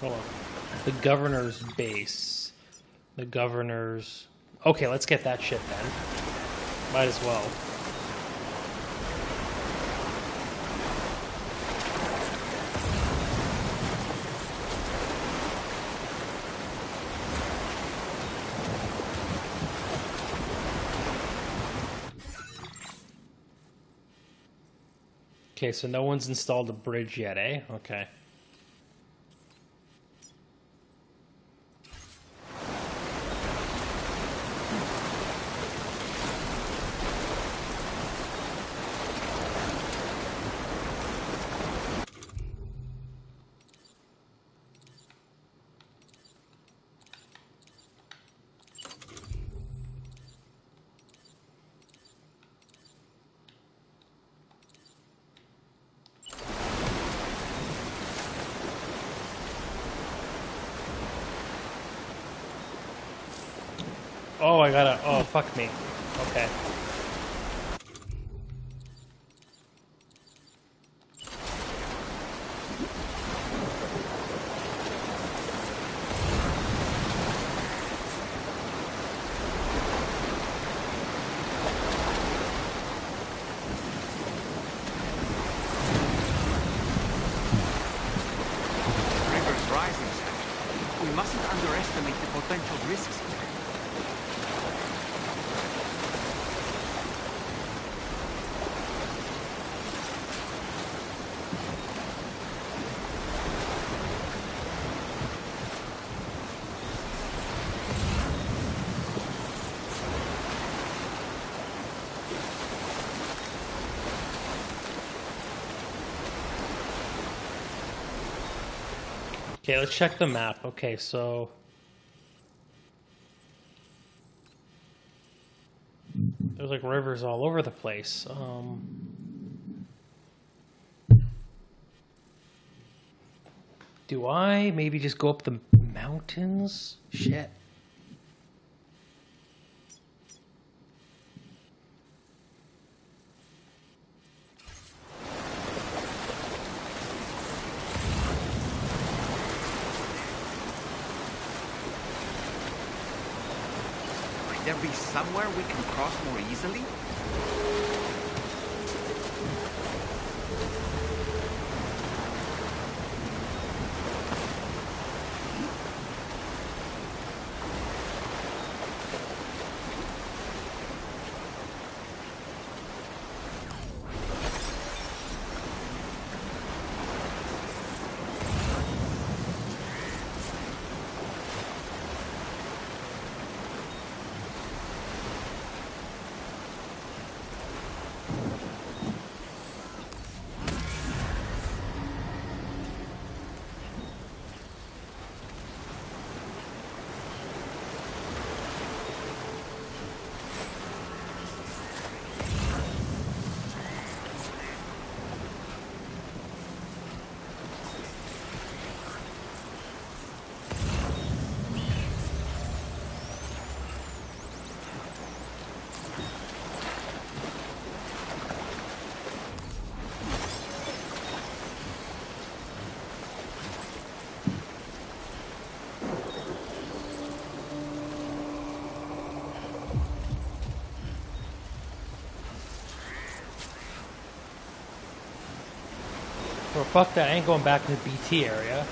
Hold on. The governor's base. The governor's... Okay, let's get that shit then. Might as well. Okay, so no one's installed a bridge yet, eh? Okay. Oh, I gotta... Oh, fuck me. Okay. River's rising, Sam. We mustn't underestimate the potential risks here. Okay, let's check the map. Okay, so there's like rivers all over the place. Do I maybe just go up the mountains? Shit. Might there be somewhere we can cross more easily? Well, fuck that. I ain't going back to the BT area.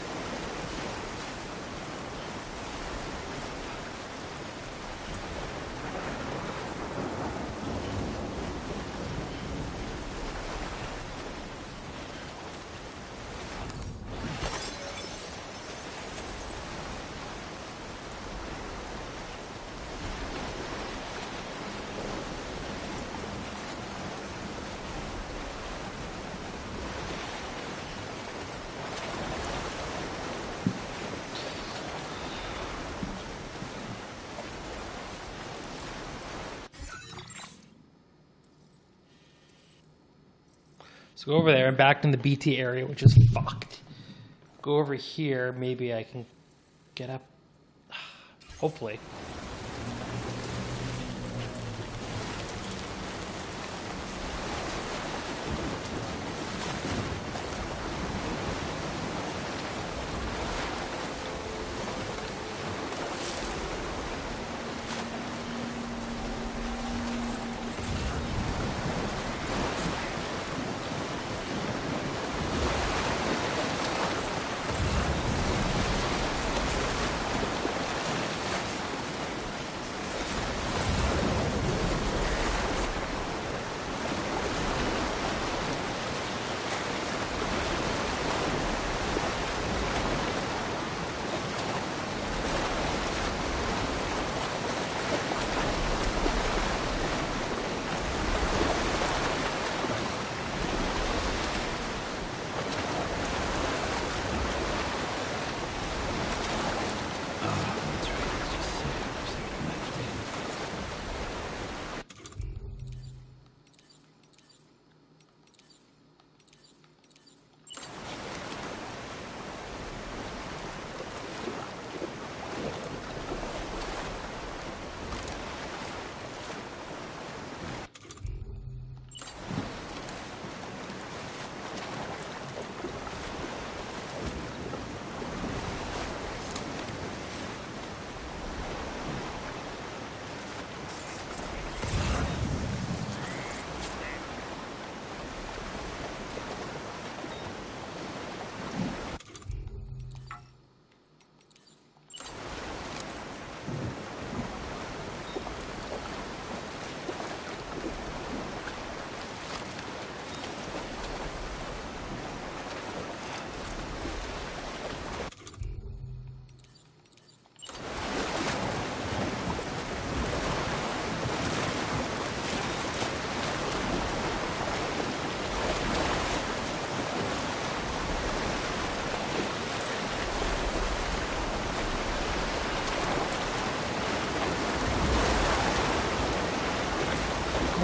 So go over there and back in the BT area, which is fucked. Go over here, maybe I can get up. Hopefully.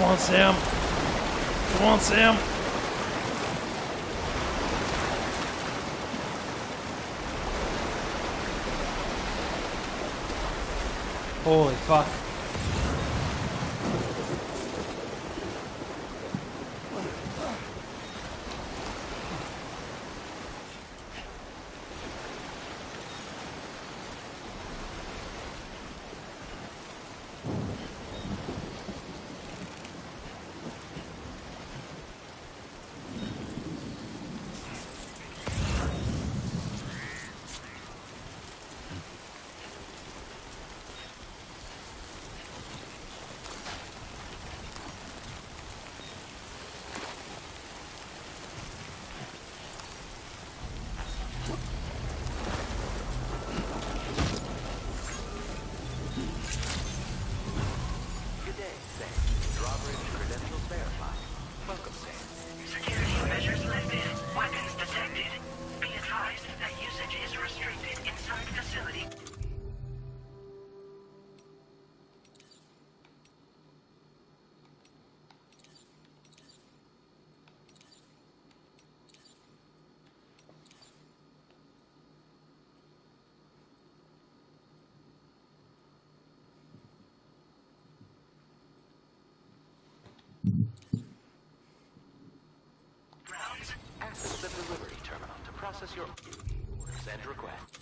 Come on, Sam. Come on, Sam. Holy fuck. Access the delivery terminal to process your orders and requests.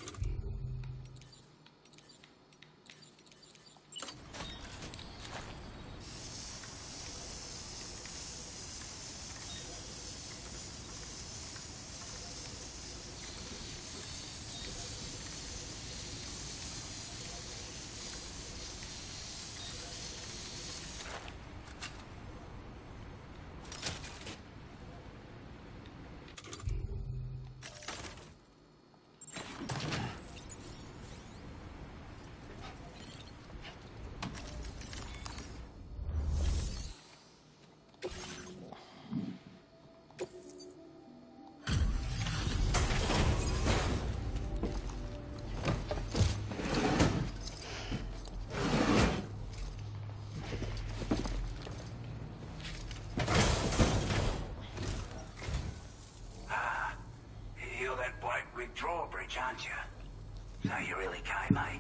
Drawbridge, aren't you? So you really came, eh?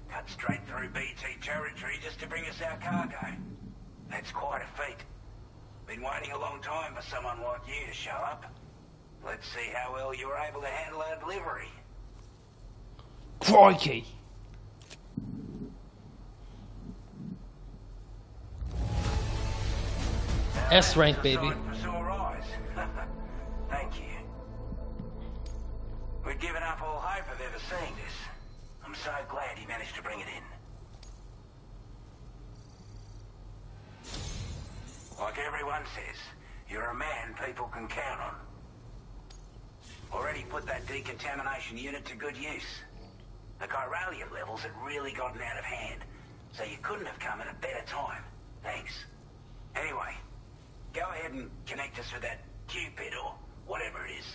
Cut straight through BT territory just to bring us our cargo. That's quite a feat. Been waiting a long time for someone like you to show up. Let's see how well you were able to handle our delivery. Crikey! S rank, baby. Thank you. We'd given up all hope of ever seeing this. I'm so glad he managed to bring it in. Like everyone says, you're a man people can count on. Already put that decontamination unit to good use. The chiralium levels had really gotten out of hand, so you couldn't have come at a better time. Thanks. Anyway, go ahead and connect us with that Cupid or whatever it is.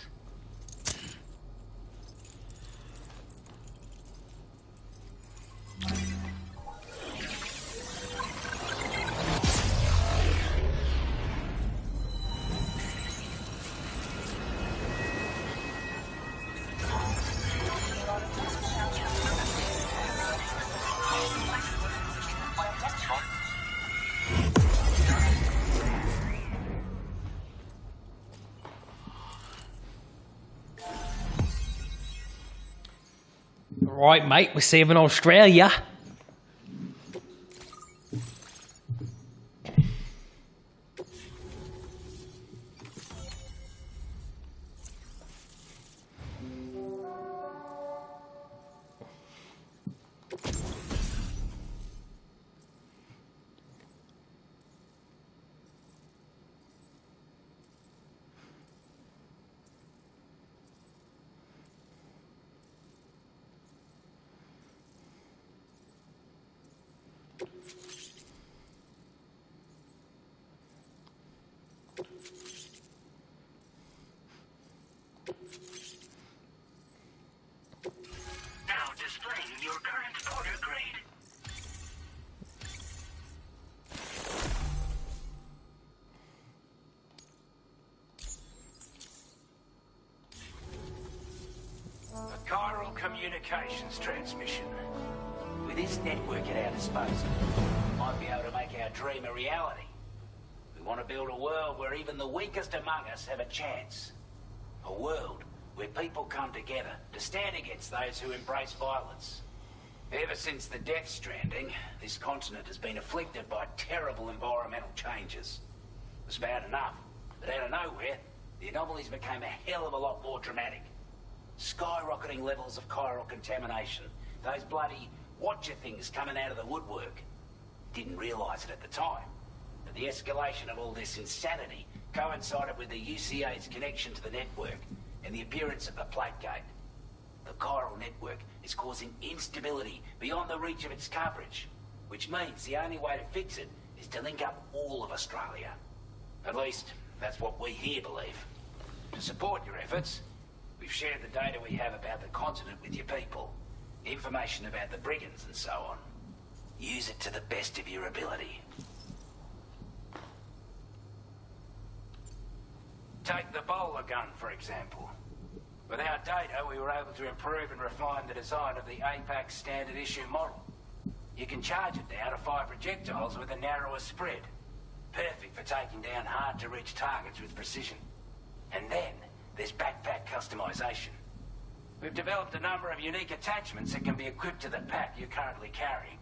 Right, mate, we're saving Australia. Now displaying your current order grade. communications transmission. With this network at our disposal, we might be able to make our dream a reality. We want to build a world where even the weakest among us have a chance. A world where people come together to stand against those who embrace violence. Ever since the Death Stranding, this continent has been afflicted by terrible environmental changes. It was bad enough, but out of nowhere, the anomalies became a hell of a lot more dramatic. Skyrocketing levels of chiral contamination. Those bloody watcher things coming out of the woodwork. Didn't realise it at the time, but the escalation of all this insanity coincided with the UCA's connection to the network and the appearance of the Plate Gate. The chiral network is causing instability beyond the reach of its coverage, which means the only way to fix it is to link up all of Australia. At least, that's what we here believe. To support your efforts, we've shared the data we have about the continent with your people, information about the brigands and so on. Use it to the best of your ability. Take the bowler gun, for example. With our data, we were able to improve and refine the design of the APAC standard issue model. You can charge it now to fire projectiles with a narrower spread. Perfect for taking down hard-to-reach targets with precision. And then, there's backpack customization. We've developed a number of unique attachments that can be equipped to the pack you're currently carrying.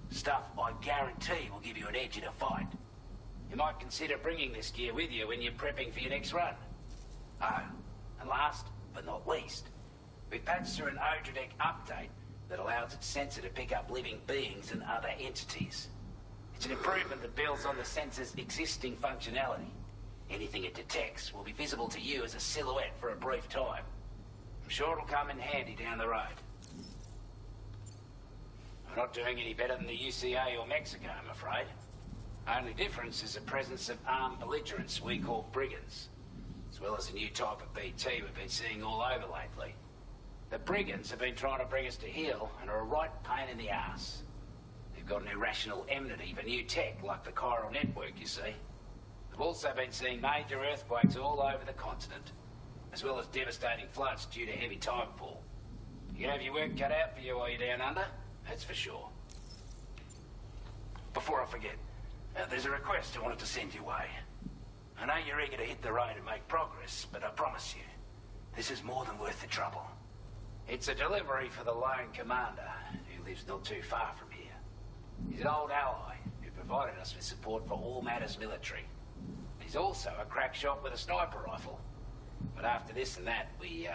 Stuff I guarantee will give you an edge in a fight. You might consider bringing this gear with you when you're prepping for your next run. Oh, and last but not least, we've patched through an Odradek update that allows its sensor to pick up living beings and other entities. It's an improvement that builds on the sensor's existing functionality. Anything it detects will be visible to you as a silhouette for a brief time. I'm sure it'll come in handy down the road. We're not doing any better than the UCA or Mexico, I'm afraid. Only difference is the presence of armed belligerents we call brigands, as well as a new type of BT we've been seeing all over lately. The brigands have been trying to bring us to heel and are a right pain in the ass. They've got an irrational enmity for new tech like the chiral network, you see. We've also been seeing major earthquakes all over the continent, as well as devastating floods due to heavy timefall. You have your work cut out for you while you're down under, that's for sure. Before I forget, there's a request I wanted to send your way. I know you're eager to hit the road and make progress, but I promise you, this is more than worth the trouble. It's a delivery for the lone commander, who lives not too far from here. He's an old ally who provided us with support for all matters military. He's also a crack shot with a sniper rifle. But after this and that, we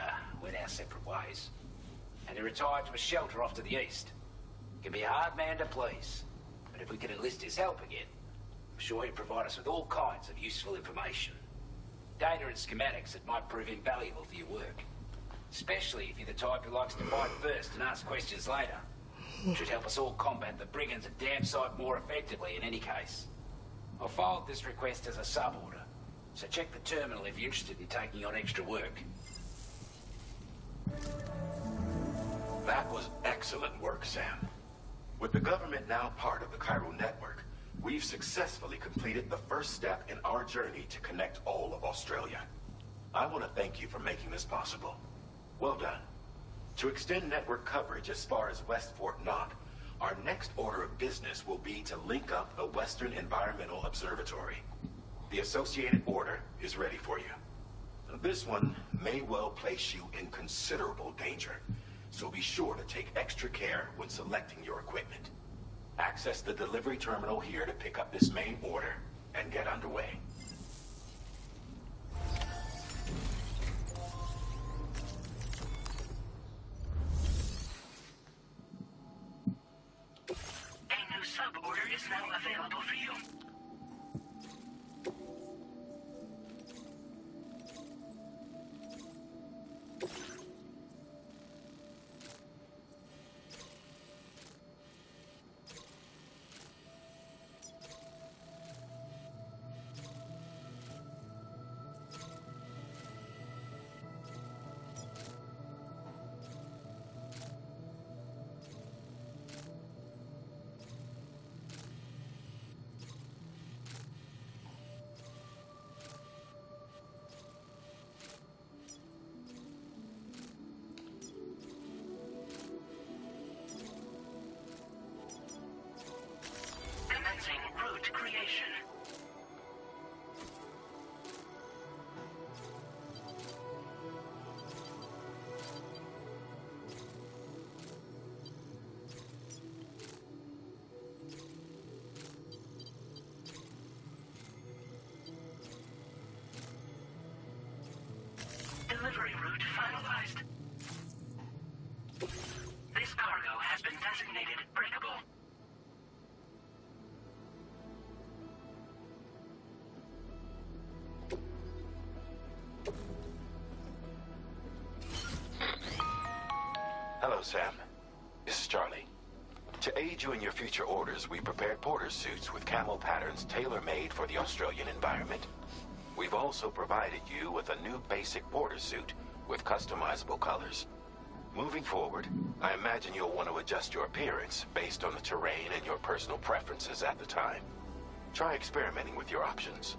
went our separate ways. And he retired to a shelter off to the east. He can be a hard man to please, but if we could enlist his help again, I'm sure he'd provide us with all kinds of useful information. Data and schematics that might prove invaluable for your work. Especially if you're the type who likes to fight first and ask questions later. Should help us all combat the brigands a damn sight more effectively in any case. I'll filed this request as a sub-order, so check the terminal if you're interested in taking on extra work. That was excellent work, Sam. With the government now part of the chiral network, we've successfully completed the first step in our journey to connect all of Australia. I want to thank you for making this possible. Well done. To extend network coverage as far as West Fort Knox, our next order of business will be to link up the Western Environmental Observatory. The associated order is ready for you. This one may well place you in considerable danger, so be sure to take extra care when selecting your equipment. Access the delivery terminal here to pick up this main order and get underway. A new sub-order is now available for you. designated breakable. Hello, Sam. This is Charlie. To aid you in your future orders, we prepared porter suits with camo patterns tailor-made for the Australian environment. We've also provided you with a new basic porter suit with customizable colors. Moving forward, I imagine you'll want to adjust your appearance based on the terrain and your personal preferences at the time. Try experimenting with your options.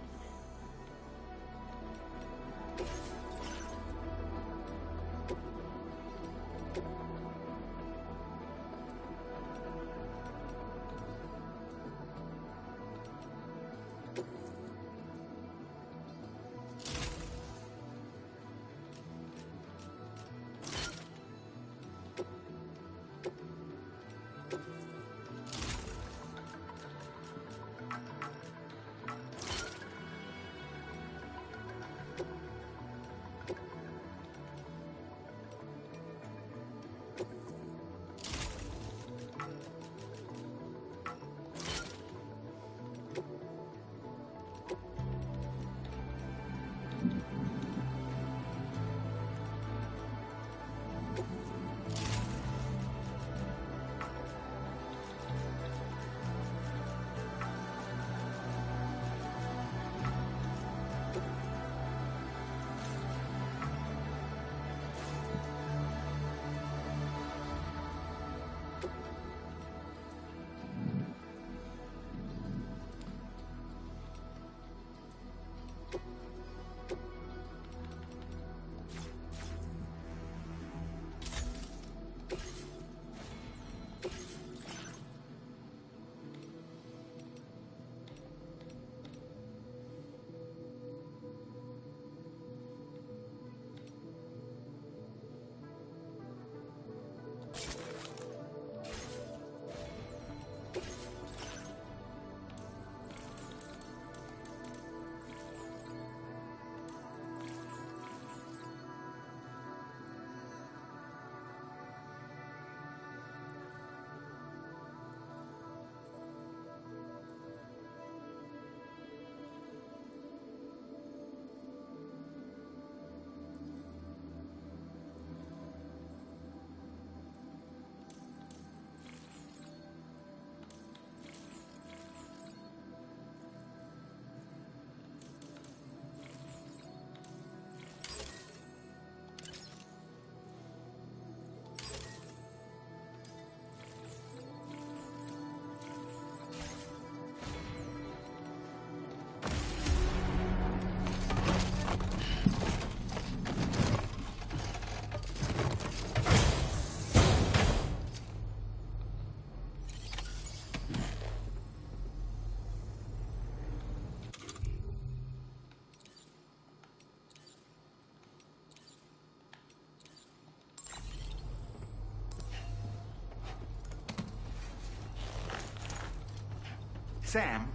Sam,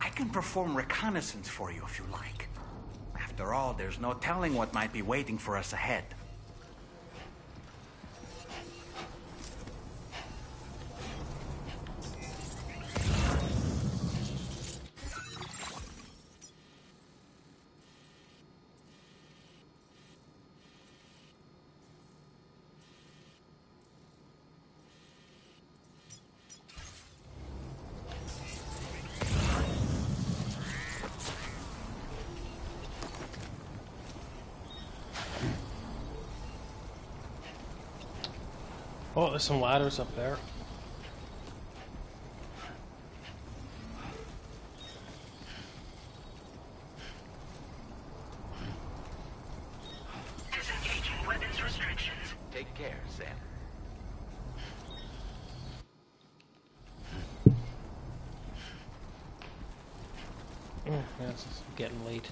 I can perform reconnaissance for you if you like. After all, there's no telling what might be waiting for us ahead. Oh, there's some ladders up there. Disengaging weapons restrictions. Take care, Sam. Yeah, it's getting late.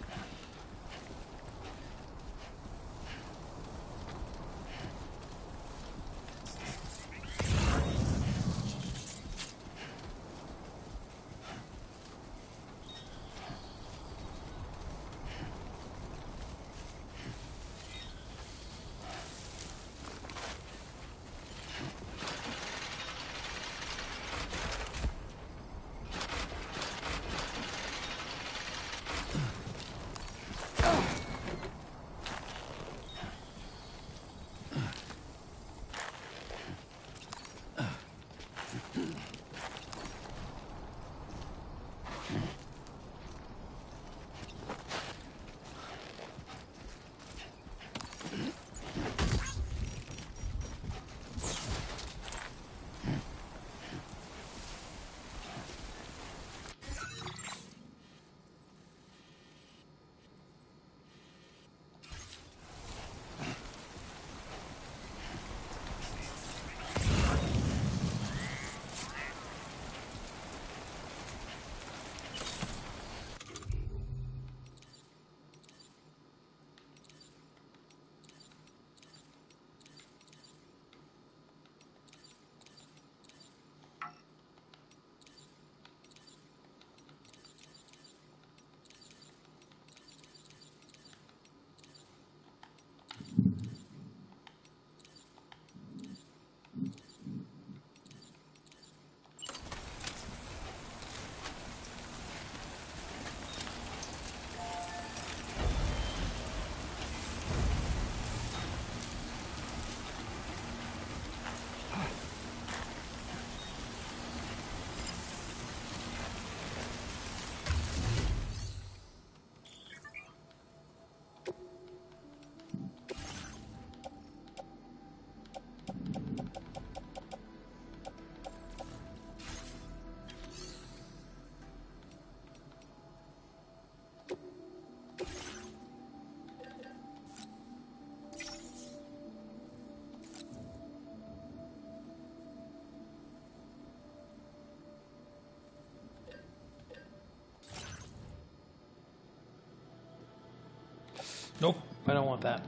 Nope, I don't want that.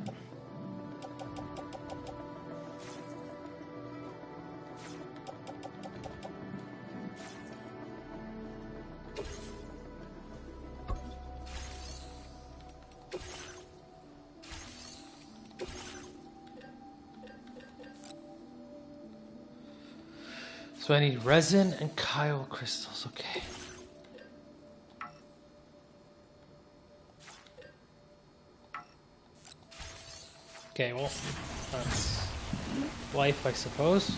So I need resin and Kyle crystals, okay. Okay, well, that's life, I suppose.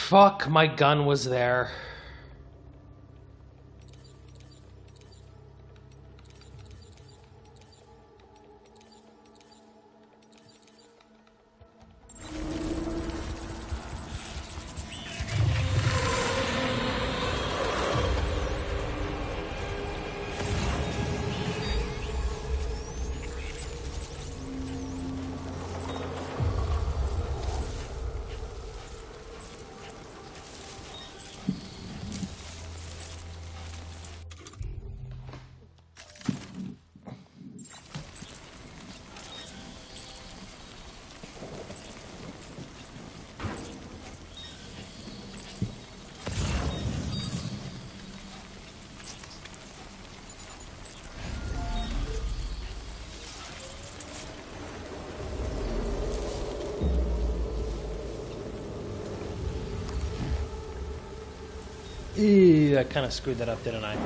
Fuck, my gun was there. Ew, I kind of screwed that up, didn't I?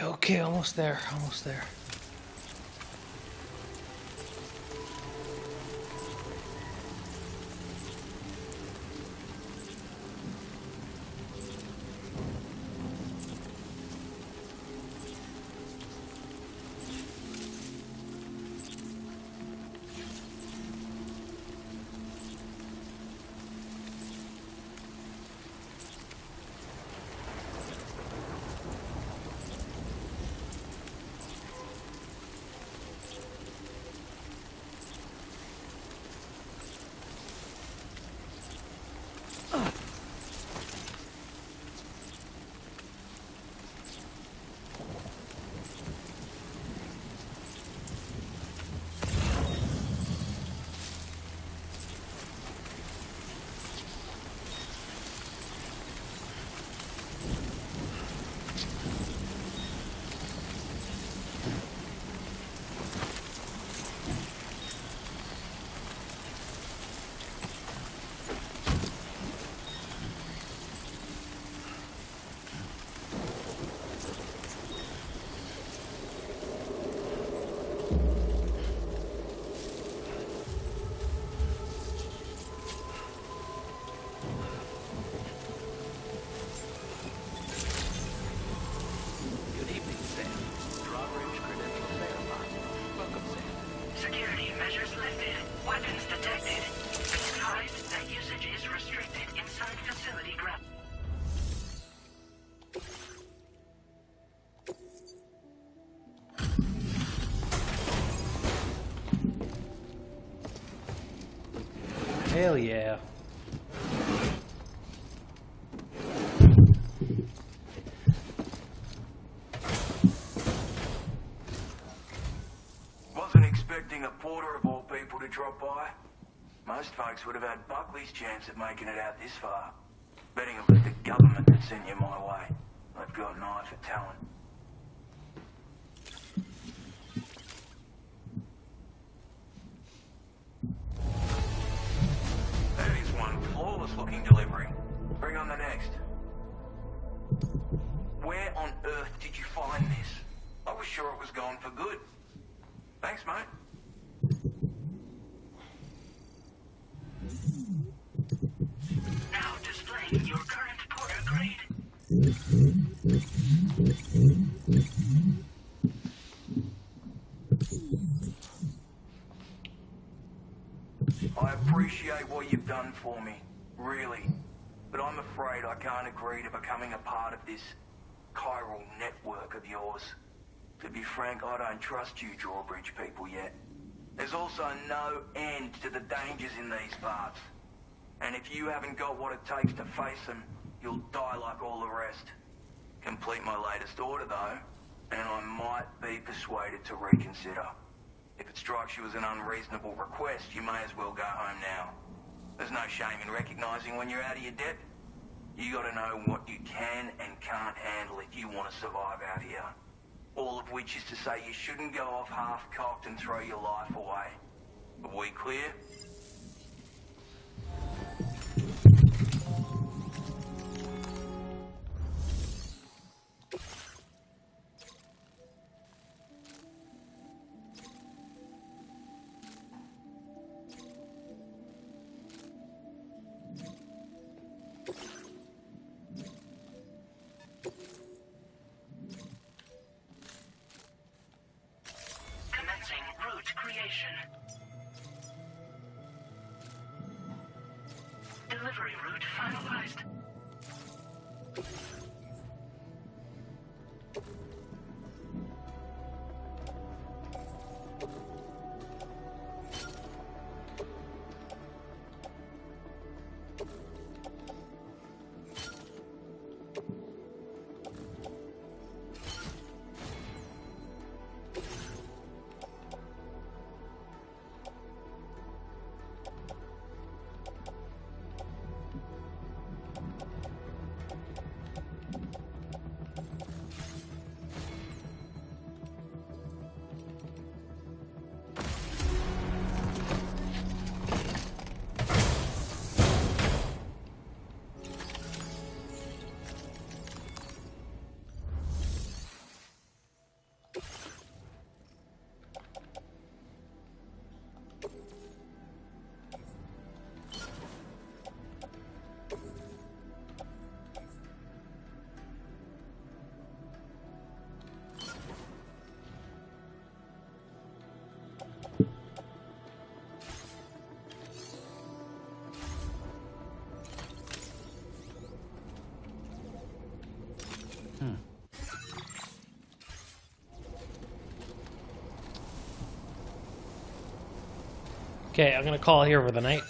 Okay, almost there, almost there. Security measures lifted. Weapons detected. Be advised that usage is restricted inside facility ground. Hell yeah. Wasn't expecting a porter of all people to drop by. Most folks would have had Buckley's chance of making it out this far. Betting it was the government that sent you my way. They've got an eye for talent. That is one flawless looking delivery. Bring on the next. Where on earth did you find this? I was sure it was gone for good. Thanks, mate. Now displaying your current porter grade. I appreciate what you've done for me, really. But I'm afraid I can't agree to becoming a part of this chiral network of yours. To be frank, I don't trust you drawbridge people yet. There's also no end to the dangers in these parts. And if you haven't got what it takes to face them, you'll die like all the rest. Complete my latest order, though, and I might be persuaded to reconsider. If it strikes you as an unreasonable request, you may as well go home now. There's no shame in recognizing when you're out of your depth. You gotta know what you can and can't handle if you want to survive out here. All of which is to say you shouldn't go off half-cocked and throw your life away. Are we clear? Commencing route creation. Delivery route finalized. Okay, I'm gonna call it here for the night.